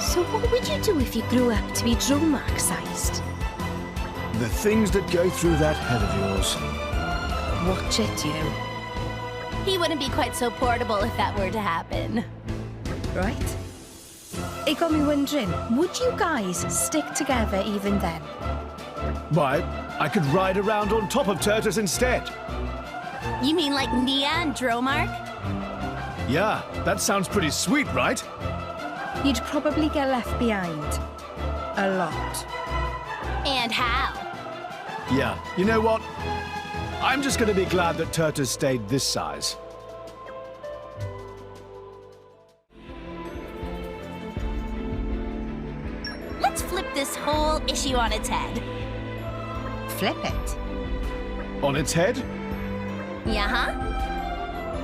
So what would you do if you grew up to be Dromark-sized? The things that go through that head of yours. Watch it, you. He wouldn't be quite so portable if that were to happen. Right? It got me wondering, would you guys stick together even then? Why, I could ride around on top of Turtis instead. You mean like Nia and Dromark? Yeah, that sounds pretty sweet, right? You'd probably get left behind. A lot. And how? Yeah, you know what? I'm just gonna be glad that Turtis stayed this size. Let's flip this whole issue on its head. Flip it. On its head? Yeah-huh.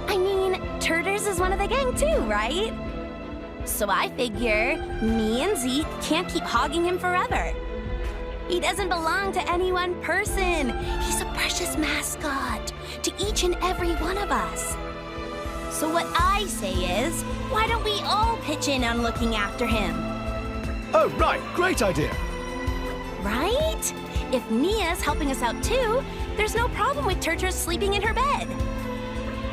I mean, Turters is one of the gang too, right? So I figure me and Zeke can't keep hogging him forever. He doesn't belong to any one person. He's a precious mascot to each and every one of us. So what I say is, why don't we all pitch in on looking after him? Oh, right. Great idea. Right? If Nia's helping us out too, there's no problem with Turtles sleeping in her bed.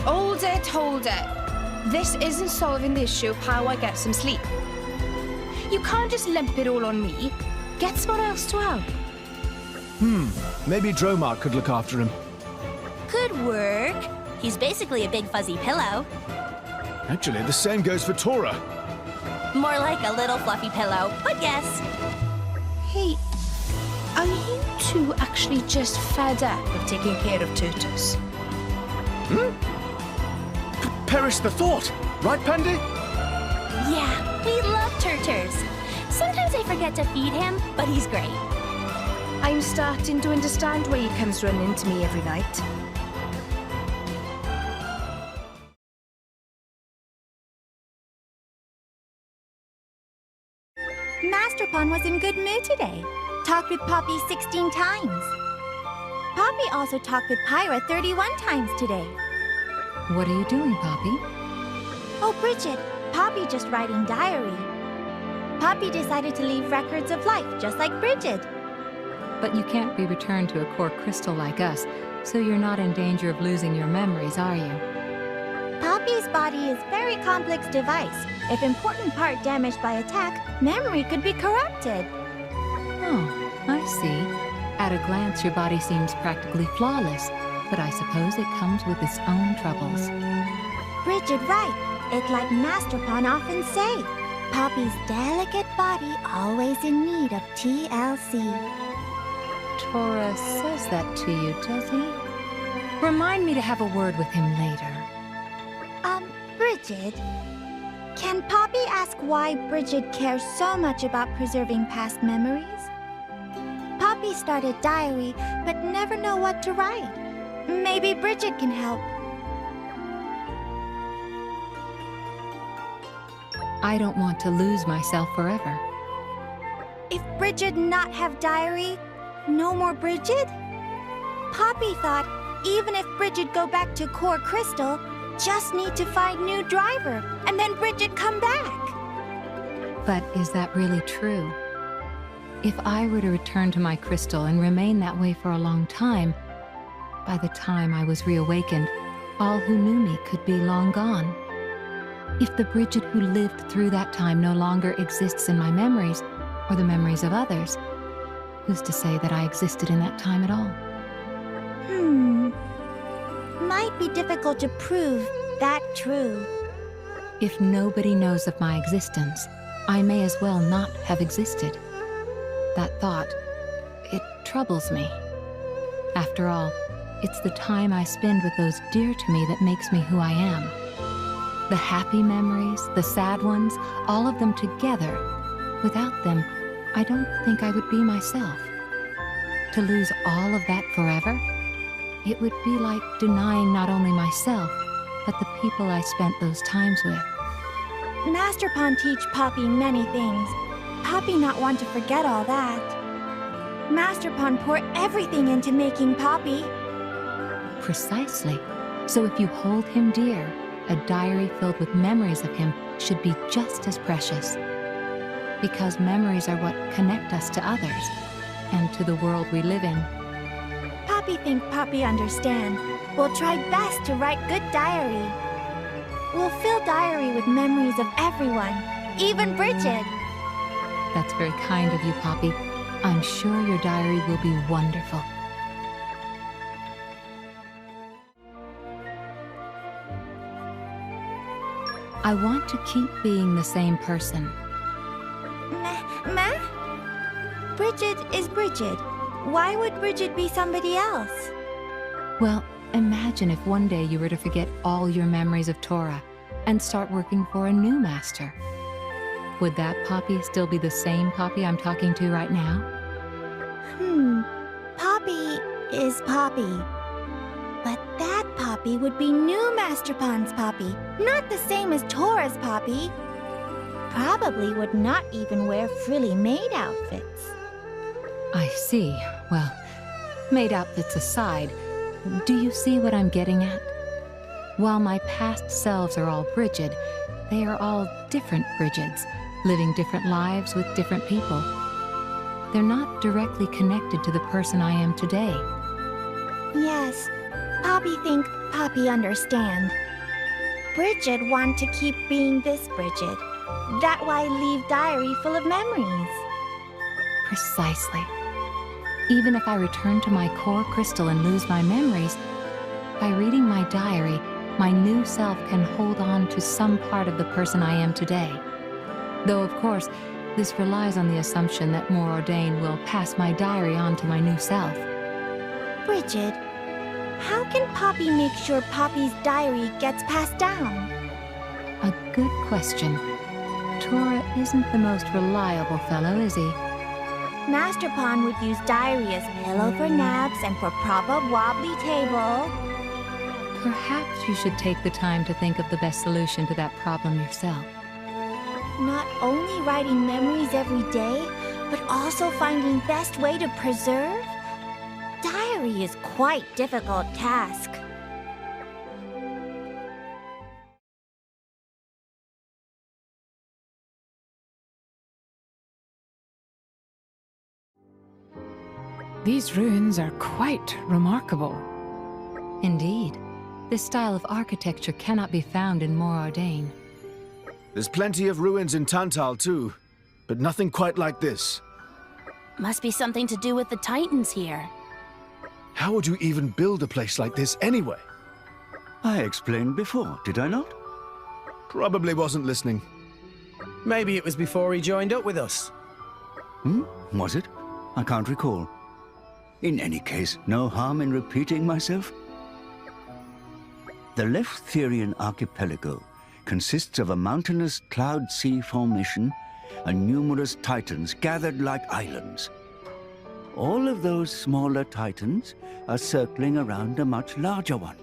Hold it. This isn't solving the issue of how I get some sleep. You can't just lump it all on me. Get someone else to help. Maybe Dromark could look after him. Good work. He's basically a big fuzzy pillow. Actually, the same goes for Tora. More like a little fluffy pillow, but yes. Hey, are you two actually just fed up of taking care of Turtles? Perish the thought, right, Pandy? Yeah, we love Turters. Sometimes I forget to feed him, but he's great. I'm starting to understand why he comes running to me every night. Master Pond was in good mood today. Talked with Poppy 16 times. Poppy also talked with Pyra 31 times today. What are you doing, Poppy? Oh, Bridget, Poppy just writing diary. Poppy decided to leave records of life, just like Bridget. But you can't be returned to a core crystal like us, so you're not in danger of losing your memories, are you? Poppy's body is a very complex device. If important part damaged by attack, memory could be corrupted. Oh, I see. At a glance, your body seems practically flawless, but I suppose it comes with its own troubles. Bridget, right. It's like Master Pawn often say. Poppy's delicate body always in need of TLC. Tora says that to you, does he? Remind me to have a word with him later. Bridget, can Poppy ask why Bridget cares so much about preserving past memories? Poppy started diary, but never know what to write. Maybe Bridget can help. I don't want to lose myself forever. If Bridget not have diary, no more Bridget? Poppy thought even if Bridget go back to Core Crystal, just need to find new driver, and then Bridget come back. But is that really true? If I were to return to my crystal and remain that way for a long time, by the time I was reawakened, all who knew me could be long gone. If the Bridget who lived through that time no longer exists in my memories, or the memories of others, who's to say that I existed in that time at all? Might be difficult to prove that true. If nobody knows of my existence, I may as well not have existed. That thought, it troubles me. After all, it's the time I spend with those dear to me that makes me who I am. The happy memories, the sad ones, all of them together. Without them, I don't think I would be myself. To lose all of that forever? It would be like denying not only myself, but the people I spent those times with. Master Pawn teach Poppy many things. Poppy not want to forget all that. Master Pawn pour everything into making Poppy. Precisely. So if you hold him dear, a diary filled with memories of him should be just as precious. Because memories are what connect us to others, and to the world we live in. Poppy think Poppy understand. We'll try best to write good diary. We'll fill diary with memories of everyone, even Bridget. That's very kind of you, Poppy. I'm sure your diary will be wonderful. I want to keep being the same person. Ma? Bridget is Bridget. Why would Bridget be somebody else? Well, imagine if one day you were to forget all your memories of Tora and start working for a new master. Would that Poppy still be the same Poppy I'm talking to right now? Poppy is Poppy. But that Poppy would be new Master Pawn's Poppy, not the same as Tora's Poppy. Probably would not even wear frilly maid outfits. I see. Well, maid outfits aside, do you see what I'm getting at? While my past selves are all Bridget, they are all different Bridgets, living different lives with different people. They're not directly connected to the person I am today. Yes, Poppy think Poppy understand. Bridget want to keep being this Bridget. That why leave diary full of memories. Precisely. Even if I return to my core crystal and lose my memories, by reading my diary, my new self can hold on to some part of the person I am today. Though, of course, this relies on the assumption that Morodain will pass my diary on to my new self. Bridget, how can Poppy make sure Poppy's diary gets passed down? A good question. Tora isn't the most reliable fellow, is he? Master Pawn would use diary as pillow for naps and for prop up wobbly table. Perhaps you should take the time to think of the best solution to that problem yourself. Not only writing memories every day, but also finding best way to preserve? Diary is quite difficult task. These ruins are quite remarkable. Indeed. This style of architecture cannot be found in Morodain. There's plenty of ruins in Tantal too, but nothing quite like this. Must be something to do with the Titans here. How would you even build a place like this anyway? I explained before, did I not? Probably wasn't listening. Maybe it was before he joined up with us. Was it? I can't recall. In any case, no harm in repeating myself. The Leftherian archipelago consists of a mountainous cloud sea formation and numerous titans gathered like islands. All of those smaller titans are circling around a much larger one.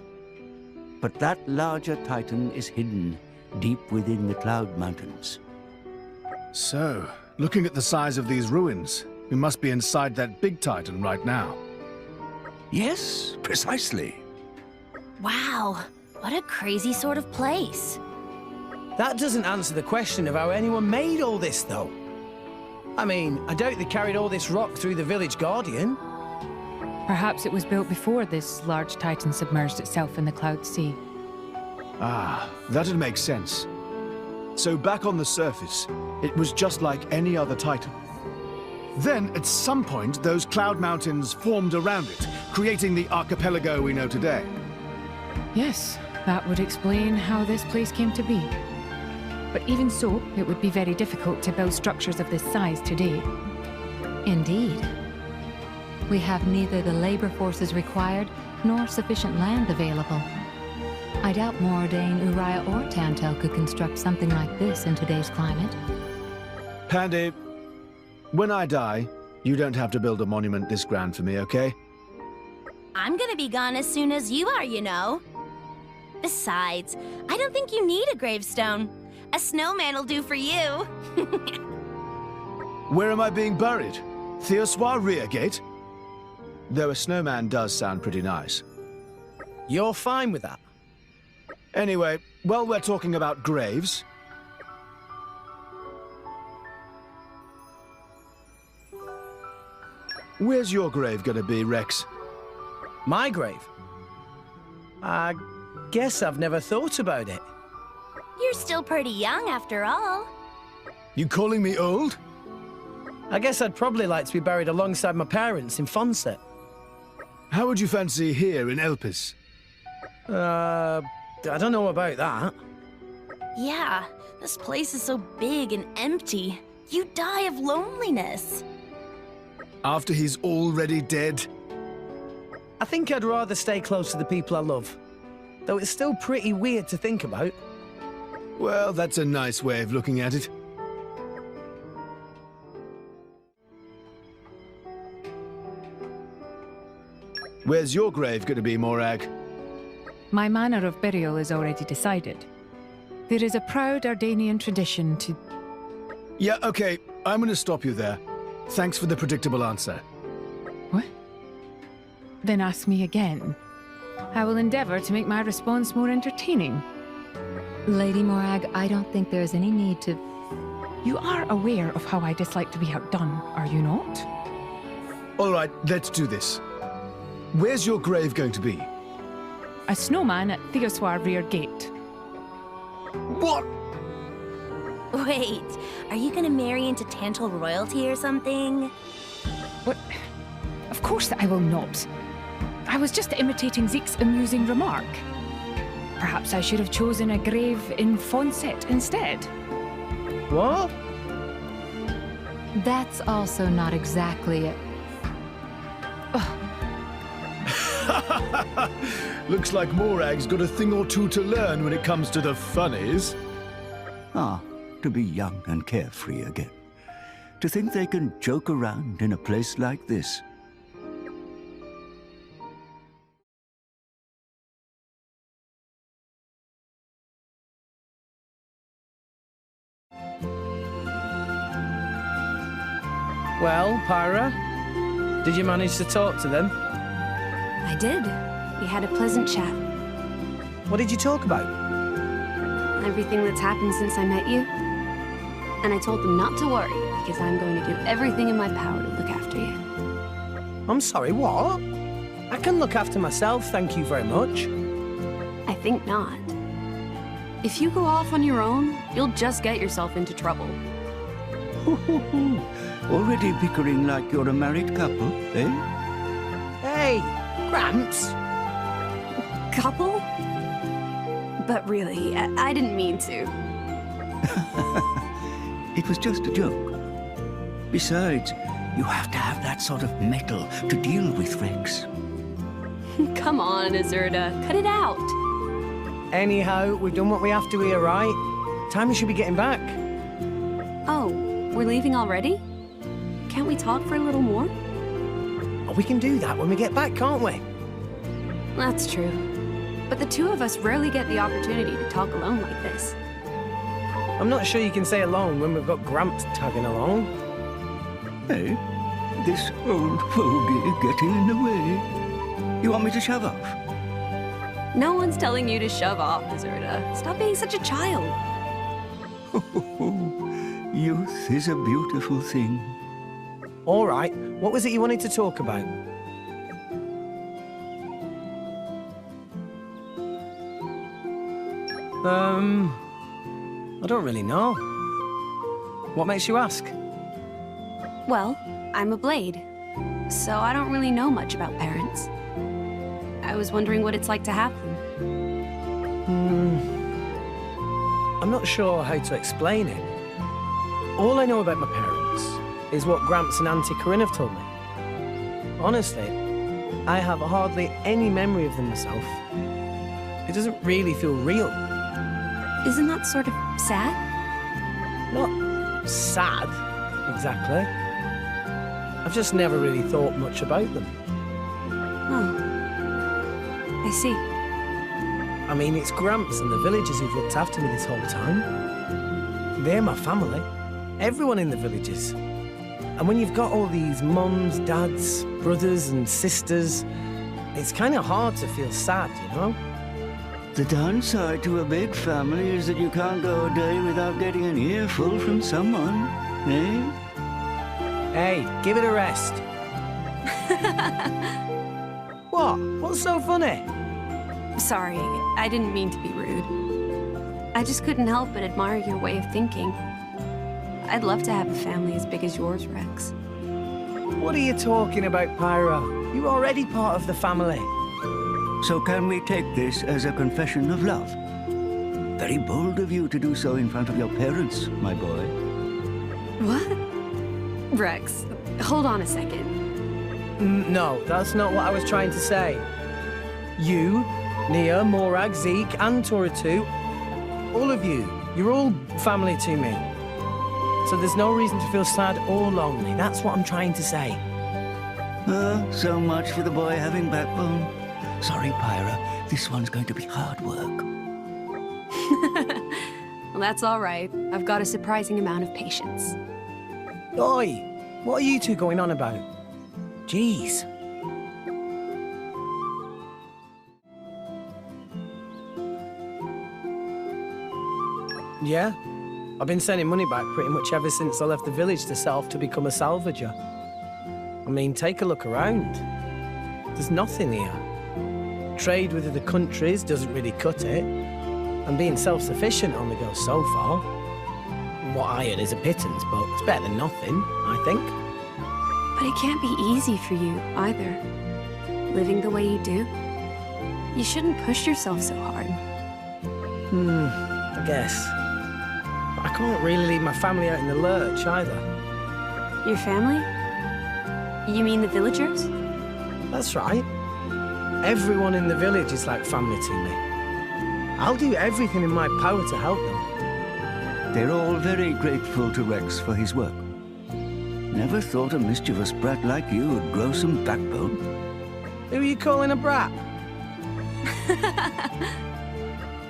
But that larger titan is hidden deep within the cloud mountains. So, looking at the size of these ruins, we must be inside that big titan right now. Yes, precisely. Wow, what a crazy sort of place. That doesn't answer the question of how anyone made all this, though. I mean, I doubt they carried all this rock through the village guardian. Perhaps it was built before this large titan submerged itself in the cloud sea. Ah, that'd make sense. So back on the surface, it was just like any other titan. Then, at some point, those cloud mountains formed around it, creating the archipelago we know today. Yes, that would explain how this place came to be. But even so, it would be very difficult to build structures of this size today. Indeed. We have neither the labor forces required nor sufficient land available. I doubt Moradane, Uriah, or Tantel could construct something like this in today's climate. Pandy, when I die, you don't have to build a monument this grand for me, okay? I'm gonna be gone as soon as you are, you know. Besides, I don't think you need a gravestone. A snowman will do for you. Where am I being buried? Theoswar Reargate? Though a snowman does sound pretty nice. You're fine with that? Anyway, while we're talking about graves... Where's your grave gonna be, Rex? My grave? I guess I've never thought about it. You're still pretty young, after all. You calling me old? I guess I'd probably like to be buried alongside my parents in Fonset. How would you fancy here in Elpis? I don't know about that. Yeah, this place is so big and empty. You'd die of loneliness. After he's already dead? I think I'd rather stay close to the people I love. Though it's still pretty weird to think about. Well, that's a nice way of looking at it. Where's your grave going to be, Morag? My manner of burial is already decided. There is a proud Ardanian tradition to... Yeah, okay, I'm going to stop you there. Thanks for the predictable answer. What? Then ask me again. I will endeavor to make my response more entertaining. Lady Morag, I don't think there is any need to... You are aware of how I dislike to be outdone, are you not? All right, let's do this. Where's your grave going to be? A snowman at Theoswar Reargate. What? Wait, are you gonna marry into Tantal royalty or something? What? Of course I will not. I was just imitating Zeke's amusing remark. Perhaps I should have chosen a grave in Fonset instead. What? That's also not exactly it. Looks like Morag's got a thing or two to learn when it comes to the funnies. Ah, to be young and carefree again. To think they can joke around in a place like this. Well, Pyra, did you manage to talk to them? I did. We had a pleasant chat. What did you talk about? Everything that's happened since I met you. And I told them not to worry, because I'm going to do everything in my power to look after you. I'm sorry, what? I can look after myself, thank you very much. I think not. If you go off on your own, you'll just get yourself into trouble. Already bickering like you're a married couple, eh? Hey, Gramps. Couple? But really, I didn't mean to. It was just a joke. Besides, you have to have that sort of mettle to deal with Rex. Come on, Azurda. Cut it out. Anyhow, we've done what we have to here, right? Time we should be getting back. Oh, we're leaving already? Can't we talk for a little more? Oh, we can do that when we get back, can't we? That's true. But the two of us rarely get the opportunity to talk alone like this. I'm not sure you can say alone when we've got Gramps tagging along. Hey, this old fogey getting in the way. You want me to shove off? No one's telling you to shove off, Azurda. Stop being such a child. Youth is a beautiful thing. All right, what was it you wanted to talk about? I don't really know. What makes you ask? Well, I'm a blade, so I don't really know much about parents. I was wondering what it's like to have them. I'm not sure how to explain it. All I know about my parents is what Gramps and Auntie Corinne have told me. Honestly, I have hardly any memory of them myself. It doesn't really feel real. Isn't that sort of sad? Not sad, exactly. I've just never really thought much about them. Oh. I see. I mean, it's Gramps and the villagers who've looked after me this whole time. They're my family. Everyone in the villages. And when you've got all these mums, dads, brothers and sisters, it's kind of hard to feel sad, you know? The downside to a big family is that you can't go a day without getting an earful from someone, eh? Hey, give it a rest. What? What's so funny? Sorry, I didn't mean to be rude. I just couldn't help but admire your way of thinking. I'd love to have a family as big as yours, Rex. What are you talking about, Pyro? You're already part of the family. So can we take this as a confession of love? Very bold of you to do so in front of your parents, my boy. What? Rex, hold on a second. No, that's not what I was trying to say. You, Nia, Morag, Zeke, and Tora2, all of you, you're all family to me. So there's no reason to feel sad or lonely. That's what I'm trying to say. So much for the boy having backbone. Sorry, Pyra, this one's going to be hard work. Well, that's all right. I've got a surprising amount of patience. Oi, what are you two going on about? Jeez. Yeah, I've been sending money back pretty much ever since I left the village to set off to become a salvager. I mean, take a look around. There's nothing here. Trade with other countries doesn't really cut it. And being self-sufficient only goes so far. What I earn is a pittance, but it's better than nothing, I think. But it can't be easy for you, either. Living the way you do. You shouldn't push yourself so hard. I guess. But I can't really leave my family out in the lurch, either. Your family? You mean the villagers? That's right. Everyone in the village is like family to me. I'll do everything in my power to help them. They're all very grateful to Rex for his work. Never thought a mischievous brat like you would grow some backbone. Who are you calling a brat?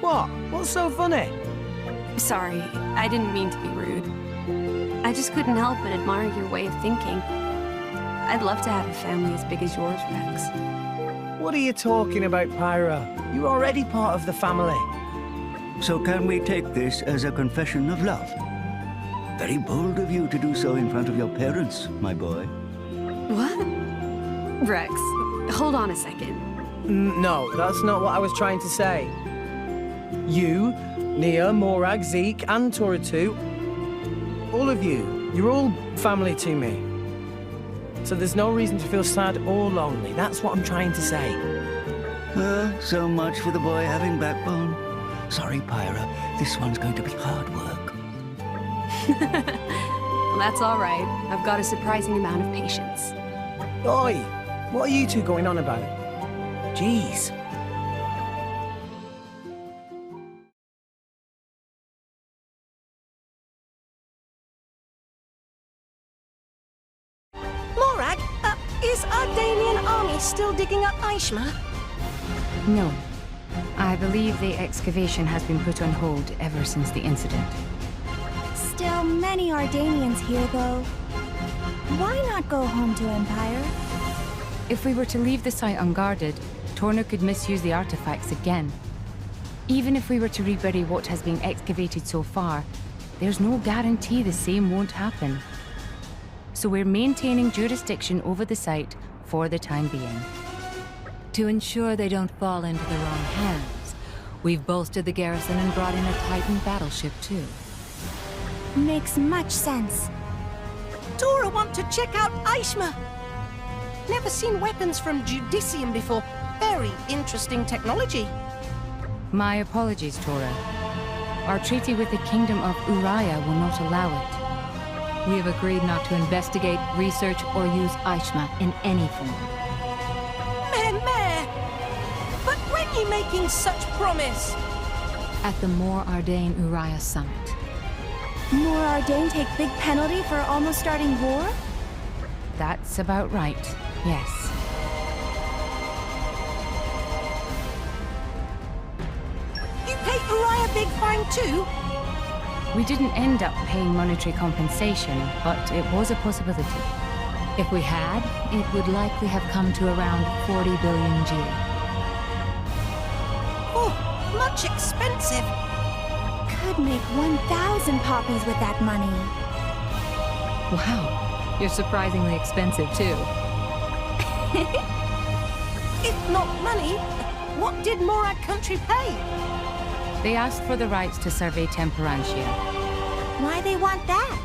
What? What's so funny? Sorry, I didn't mean to be rude. I just couldn't help but admire your way of thinking. I'd love to have a family as big as yours, Rex. What are you talking about, Pyra? You're already part of the family. So can we take this as a confession of love? Very bold of you to do so in front of your parents, my boy. What? Rex, hold on a second. No, that's not what I was trying to say. You, Nia, Morag, Zeke, and Tora2, all of you, you're all family to me. So there's no reason to feel sad or lonely. That's what I'm trying to say. So much for the boy having backbone. Sorry, Pyra. This one's going to be hard work. Well, that's all right. I've got a surprising amount of patience. Oi! What are you two going on about? Jeez. Morag, is our Danian army still digging up Aishma? No. I believe the excavation has been put on hold ever since the incident. Still many Ardanians here, though. Why not go home to Empire? If we were to leave the site unguarded, Torna could misuse the artifacts again. Even if we were to rebury what has been excavated so far, there's no guarantee the same won't happen. So we're maintaining jurisdiction over the site for the time being. To ensure they don't fall into the wrong hands, we've bolstered the garrison and brought in a Titan battleship, too. Makes much sense. Tora want to check out Aishma. Never seen weapons from Judicium before. Very interesting technology. My apologies, Tora. Our treaty with the Kingdom of Uriah will not allow it. We have agreed not to investigate, research, or use Aishma in any form. Meh. But when you making such promise? At the More Ardain Uriah Summit. More Ardane take big penalty for almost starting war? That's about right, yes. You pay Uriah big fine too? We didn't end up paying monetary compensation, but it was a possibility. If we had, it would likely have come to around 40 billion G. Oh, much expensive. Could make 1,000 poppies with that money. Wow, you're surprisingly expensive, too. If not money, what did Morag country pay? They asked for the rights to survey Temperantia. Why they want that?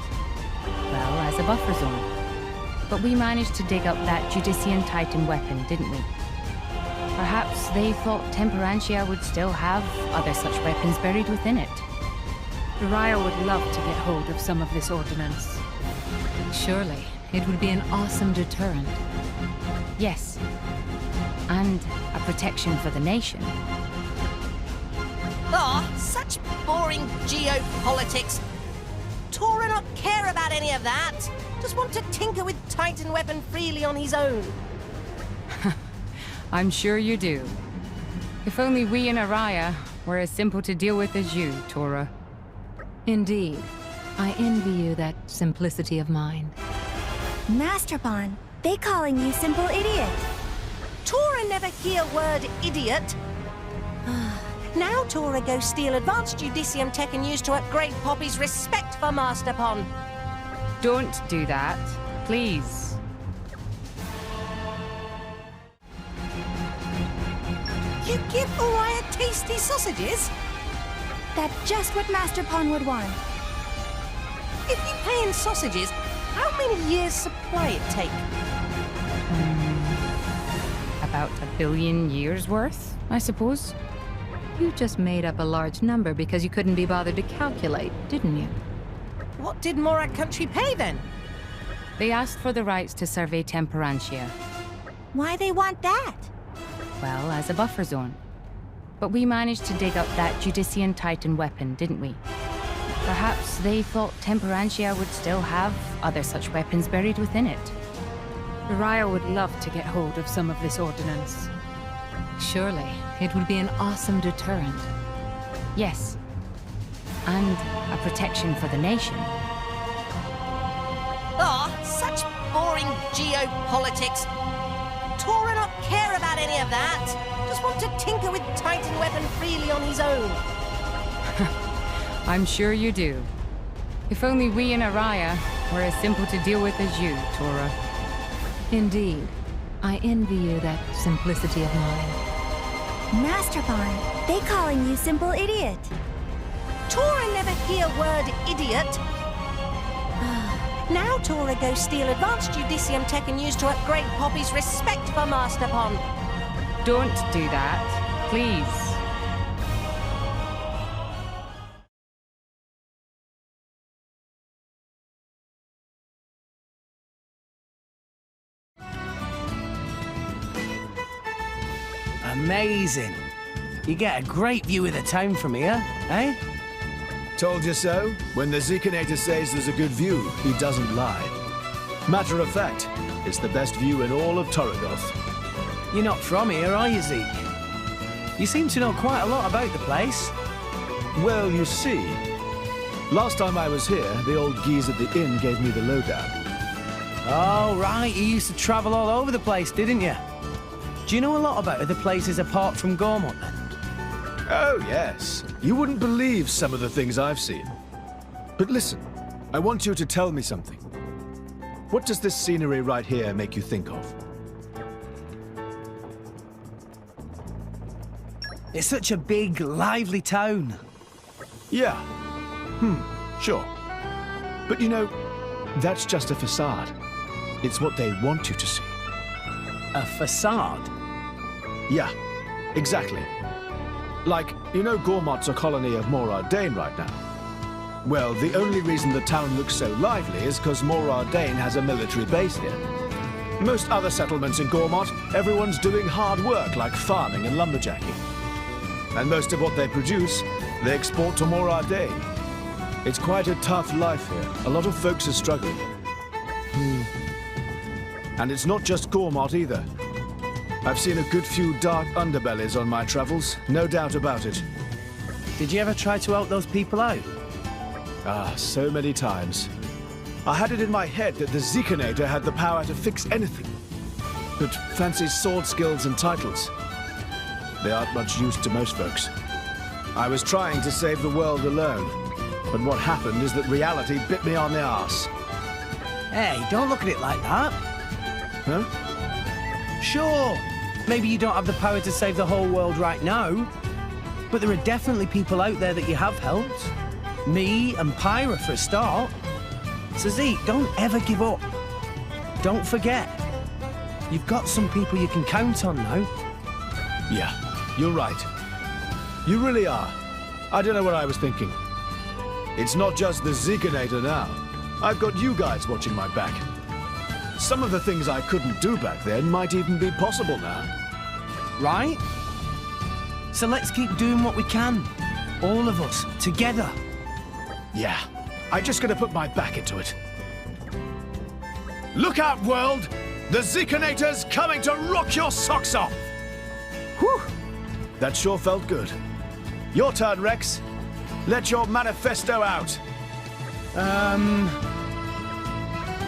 Well, as a buffer zone. But we managed to dig up that Judician Titan weapon, didn't we? Perhaps they thought Temperantia would still have other such weapons buried within it. Uriah would love to get hold of some of this ordnance. Surely, it would be an awesome deterrent. Yes. And a protection for the nation. Such boring geopolitics. Tora not care about any of that. Just want to tinker with Titan weapon freely on his own. I'm sure you do. If only we in Uriah were as simple to deal with as you, Tora. Indeed. I envy you that simplicity of mind. Master Pawn, they calling you simple idiot. Tora never hear word idiot. Now Tora go steal advanced Judicium tech and use to upgrade Poppy's respect for Master Pawn. Don't do that, please. You give Uriah tasty sausages? That's just what Master Pawn would want. If you pay in sausages, how many years' supply it take? About 1 billion years worth, I suppose. You just made up a large number because you couldn't be bothered to calculate, didn't you? What did Morag country pay then? They asked for the rights to survey Temperantia. Why they want that? Well, as a buffer zone. But we managed to dig up that Judician Titan weapon, didn't we? Perhaps they thought Temperantia would still have other such weapons buried within it. Uriah would love to get hold of some of this ordnance. Surely, it would be an awesome deterrent. Yes. And a protection for the nation. Such boring geopolitics. Tora not care about any of that. Just want to tinker with Titan weapon freely on his own. I'm sure you do. If only we in Uriah were as simple to deal with as you, Tora. Indeed. I envy you that simplicity of mind. Master Pawn, they calling you simple idiot. Tora never hear word idiot. Now Tora go steal advanced Judicium tech and use to upgrade Poppy's respect for Masterpon. Don't do that, please. Amazing. You get a great view of the town from here, eh? Told you so. When the Zekinator says there's a good view, he doesn't lie. Matter of fact, it's the best view in all of Torrigoth. You're not from here, are you, Zeke? You seem to know quite a lot about the place. Well, you see, last time I was here, the old geese at the inn gave me the lowdown. Oh, right. You used to travel all over the place, didn't you? Do you know a lot about other places apart from Gormont, then? Oh, yes. You wouldn't believe some of the things I've seen. But listen, I want you to tell me something. What does this scenery right here make you think of? It's such a big, lively town. Yeah. Sure. But you know, that's just a facade. It's what they want you to see. A facade? Yeah, exactly. Like, you know Gormont's a colony of Morar Dane right now. Well, the only reason the town looks so lively is because Morar Dane has a military base here. Most other settlements in Gormont, everyone's doing hard work like farming and lumberjacking. And most of what they produce, they export to Morar Dane. It's quite a tough life here. A lot of folks are struggling. And it's not just Gormont either. I've seen a good few dark underbellies on my travels, no doubt about it. Did you ever try to help those people out? Ah, so many times. I had it in my head that the Zekinator had the power to fix anything. But fancy sword skills and titles, they aren't much use to most folks. I was trying to save the world alone, but what happened is that reality bit me on the arse. Hey, don't look at it like that. Huh? Sure, maybe you don't have the power to save the whole world right now, but there are definitely people out there that you have helped. Me and Pyra for a start. So Zeke, don't ever give up. Don't forget, you've got some people you can count on now. Yeah, you're right. You really are. I don't know what I was thinking. It's not just the Zekinator now. I've got you guys watching my back. Some of the things I couldn't do back then might even be possible now. Right? So let's keep doing what we can. All of us, together. Yeah, I just gotta put my back into it. Look out, world! The Zekinator's coming to rock your socks off! Whew! That sure felt good. Your turn, Rex. Let your manifesto out.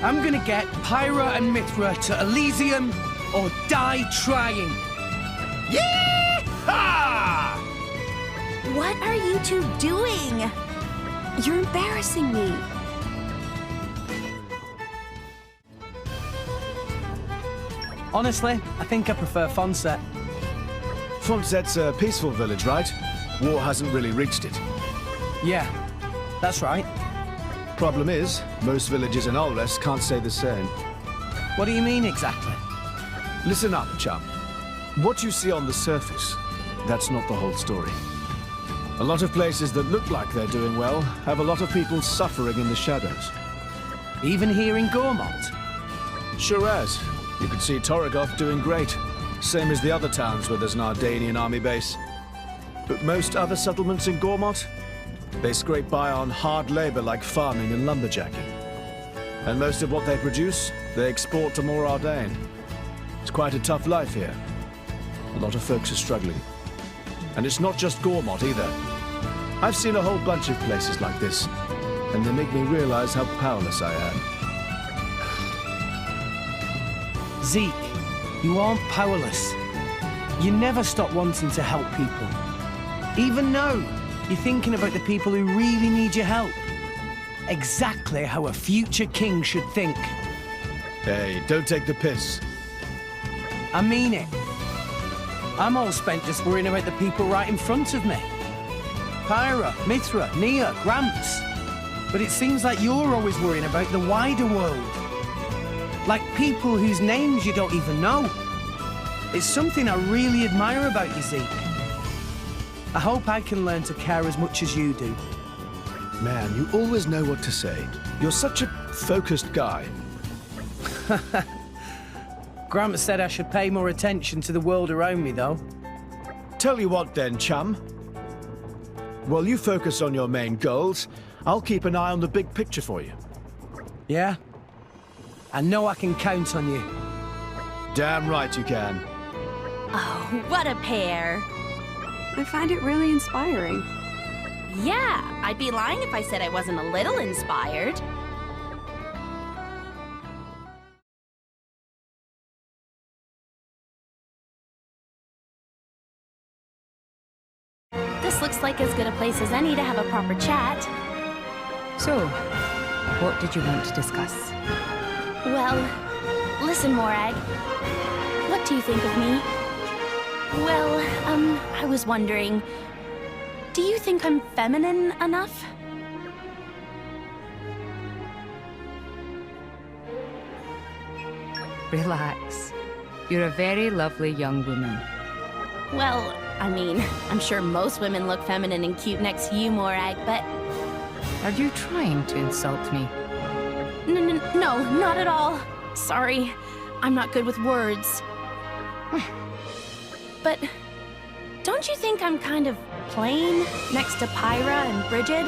I'm gonna get Pyra and Mithra to Elysium or die trying. Yee-ha! What are you two doing? You're embarrassing me. Honestly, I think I prefer Fonset. Fonset's a peaceful village, right? War hasn't really reached it. Yeah, that's right. Problem is, most villages in Ulrest can't say the same. What do you mean exactly? Listen up, chum. What you see on the surface, that's not the whole story. A lot of places that look like they're doing well have a lot of people suffering in the shadows. Even here in Gormont? Sure as. You can see Torrigoth doing great. Same as the other towns where there's an Ardanian army base. But most other settlements in Gormont, they scrape by on hard labor like farming and lumberjacking. And most of what they produce, they export to Morar Dane. It's quite a tough life here. A lot of folks are struggling. And it's not just Gormont either. I've seen a whole bunch of places like this, and they make me realize how powerless I am. Zeke, you aren't powerless. You never stop wanting to help people. Even now, you're thinking about the people who really need your help. Exactly how a future king should think. Hey, don't take the piss. I mean it. I'm all spent just worrying about the people right in front of me. Pyra, Mithra, Nia, Gramps. But it seems like you're always worrying about the wider world. Like people whose names you don't even know. It's something I really admire about you, Zeke. I hope I can learn to care as much as you do. Man, you always know what to say. You're such a focused guy. Grandma said I should pay more attention to the world around me, though. Tell you what then, chum. While you focus on your main goals, I'll keep an eye on the big picture for you. Yeah? I know I can count on you. Damn right you can. Oh, what a pair. I find it really inspiring. Yeah, I'd be lying if I said I wasn't a little inspired. This looks like as good a place as any to have a proper chat. So, what did you want to discuss? Well, listen, Morag. What do you think of me? Well, I was wondering, do you think I'm feminine enough? Relax. You're a very lovely young woman. Well, I mean, I'm sure most women look feminine and cute next to you, Morag, but... Are you trying to insult me? No, not at all. Sorry, I'm not good with words. But don't you think I'm kind of plain next to Pyra and Bridget?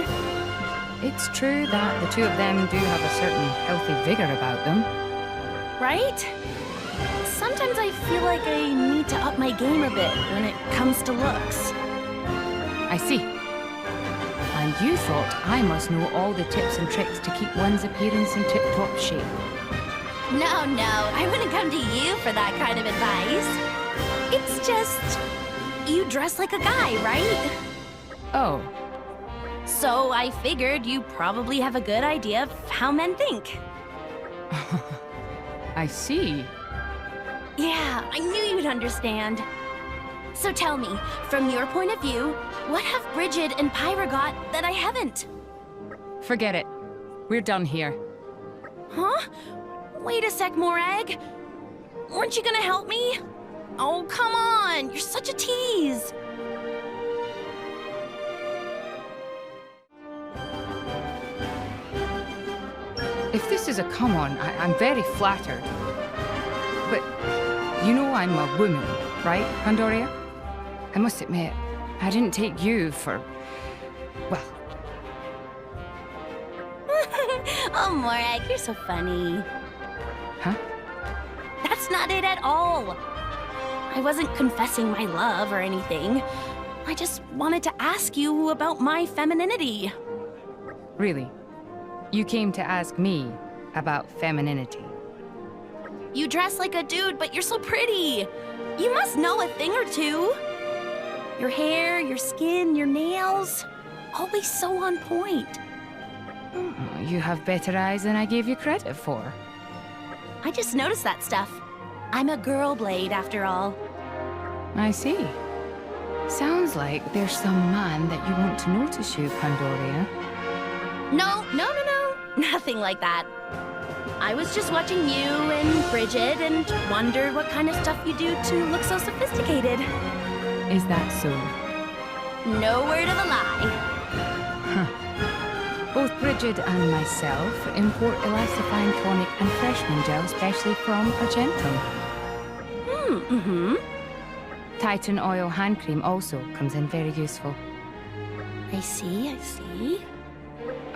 It's true that the two of them do have a certain healthy vigor about them. Right? Sometimes I feel like I need to up my game a bit when it comes to looks. I see. And you thought I must know all the tips and tricks to keep one's appearance in tip-top shape. No, I wouldn't come to you for that kind of advice. It's just... you dress like a guy, right? Oh. So I figured you probably have a good idea of how men think. I see. Yeah, I knew you'd understand. So tell me, from your point of view, what have Bridget and Pyra got that I haven't? Forget it. We're done here. Huh? Wait a sec, Morag. Weren't you gonna help me? Oh, come on! You're such a tease! If this is a come-on, I'm very flattered. But you know I'm a woman, right, Pandoria? I must admit, I didn't take you for... well... Oh, Morag, you're so funny. Huh? That's not it at all. I wasn't confessing my love or anything. I just wanted to ask you about my femininity. Really? You came to ask me about femininity? You dress like a dude, but you're so pretty. You must know a thing or two. Your hair, your skin, your nails, always so on point. Oh, you have better eyes than I gave you credit for. I just noticed that stuff. I'm a girl blade, after all. I see. Sounds like there's some man that you want to notice you, Pandoria. No. Nothing like that. I was just watching you and Bridget and wondered what kind of stuff you do to look so sophisticated. Is that so? No word of a lie. Huh. Both Bridget and myself import elastifying tonic and freshman gel specially from Argentum. Mm-hmm. Titan oil hand cream also comes in very useful. I see.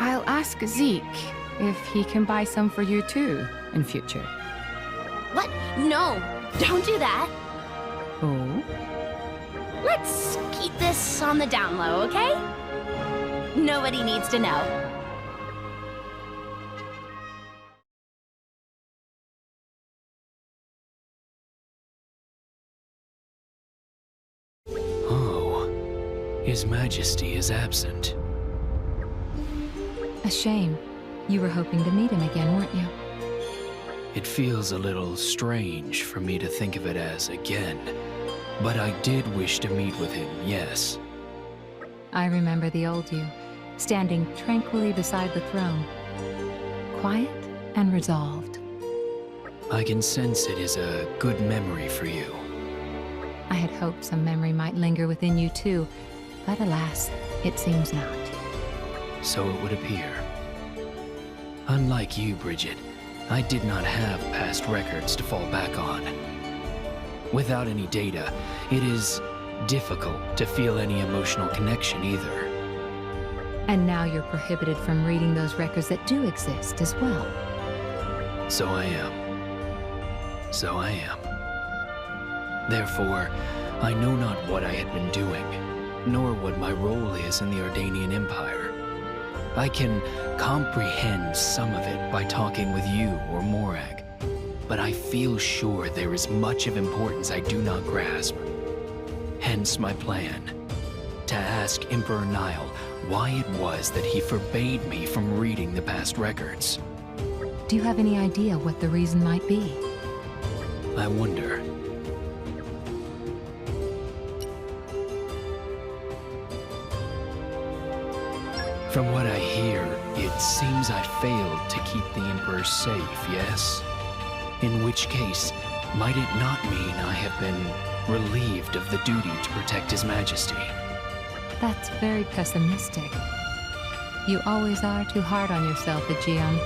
I'll ask Zeke if he can buy some for you too in future. What? No, don't do that. Oh? Let's keep this on the down low, okay? Nobody needs to know. His Majesty is absent. A shame. You were hoping to meet him again, weren't you? It feels a little strange for me to think of it as again, but I did wish to meet with him, yes. I remember the old you. standing tranquilly beside the throne, quiet and resolved. I can sense it is a good memory for you. I had hoped some memory might linger within you too, but alas, it seems not. So it would appear. Unlike you, Bridget, I did not have past records to fall back on. Without any data, it is difficult to feel any emotional connection either. And now you're prohibited from reading those records that do exist as well. So I am. Therefore, I know not what I had been doing, nor what my role is in the Ardanian Empire. I can comprehend some of it by talking with you or Morag, but I feel sure there is much of importance I do not grasp. Hence my plan, to ask Emperor Nile why it was that he forbade me from reading the past records. Do you have any idea what the reason might be? I wonder. From what I hear, it seems I failed to keep the Emperor safe, yes? In which case, might it not mean I have been relieved of the duty to protect His Majesty? That's very pessimistic. You always are too hard on yourself, Aegeon.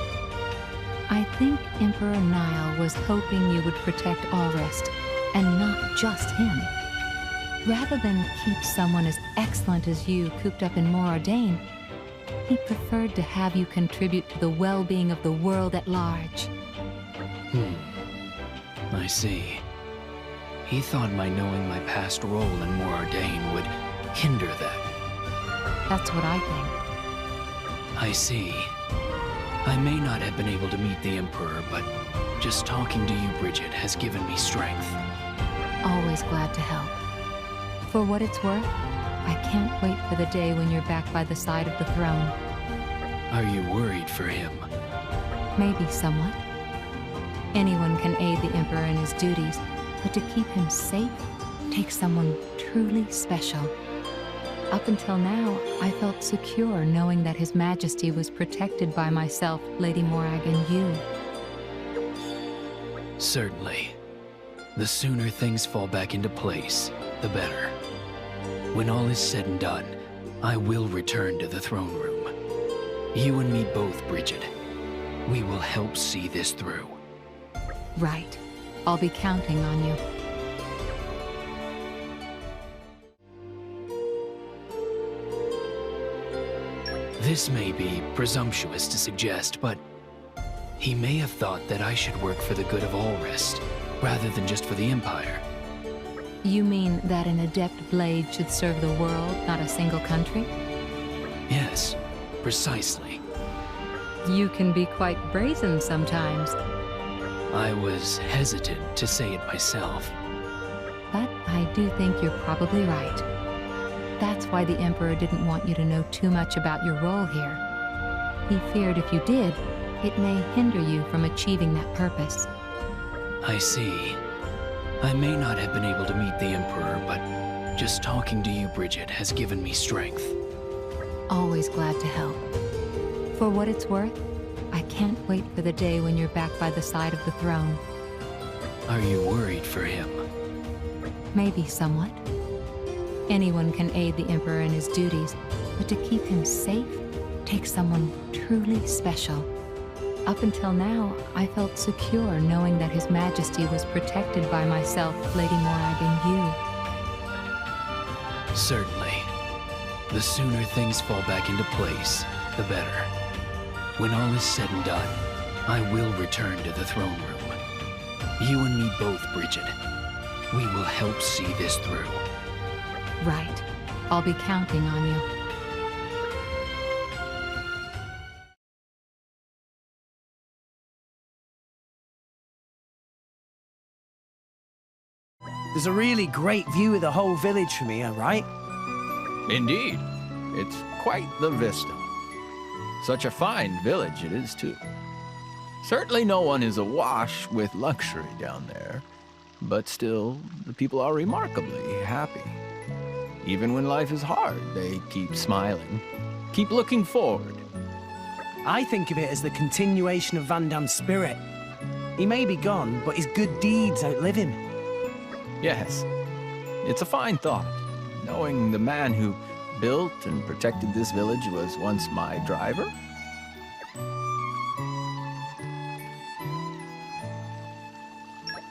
I think Emperor Nile was hoping you would protect Allrest, and not just him. Rather than keep someone as excellent as you cooped up in Morardain, he preferred to have you contribute to the well-being of the world at large. I see. He thought my knowing my past role in Morardain would hinder that. That's what I think. I see. I may not have been able to meet the Emperor, but just talking to you, Bridget, has given me strength. Always glad to help. For what it's worth, I can't wait for the day when you're back by the side of the throne. Are you worried for him? Maybe somewhat. Anyone can aid the Emperor in his duties, but to keep him safe takes someone truly special. Up until now, I felt secure knowing that His Majesty was protected by myself, Lady Morag, and you. Certainly. The sooner things fall back into place, the better. When all is said and done, I will return to the throne room. You and me both, Bridget. We will help see this through. Right. I'll be counting on you. This may be presumptuous to suggest, but he may have thought that I should work for the good of Allrest, rather than just for the Empire. You mean that an adept blade should serve the world, not a single country? Yes, precisely. You can be quite brazen sometimes. I was hesitant to say it myself. But I do think you're probably right. That's why the Emperor didn't want you to know too much about your role here. He feared if you did, it may hinder you from achieving that purpose. I see. I may not have been able to meet the Emperor, but just talking to you, Bridget, has given me strength. Always glad to help. For what it's worth, I can't wait for the day when you're back by the side of the throne. Are you worried for him? Maybe somewhat. Anyone can aid the Emperor in his duties, but to keep him safe takes someone truly special. Up until now, I felt secure knowing that His Majesty was protected by myself, Lady Morag, and you. Certainly. The sooner things fall back into place, the better. When all is said and done, I will return to the throne room. You and me both, Bridget. We will help see this through. Right. I'll be counting on you. There's a really great view of the whole village from here, right? Indeed. It's quite the vista. Such a fine village it is, too. Certainly no one is awash with luxury down there, but still, the people are remarkably happy. Even when life is hard, they keep smiling. Keep looking forward. I think of it as the continuation of Van Damme's spirit. He may be gone, but his good deeds outlive him. Yes, it's a fine thought, knowing the man who built and protected this village was once my driver.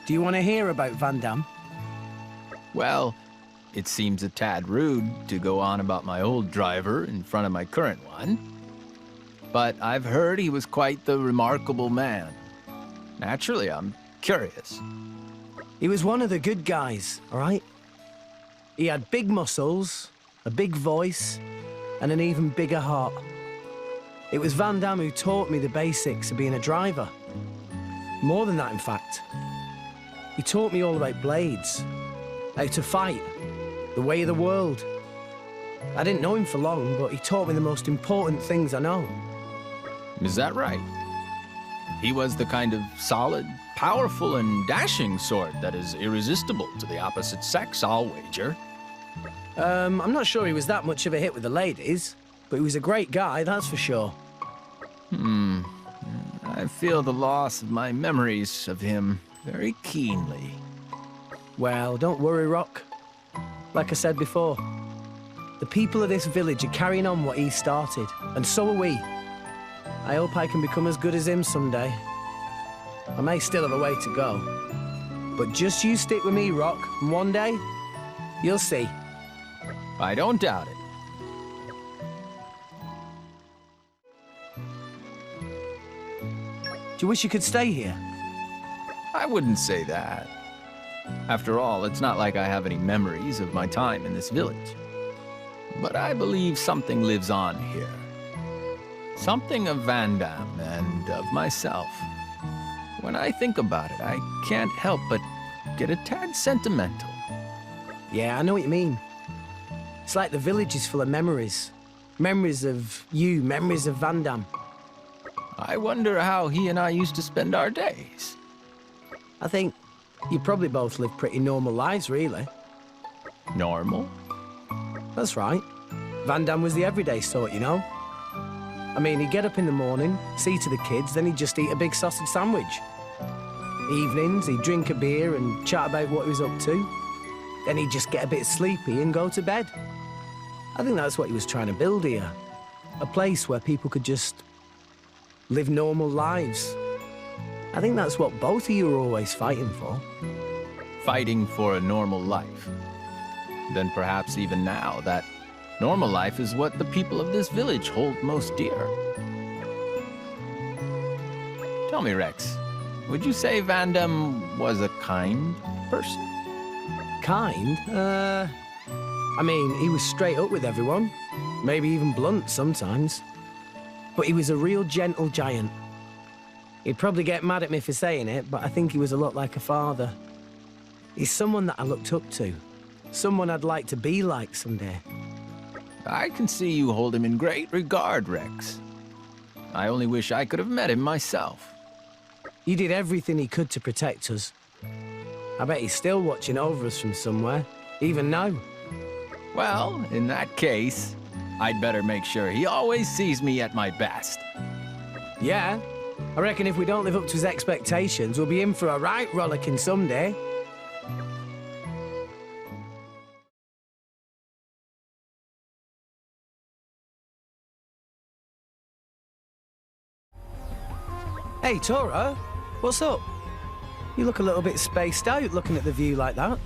Do you want to hear about Van Damme? Well, it seems a tad rude to go on about my old driver in front of my current one. But I've heard he was quite the remarkable man. Naturally, I'm curious. He was one of the good guys, all right? He had big muscles, a big voice, and an even bigger heart. It was Van Damme who taught me the basics of being a driver. More than that, in fact. He taught me all about blades, how to fight, the way of the world. I didn't know him for long, but he taught me the most important things I know. Is that right? He was the kind of solid, powerful, and dashing sort that is irresistible to the opposite sex, I'll wager. I'm not sure he was that much of a hit with the ladies, but he was a great guy, that's for sure. I feel the loss of my memories of him very keenly. Well, don't worry, Rock. Like I said before, the people of this village are carrying on what he started, and so are we. I hope I can become as good as him someday. I may still have a way to go. But just you stick with me, Rock, and one day, you'll see. I don't doubt it. Do you wish you could stay here? I wouldn't say that. After all, it's not like I have any memories of my time in this village. But I believe something lives on here. Something of Van Damme and of myself. When I think about it, I can't help but get a tad sentimental. Yeah, I know what you mean. It's like the village is full of memories. Memories of you, memories of Van Damme. I wonder how he and I used to spend our days. I think you probably both live pretty normal lives, really. Normal? That's right. Van Damme was the everyday sort, you know? I mean, he'd get up in the morning, see to the kids, then he'd just eat a big sausage sandwich. Evenings, he'd drink a beer and chat about what he was up to. Then he'd just get a bit sleepy and go to bed. I think that's what he was trying to build here. A place where people could just live normal lives. I think that's what both of you are always fighting for. Fighting for a normal life. Then perhaps even now, that normal life is what the people of this village hold most dear. Tell me, Rex, would you say Van Damme was a kind person? Kind? I mean, he was straight up with everyone. Maybe even blunt sometimes. But he was a real gentle giant. He'd probably get mad at me for saying it, but I think he was a lot like a father. He's someone that I looked up to. Someone I'd like to be like someday. I can see you hold him in great regard, Rex. I only wish I could have met him myself. He did everything he could to protect us. I bet he's still watching over us from somewhere, even now. Well, in that case, I'd better make sure he always sees me at my best. Yeah, I reckon if we don't live up to his expectations, we'll be in for a right rollicking someday. Hey, Tora, what's up? You look a little bit spaced out looking at the view like that.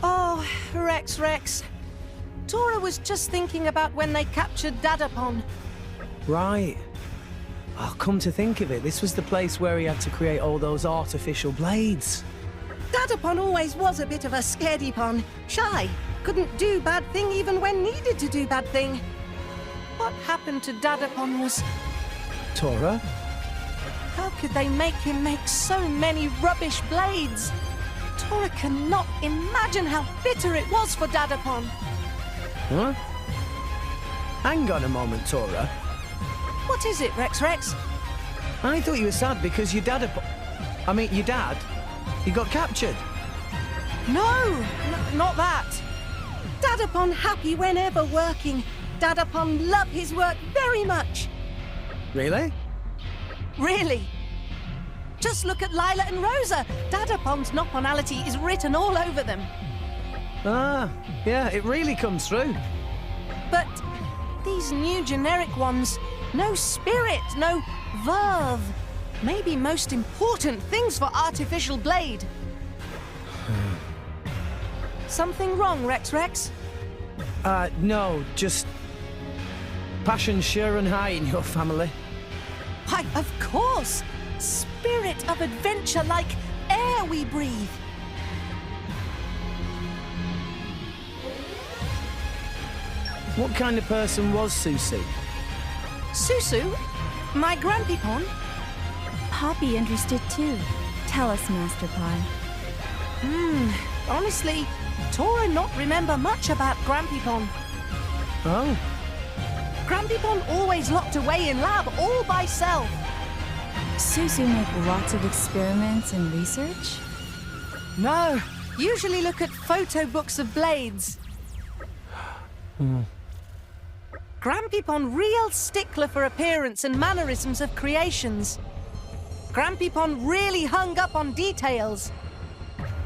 Oh, Rex. Tora was just thinking about when they captured Dadapon. Right. Oh, come to think of it, this was the place where he had to create all those artificial blades. Dadapon always was a bit of a scaredy-pon. Shy. Couldn't do bad thing even when needed to do bad thing. What happened to Dadapon was... Tora? How could they make him make so many rubbish blades? Tora cannot imagine how bitter it was for Dadapon. Huh? Hang on a moment, Tora. What is it, Rex? I thought you were sad because your dad... your dad, he got captured. No, not that. Dadapon happy whenever working. Dadapon love his work very much. Really? Really. Just look at Lila and Rosa. Dadapon's Noponality is written all over them. Ah, yeah, it really comes through. But these new generic ones, no spirit, no verve. Maybe most important things for Artificial Blade. Something wrong, Rex? No, just... passion's sure and high in your family. Why, of course! Spirit of adventure like air we breathe. What kind of person was Susu? Susu? My Grandpipon? Poppy interested too. Tell us, Master Pawn. Honestly, Tora not remember much about Grandpipon. Oh. Grandpipon always locked away in lab all by self. Susu make lots of experiments and research? No, usually look at photo books of blades. Grandpipon real stickler for appearance and mannerisms of creations. Grandpipon really hung up on details.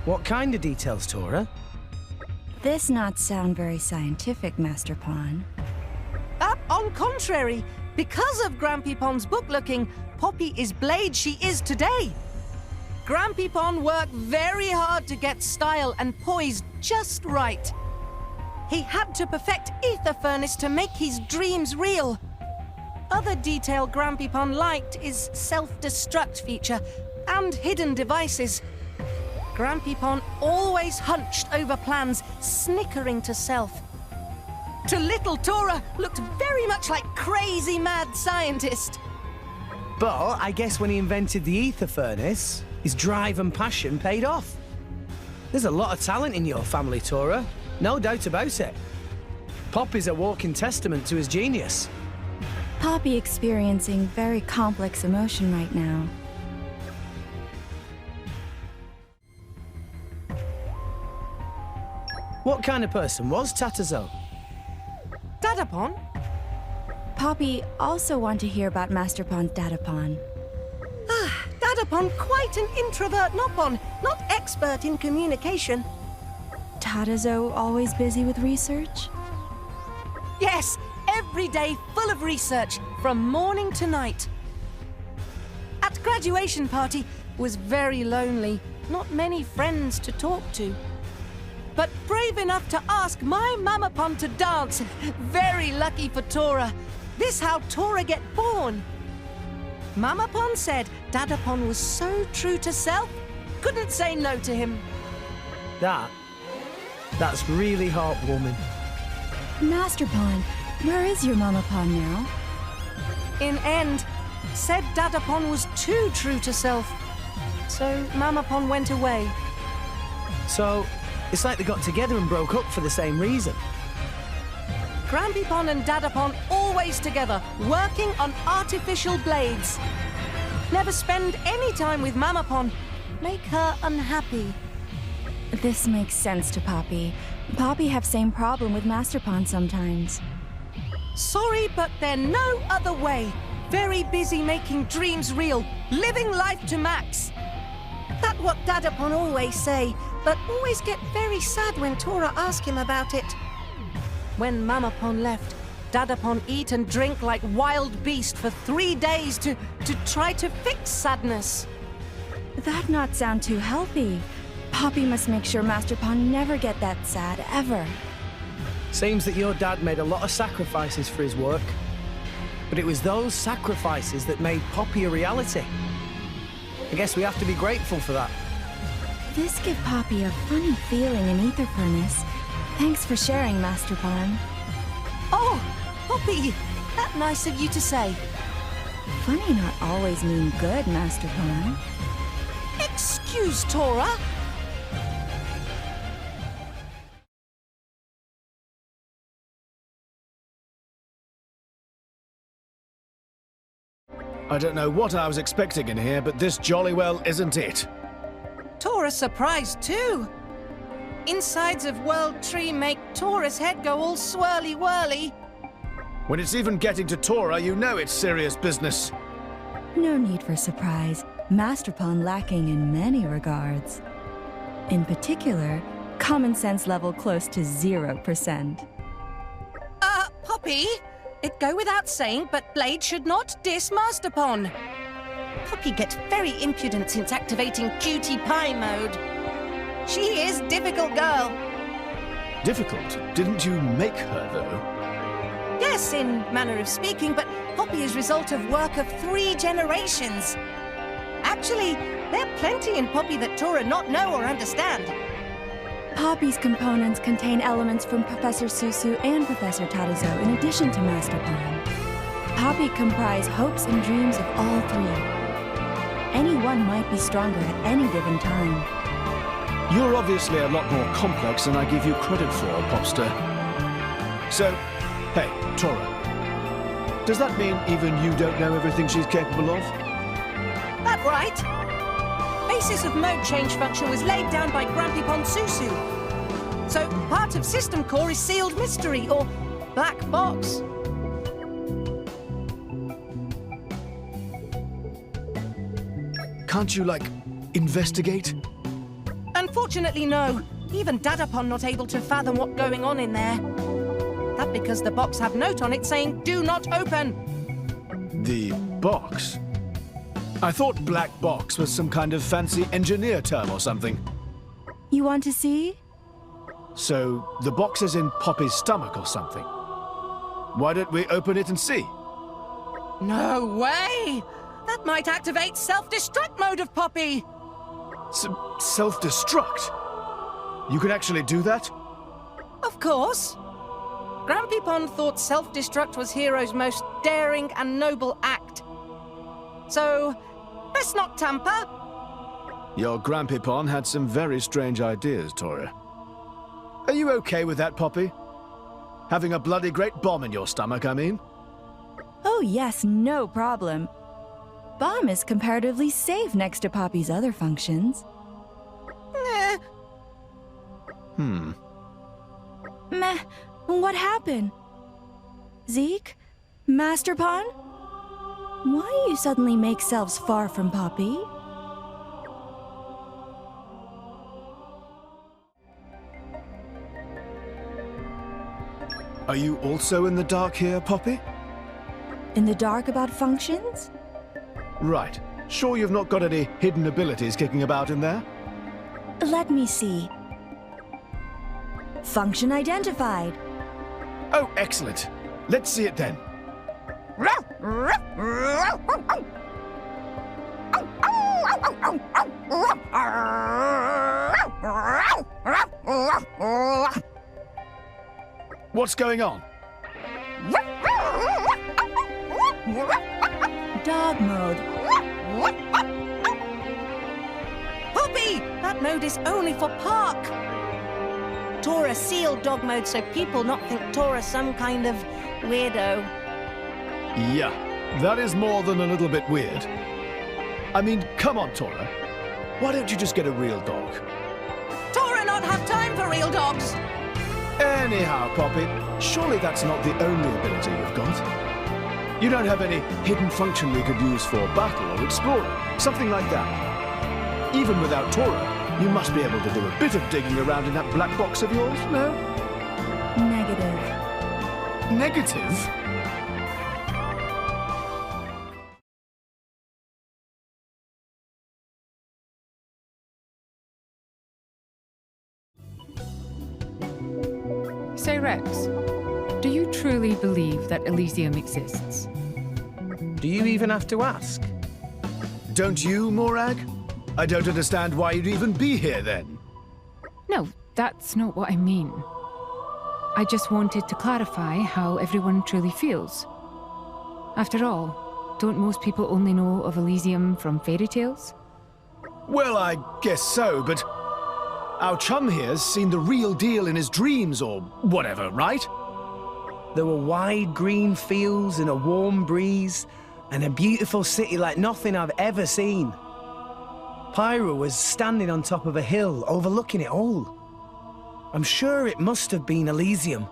What kind of details, Tora? This not sound very scientific, Master Pawn. On contrary, because of Grandpipon's book-looking, Poppy is Blade she is today. Grandpipon worked very hard to get style and poise just right. He had to perfect Ether Furnace to make his dreams real. Other detail Grandpipon liked is self-destruct feature and hidden devices. Grandpipon always hunched over plans, snickering to self. To little Tora, looked very much like crazy mad scientist. But I guess when he invented the Ether Furnace, his drive and passion paid off. There's a lot of talent in your family, Tora. No doubt about it. Poppy's a walking testament to his genius. Poppy experiencing very complex emotion right now. What kind of person was Tatazo? Dadapon? Poppy also want to hear about Master Pawn's Dadapon. Dadapon quite an introvert Nopon, not expert in communication. Tatazo always busy with research? Yes, every day full of research, from morning to night. At graduation party, was very lonely, not many friends to talk to. But brave enough to ask my Mamapon to dance. Very lucky for Tora. This how Tora get born. Mamapon said Dadapon was so true to self, couldn't say no to him. That's really heartwarming. Master Pawn, where is your Mamapon now? In end, said Dadapon was too true to self. So Mamapon went away. So, it's like they got together and broke up for the same reason. Grandpipon and Dadapon always together, working on artificial blades. Never spend any time with Mamapon. Make her unhappy. This makes sense to Poppy. Poppy have same problem with Master Pawn sometimes. Sorry, but there no other way. Very busy making dreams real, living life to max. That what Dadapon always say, but always get very sad when Tora ask him about it. When Mamapon left, Dadapon eat and drink like wild beast for 3 days to try to fix sadness. That not sound too healthy. Poppy must make sure Master Pawn never get that sad, ever. Seems that your dad made a lot of sacrifices for his work. But it was those sacrifices that made Poppy a reality. I guess we have to be grateful for that. This give Poppy a funny feeling in Ether Furnace. Thanks for sharing, Master Pawn. Oh, Poppy, that nice of you to say. Funny not always mean good, Master Pawn. Excuse Tora. I don't know what I was expecting in here, but this jolly well isn't it. Tora surprised too. Insides of World Tree make Tora's head go all swirly-whirly. When it's even getting to Tora, you know it's serious business. No need for surprise. Master Pawn lacking in many regards. In particular, common sense level close to 0%. Poppy, it go without saying, but Blade should not diss Master Pawn. Poppy gets very impudent since activating Cutie Pie mode. She is difficult girl. Difficult? Didn't you make her, though? Yes, in manner of speaking, but Poppy is result of work of 3 generations. Actually, there are plenty in Poppy that Tora not know or understand. Poppy's components contain elements from Professor Susu and Professor Tadazo in addition to Master Pawn. Poppy comprise hopes and dreams of all 3. Any one might be stronger at any given time. You're obviously a lot more complex than I give you credit for, Popster. So, hey, Tora. Does that mean even you don't know everything she's capable of? That right. Basis of mode change function was laid down by Grampy Pon Susu. So, part of system core is sealed mystery, or black box. Can't you, like, investigate? Unfortunately, no. Even Dadapon not able to fathom what's going on in there. That because the box have note on it saying, "Do not open." The box? I thought black box was some kind of fancy engineer term or something. You want to see? So, the box is in Poppy's stomach or something. Why don't we open it and see? No way! That might activate self-destruct mode of Poppy! Self-destruct? You can actually do that? Of course. Grampy Pon thought self-destruct was Hero's most daring and noble act. So, best not tamper. Your Grampy Pon had some very strange ideas, Tora. Are you okay with that, Poppy? Having a bloody great bomb in your stomach, I mean? Oh yes, no problem. Bomb is comparatively safe next to Poppy's other functions. Meh, what happened? Zeke? Master Pawn? Why you suddenly make selves far from Poppy? Are you also in the dark here, Poppy? In the dark about functions? Right. Sure you've not got any hidden abilities kicking about in there? Let me see. Function identified. Oh, excellent. Let's see it then. What's going on? Dog mode. Poppy! That mode is only for Park. Tora sealed dog mode so people not think Tora's some kind of weirdo. Yeah, that is more than a little bit weird. I mean, come on, Tora. Why don't you just get a real dog? Tora not have time for real dogs. Anyhow, Poppy, surely that's not the only ability you've got. You don't have any hidden function we could use for battle or exploring, something like that. Even without Tora, you must be able to do a bit of digging around in that black box of yours, no? Negative. Negative? Say, Rex, do you truly believe that Elysium exists? Do you even have to ask? Don't you, Morag? I don't understand why you'd even be here then. No, that's not what I mean. I just wanted to clarify how everyone truly feels. After all, don't most people only know of Elysium from fairy tales? Well, I guess so, but our chum here's seen the real deal in his dreams or whatever, right? There were wide green fields and a warm breeze, and a beautiful city like nothing I've ever seen. Pyra was standing on top of a hill overlooking it all. I'm sure it must have been Elysium.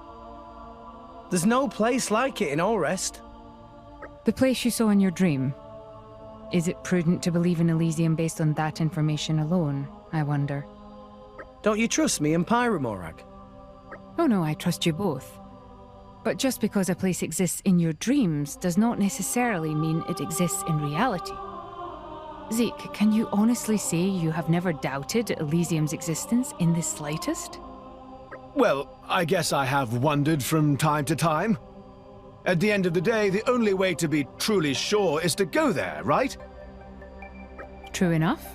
There's no place like it in Orest. The place you saw in your dream. Is it prudent to believe in Elysium based on that information alone, I wonder? Don't you trust me and Pyra, Morag? Oh no, I trust you both. But just because a place exists in your dreams does not necessarily mean it exists in reality. Zeke, can you honestly say you have never doubted Elysium's existence in the slightest? Well, I guess I have wondered from time to time. At the end of the day, the only way to be truly sure is to go there, right? True enough.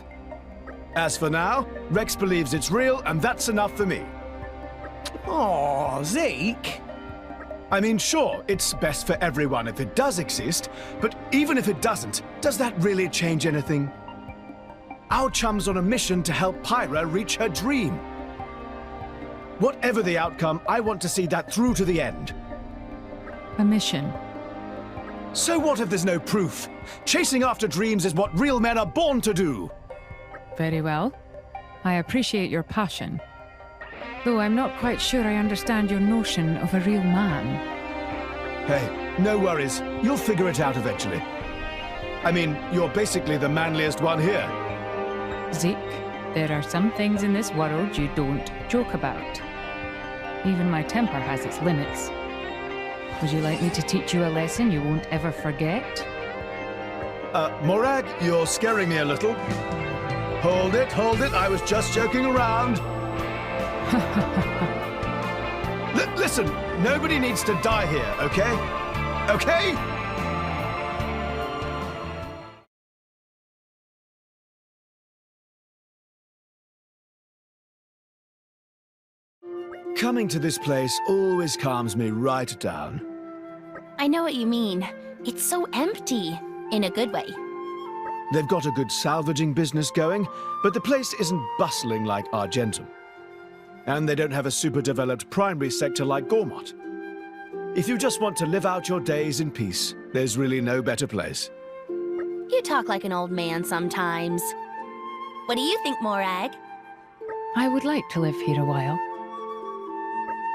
As for now, Rex believes it's real, and that's enough for me. Aw, Zeke. I mean, sure, it's best for everyone if it does exist, but even if it doesn't, does that really change anything? Our chum's on a mission to help Pyra reach her dream. Whatever the outcome, I want to see that through to the end. A mission. So what if there's no proof? Chasing after dreams is what real men are born to do. Very well. I appreciate your passion. Though I'm not quite sure I understand your notion of a real man. Hey, no worries. You'll figure it out eventually. I mean, you're basically the manliest one here. Zeke, there are some things in this world you don't joke about. Even my temper has its limits. Would you like me to teach you a lesson you won't ever forget? Morag, you're scaring me a little. Hold it, I was just joking around. Listen, nobody needs to die here, okay? Okay? Coming to this place always calms me right down. I know what you mean. It's so empty, in a good way. They've got a good salvaging business going, but the place isn't bustling like Argentum. And they don't have a super-developed primary sector like Gormott. If you just want to live out your days in peace, there's really no better place. You talk like an old man sometimes. What do you think, Morag? I would like to live here a while.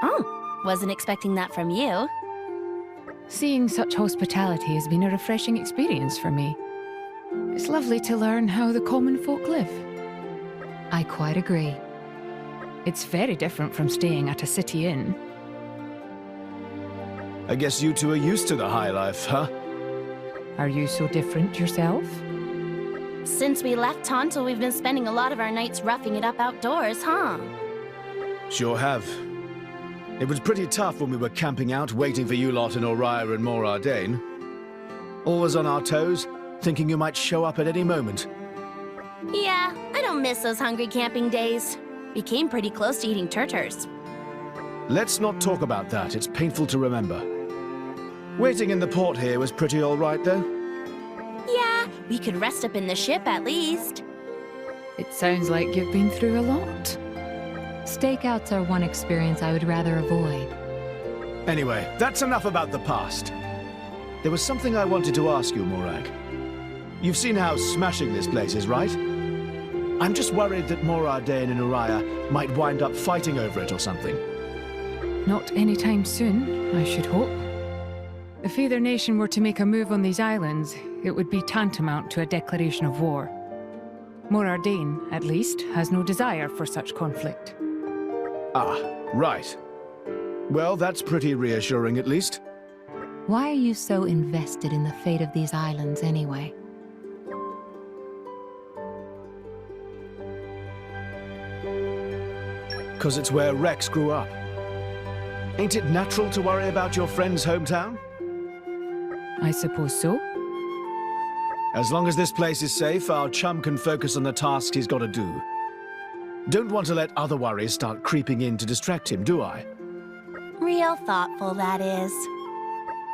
Oh, wasn't expecting that from you. Seeing such hospitality has been a refreshing experience for me. It's lovely to learn how the common folk live. I quite agree. It's very different from staying at a city inn. I guess you two are used to the high life, huh? Are you so different yourself? Since we left Tonto, we've been spending a lot of our nights roughing it up outdoors, huh? Sure have. It was pretty tough when we were camping out, waiting for you lot in Oriah and Morardane. Always on our toes, thinking you might show up at any moment. Yeah, I don't miss those hungry camping days. We came pretty close to eating turters. Let's not talk about that, it's painful to remember. Waiting in the port here was pretty all right, though? Yeah, we could rest up in the ship at least. It sounds like you've been through a lot. Stakeouts are one experience I would rather avoid. Anyway, that's enough about the past. There was something I wanted to ask you, Morag. You've seen how smashing this place is, right? I'm just worried that Morardane and Uriah might wind up fighting over it or something. Not anytime soon, I should hope. If either nation were to make a move on these islands, it would be tantamount to a declaration of war. Morardane, at least, has no desire for such conflict. Ah, right. Well, that's pretty reassuring, at least. Why are you so invested in the fate of these islands, anyway? Because it's where Rex grew up. Ain't it natural to worry about your friend's hometown? I suppose so. As long as this place is safe, our chum can focus on the tasks he's got to do. Don't want to let other worries start creeping in to distract him, do I? Real thoughtful, that is.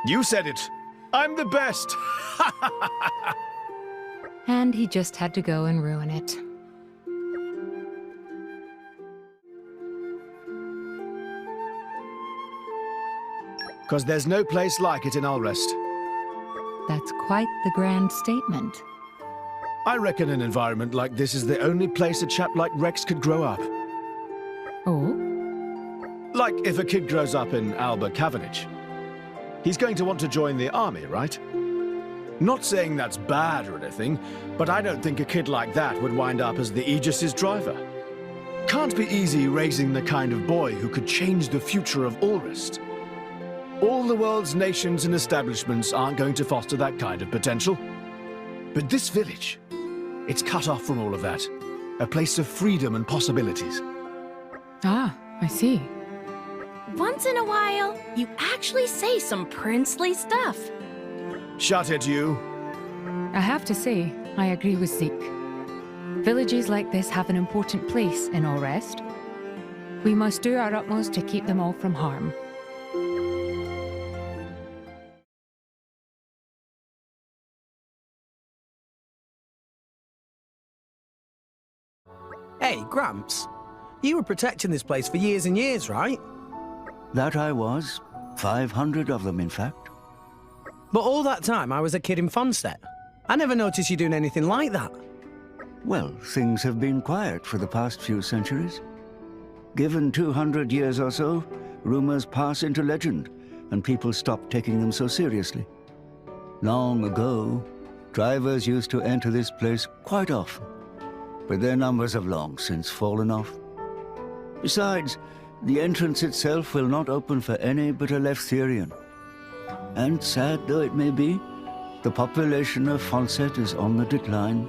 You said it! I'm the best! And he just had to go and ruin it. Because there's no place like it in Ulrest. That's quite the grand statement. I reckon an environment like this is the only place a chap like Rex could grow up. Oh? Like if a kid grows up in Alba Cavendish. He's going to want to join the army, right? Not saying that's bad or anything, but I don't think a kid like that would wind up as the Aegis's driver. Can't be easy raising the kind of boy who could change the future of Ulrist. All the world's nations and establishments aren't going to foster that kind of potential. But this village, it's cut off from all of that. A place of freedom and possibilities. Ah, I see. Once in a while, you actually say some princely stuff. Shut it, you. I have to say, I agree with Zeke. Villages like this have an important place in all rest. We must do our utmost to keep them all from harm. Hey, Gramps. You were protecting this place for years and years, right? That I was. 500 of them, in fact. But all that time, I was a kid in Fonset. I never noticed you doing anything like that. Well, things have been quiet for the past few centuries. Given 200 years or so, rumors pass into legend, and people stop taking them so seriously. Long ago, drivers used to enter this place quite often, but their numbers have long since fallen off. Besides, the entrance itself will not open for any but a Leftherian. And sad though it may be, the population of Fonset is on the decline.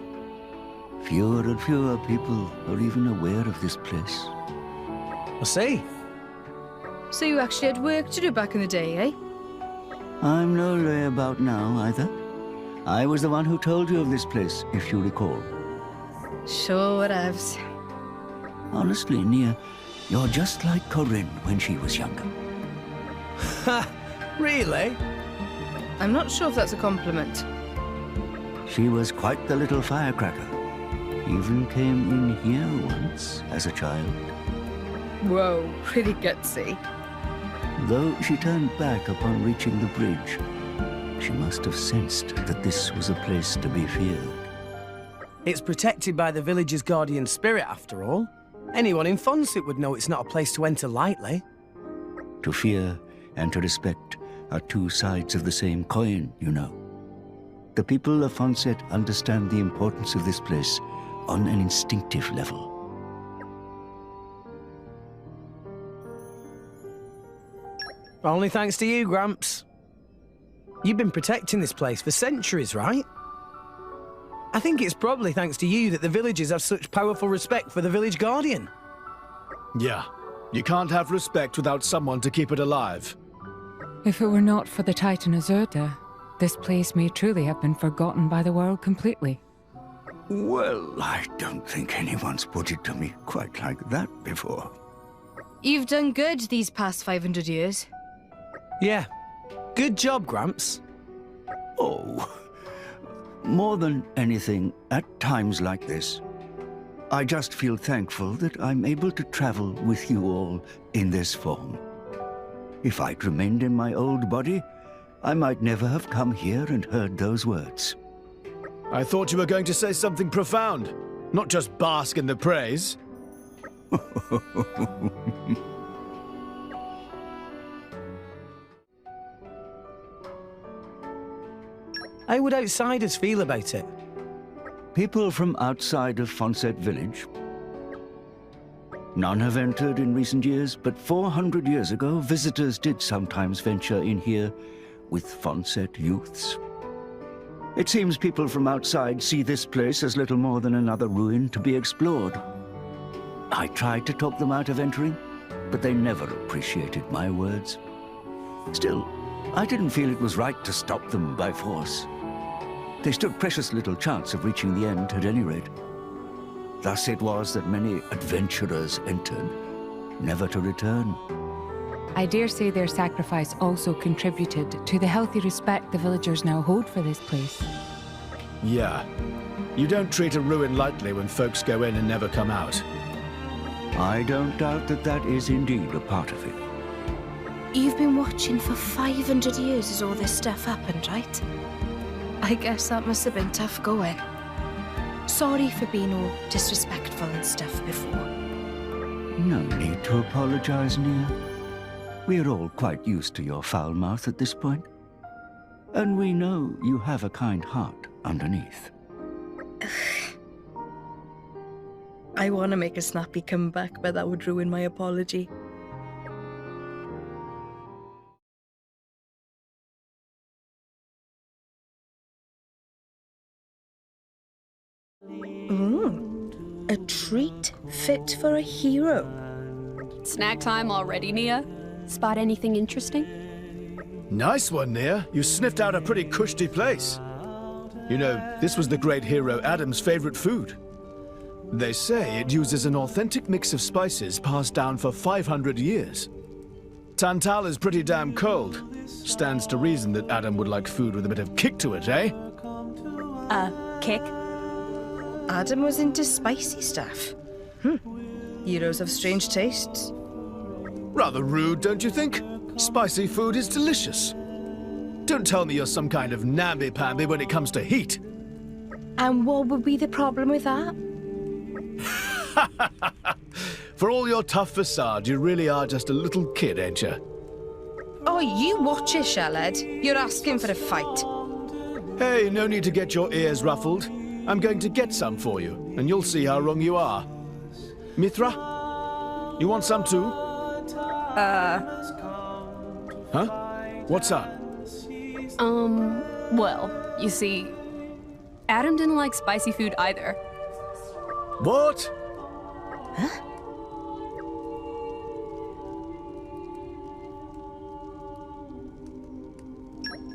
Fewer and fewer people are even aware of this place. I see. So you actually had work to do back in the day, eh? I'm no layabout now, either. I was the one who told you of this place, if you recall. Sure, whatevs. Honestly, Nia, you're just like Corinne when she was younger. Ha! Really? I'm not sure if that's a compliment. She was quite the little firecracker. Even came in here once as a child. Whoa, pretty gutsy. Though she turned back upon reaching the bridge, she must have sensed that this was a place to be feared. It's protected by the village's guardian spirit, after all. Anyone in Fonset would know it's not a place to enter lightly. To fear and to respect are two sides of the same coin, you know. The people of Fonset understand the importance of this place on an instinctive level. Only thanks to you, Gramps. You've been protecting this place for centuries, right? I think it's probably thanks to you that the villagers have such powerful respect for the village guardian. Yeah, you can't have respect without someone to keep it alive. If it were not for the Titan Azurta, this place may truly have been forgotten by the world completely. Well, I don't think anyone's put it to me quite like that before. You've done good these past 500 years. Yeah. Good job, Gramps. Oh, more than anything, at times like this, I just feel thankful that I'm able to travel with you all in this form. If I'd remained in my old body, I might never have come here and heard those words. I thought you were going to say something profound, not just bask in the praise. How would outsiders feel about it? People from outside of Fonset village. None have entered in recent years, but 400 years ago, visitors did sometimes venture in here with Fonset youths. It seems people from outside see this place as little more than another ruin to be explored. I tried to talk them out of entering, but they never appreciated my words. Still, I didn't feel it was right to stop them by force. They stood precious little chance of reaching the end at any rate. Thus it was that many adventurers entered, never to return. I dare say their sacrifice also contributed to the healthy respect the villagers now hold for this place. Yeah. You don't treat a ruin lightly when folks go in and never come out. I don't doubt that that is indeed a part of it. You've been watching for 500 years as all this stuff happened, right? I guess that must have been tough going. Sorry for being all disrespectful and stuff before. No need to apologize, Nia. We're all quite used to your foul mouth at this point. And we know you have a kind heart underneath. I want to make a snappy comeback, but that would ruin my apology. Ooh, a treat fit for a hero. Snack time already, Nia? Spot anything interesting? Nice one, Nia. You sniffed out a pretty cushy place. You know, this was the great hero Adam's favorite food. They say it uses an authentic mix of spices passed down for 500 years. Tantal is pretty damn cold. Stands to reason that Adam would like food with a bit of kick to it, eh? Kick? Adam was into spicy stuff. Heroes have strange tastes. Rather rude, don't you think? Spicy food is delicious. Don't tell me you're some kind of namby-pamby when it comes to heat. And what would be the problem with that? For all your tough facade, you really are just a little kid, ain't you? Oh, you watch it, Shellhead. You're asking for a fight. Hey, no need to get your ears ruffled. I'm going to get some for you, and you'll see how wrong you are. Mithra? You want some too? Huh? What's up? Well, you see, Adam didn't like spicy food either. What? Huh?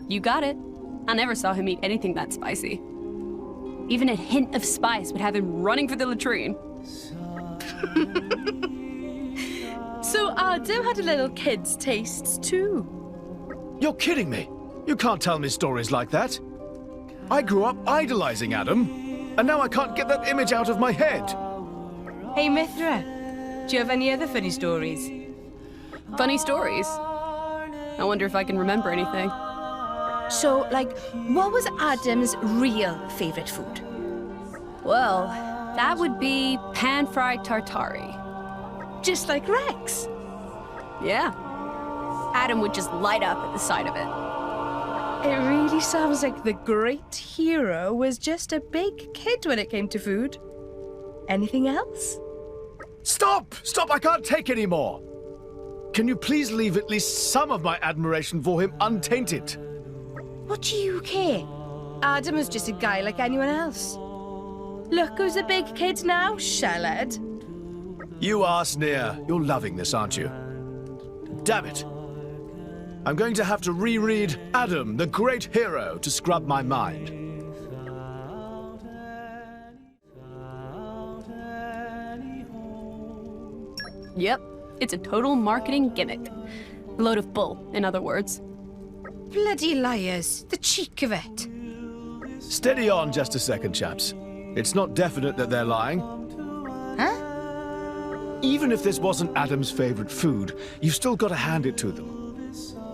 You got it. I never saw him eat anything that spicy. Even a hint of spice would have him running for the latrine. So Adam had a little kid's tastes too. You're kidding me. You can't tell me stories like that. I grew up idolizing Adam, and now I can't get that image out of my head. Hey, Mithra, do you have any other funny stories? Funny stories? I wonder if I can remember anything. So, like, what was Adam's real favorite food? Well, that would be pan-fried tartare. Just like Rex? Yeah. Adam would just light up at the sight of it. It really sounds like the great hero was just a big kid when it came to food. Anything else? Stop! Stop! I can't take any more! Can you please leave at least some of my admiration for him untainted? What do you care? Adam was just a guy like anyone else. Look who's a big kid now, Shellhead. You are, Sneer. You're loving this, aren't you? Damn it. I'm going to have to reread Adam, the great hero, to scrub my mind. Yep, it's a total marketing gimmick. A load of bull, in other words. Bloody liars, the cheek of it. Steady on just a second, chaps. It's not definite that they're lying. Huh? Even if this wasn't Adam's favorite food, you've still got to hand it to them.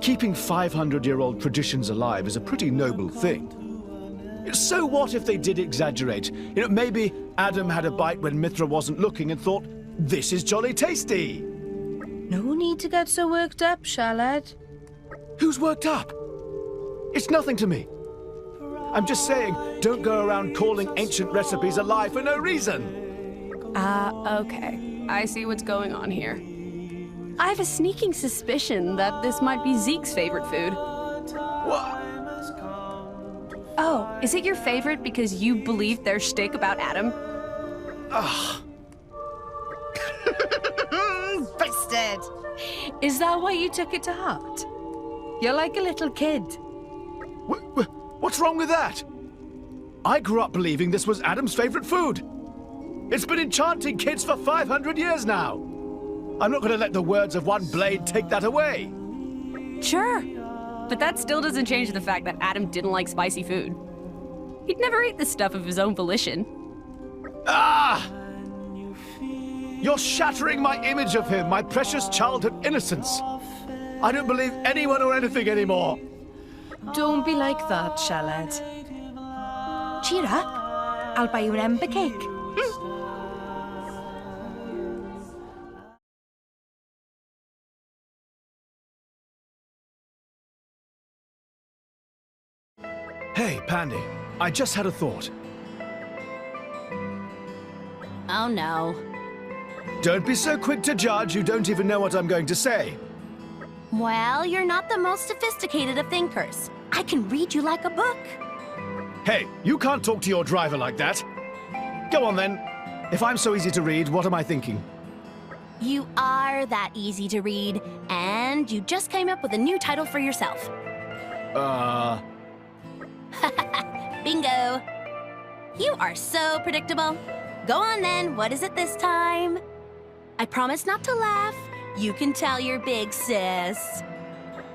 Keeping 500-year-old traditions alive is a pretty noble thing. So what if they did exaggerate? You know, maybe Adam had a bite when Mithra wasn't looking and thought, this is jolly tasty. No need to get so worked up, Shellhead. Who's worked up? It's nothing to me. I'm just saying, don't go around calling ancient recipes a lie for no reason. Okay. I see what's going on here. I have a sneaking suspicion that this might be Zeke's favorite food. What? Oh, is it your favorite because you believe their shtick about Adam? Ugh. Busted! Is that why you took it to heart? You're like a little kid. What's wrong with that? I grew up believing this was Adam's favorite food. It's been enchanting kids for 500 years now. I'm not going to let the words of one blade take that away. Sure, but that still doesn't change the fact that Adam didn't like spicy food. He'd never eat this stuff of his own volition. Ah! You're shattering my image of him, my precious childhood innocence. I don't believe anyone or anything anymore. Don't be like that, Shellhead. Cheer up. I'll buy you an ember cake. Hey, Pandy, I just had a thought. Oh no. Don't be so quick to judge, you don't even know what I'm going to say. Well, you're not the most sophisticated of thinkers. I can read you like a book. Hey, you can't talk to your driver like that. Go on then. If I'm so easy to read, what am I thinking? You are that easy to read, and you just came up with a new title for yourself. Bingo! You are so predictable. Go on then, what is it this time? I promise not to laugh. You can tell your big sis.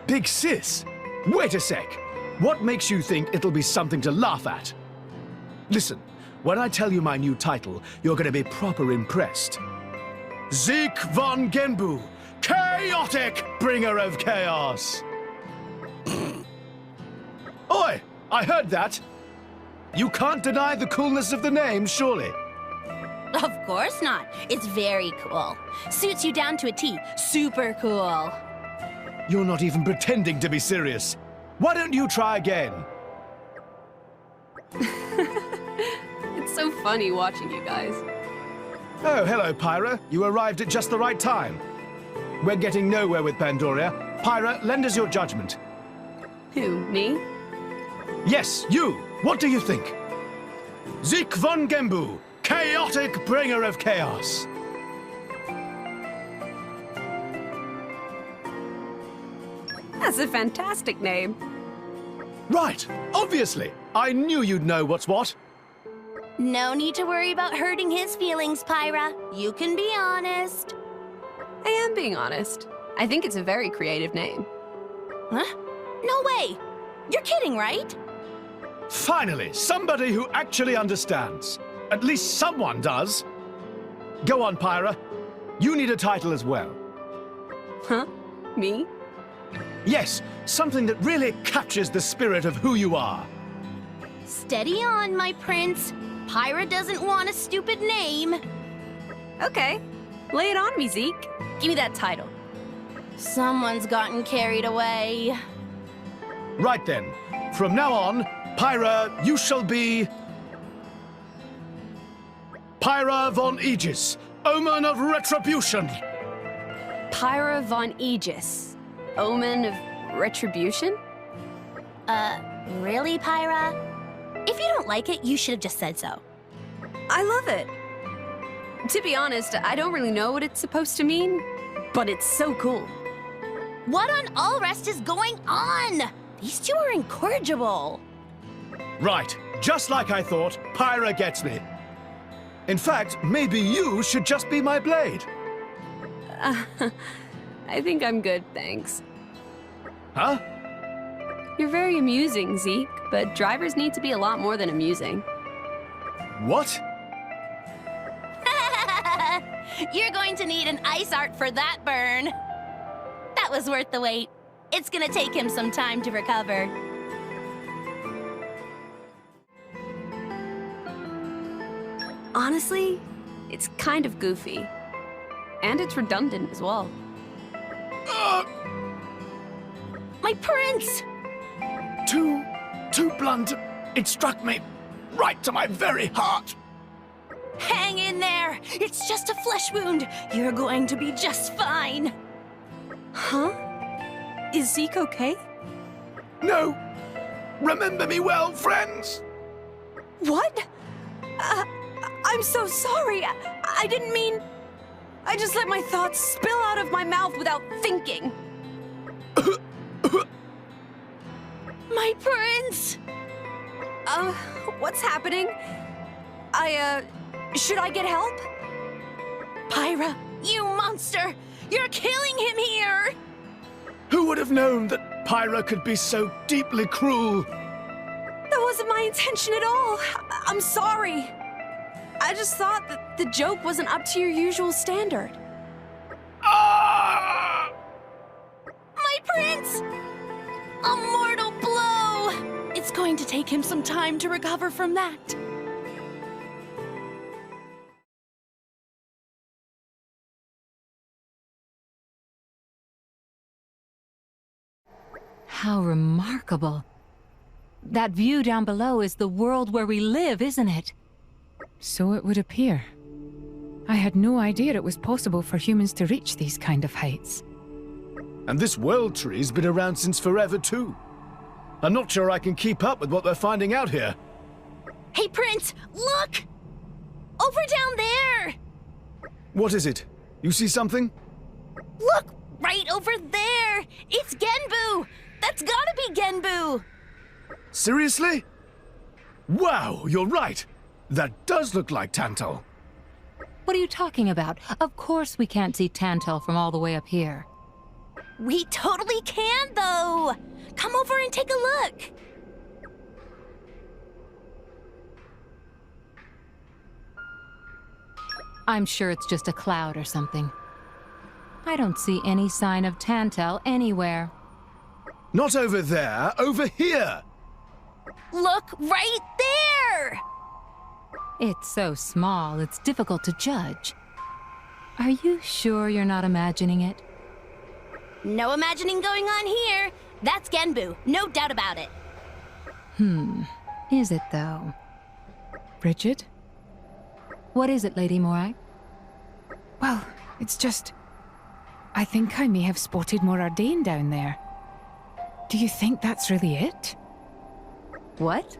Big sis? Wait a sec. What makes you think it'll be something to laugh at? Listen, when I tell you my new title, you're gonna be proper impressed. Zeke von Genbu, chaotic bringer of chaos. Oi, I heard that. You can't deny the coolness of the name, surely. Of course not. It's very cool. Suits you down to a T. Super cool. You're not even pretending to be serious. Why don't you try again? It's so funny watching you guys. Oh, hello, Pyra. You arrived at just the right time. We're getting nowhere with Pandoria. Pyra, lend us your judgment. Who, me? Yes, you. What do you think? Zeke von Genbu, chaotic bringer of chaos. That's a fantastic name. Right, obviously. I knew you'd know what's what. No need to worry about hurting his feelings, Pyra. You can be honest. I am being honest. I think it's a very creative name. Huh? No way! You're kidding, right? Finally, somebody who actually understands. At least someone does. Go on, Pyra. You need a title as well. Huh? Me? Yes, something that really captures the spirit of who you are. Steady on, my prince. Pyra doesn't want a stupid name. Okay. Lay it on me, Zeke. Give me that title. Someone's gotten carried away. Right then. From now on, Pyra, you shall be... Pyra von Aegis, Omen of Retribution. Pyra von Aegis, Omen of Retribution? Really, Pyra? If you don't like it, you should have just said so. I love it. To be honest, I don't really know what it's supposed to mean, but it's so cool. What on all rest is going on? These two are incorrigible. Right, just like I thought, Pyra gets me. In fact, maybe you should just be my blade. I think I'm good, thanks. Huh? You're very amusing, Zeke, but drivers need to be a lot more than amusing. What? You're going to need an ice art for that burn. That was worth the wait. It's gonna take him some time to recover. Honestly, it's kind of goofy. And it's redundant as well. My prince! Too blunt. It struck me right to my very heart. Hang in there! It's just a flesh wound. You're going to be just fine. Huh? Is Zeke okay? No. Remember me well, friends. What? I'm so sorry. I didn't mean... I just let my thoughts spill out of my mouth without thinking. My prince! What's happening? Should I get help? Pyra, you monster! You're killing him here! Who would have known that Pyra could be so deeply cruel? That wasn't my intention at all. I'm sorry. I just thought that the joke wasn't up to your usual standard. Ah! My prince! A mortal blow! It's going to take him some time to recover from that. How remarkable. That view down below is the world where we live, isn't it? So it would appear. I had no idea it was possible for humans to reach these kind of heights. And this world tree's been around since forever, too. I'm not sure I can keep up with what we're finding out here. Hey, Prince, look! Over down there! What is it? You see something? Look, right over there! It's Genbu! That's gotta be Genbu! Seriously? Wow, you're right! That does look like Tantal. What are you talking about? Of course we can't see Tantal from all the way up here. We totally can, though! Come over and take a look! I'm sure it's just a cloud or something. I don't see any sign of Tantal anywhere. Not over there, over here! Look right there! It's so small, it's difficult to judge. Are you sure you're not imagining it? No imagining going on here. That's Genbu, no doubt about it. Is it though? Bridget? What is it, Lady Morag? Well, it's just... I think I may have spotted more Ardain down there. Do you think that's really it? What?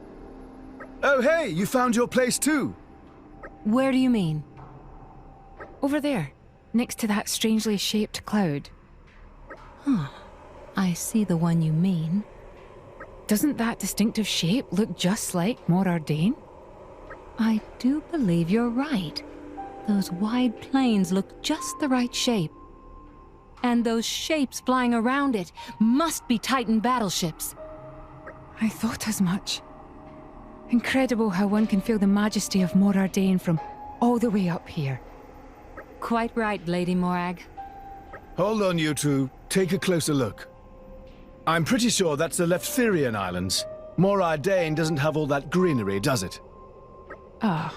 Oh hey, you found your place too! Where do you mean? Over there, next to that strangely shaped cloud. I see the one you mean. Doesn't that distinctive shape look just like Mor Ardain? I do believe you're right. Those wide plains look just the right shape. And those shapes flying around it must be Titan battleships. I thought as much. Incredible how one can feel the majesty of Mor Ardain from all the way up here. Quite right, Lady Morag. Hold on, you two. Take a closer look. I'm pretty sure that's the Leftherian Islands. Mor Ardain doesn't have all that greenery, does it? Ah.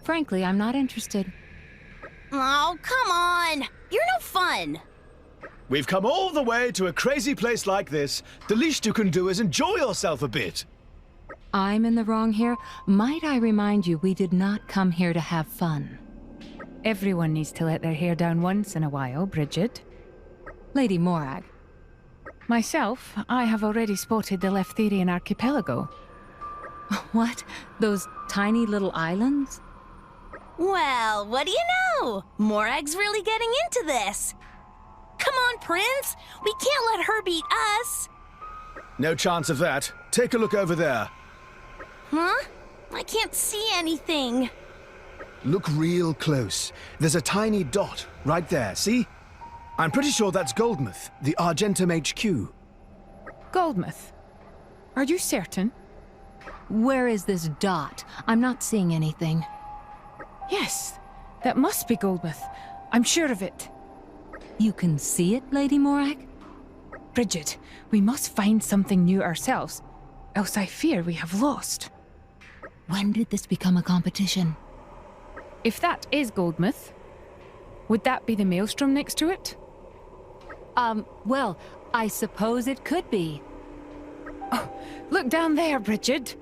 Frankly, I'm not interested. Oh, come on! You're no fun! We've come all the way to a crazy place like this. The least you can do is enjoy yourself a bit. I'm in the wrong here. Might I remind you, we did not come here to have fun. Everyone needs to let their hair down once in a while, Bridget. Lady Morag. Myself, I have already spotted the Leftherian archipelago. What? Those tiny little islands? Well, what do you know? Morag's really getting into this. Come on, Prince! We can't let her beat us! No chance of that. Take a look over there. Huh? I can't see anything. Look real close. There's a tiny dot right there, see? I'm pretty sure that's Goldmouth, the Argentum HQ. Goldmouth? Are you certain? Where is this dot? I'm not seeing anything. Yes, that must be Goldmouth. I'm sure of it. You can see it, Lady Morag? Bridget, we must find something new ourselves, else I fear we have lost. When did this become a competition? If that is Goldmouth, would that be the maelstrom next to it? Well, I suppose it could be. Oh, look down there, Bridget.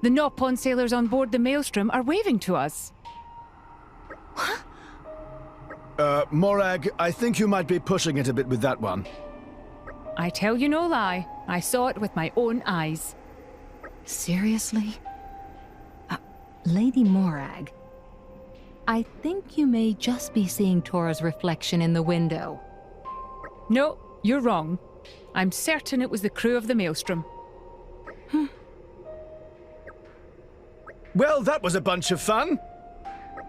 The Nopon sailors on board the maelstrom are waving to us. Morag, I think you might be pushing it a bit with that one. I tell you no lie. I saw it with my own eyes. Seriously? Lady Morag, I think you may just be seeing Tora's reflection in the window. No, you're wrong. I'm certain it was the crew of the maelstrom. Well, that was a bunch of fun.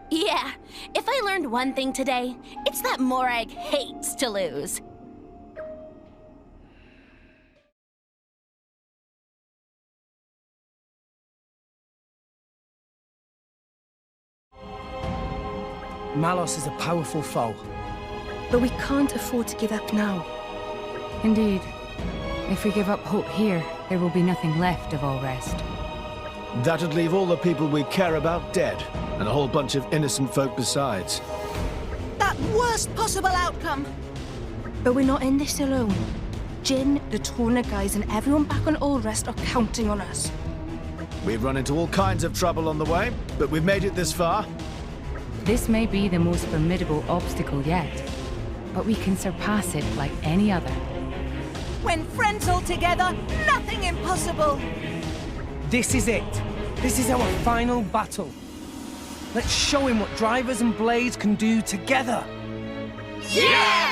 Yeah, if I learned one thing today, it's that Morag hates to lose. Malos is a powerful foe. But we can't afford to give up now. Indeed. If we give up hope here, there will be nothing left of all rest. That'd leave all the people we care about dead, and a whole bunch of innocent folk besides. worst possible outcome. But we're not in this alone. Jin, the Torna guys, and everyone back on Ulrest are counting on us. We've run into all kinds of trouble on the way, but we've made it this far. This may be the most formidable obstacle yet, but we can surpass it like any other. When friends all together, nothing impossible. This is it. This is our final battle. Let's show him what drivers and blades can do together. Yeah!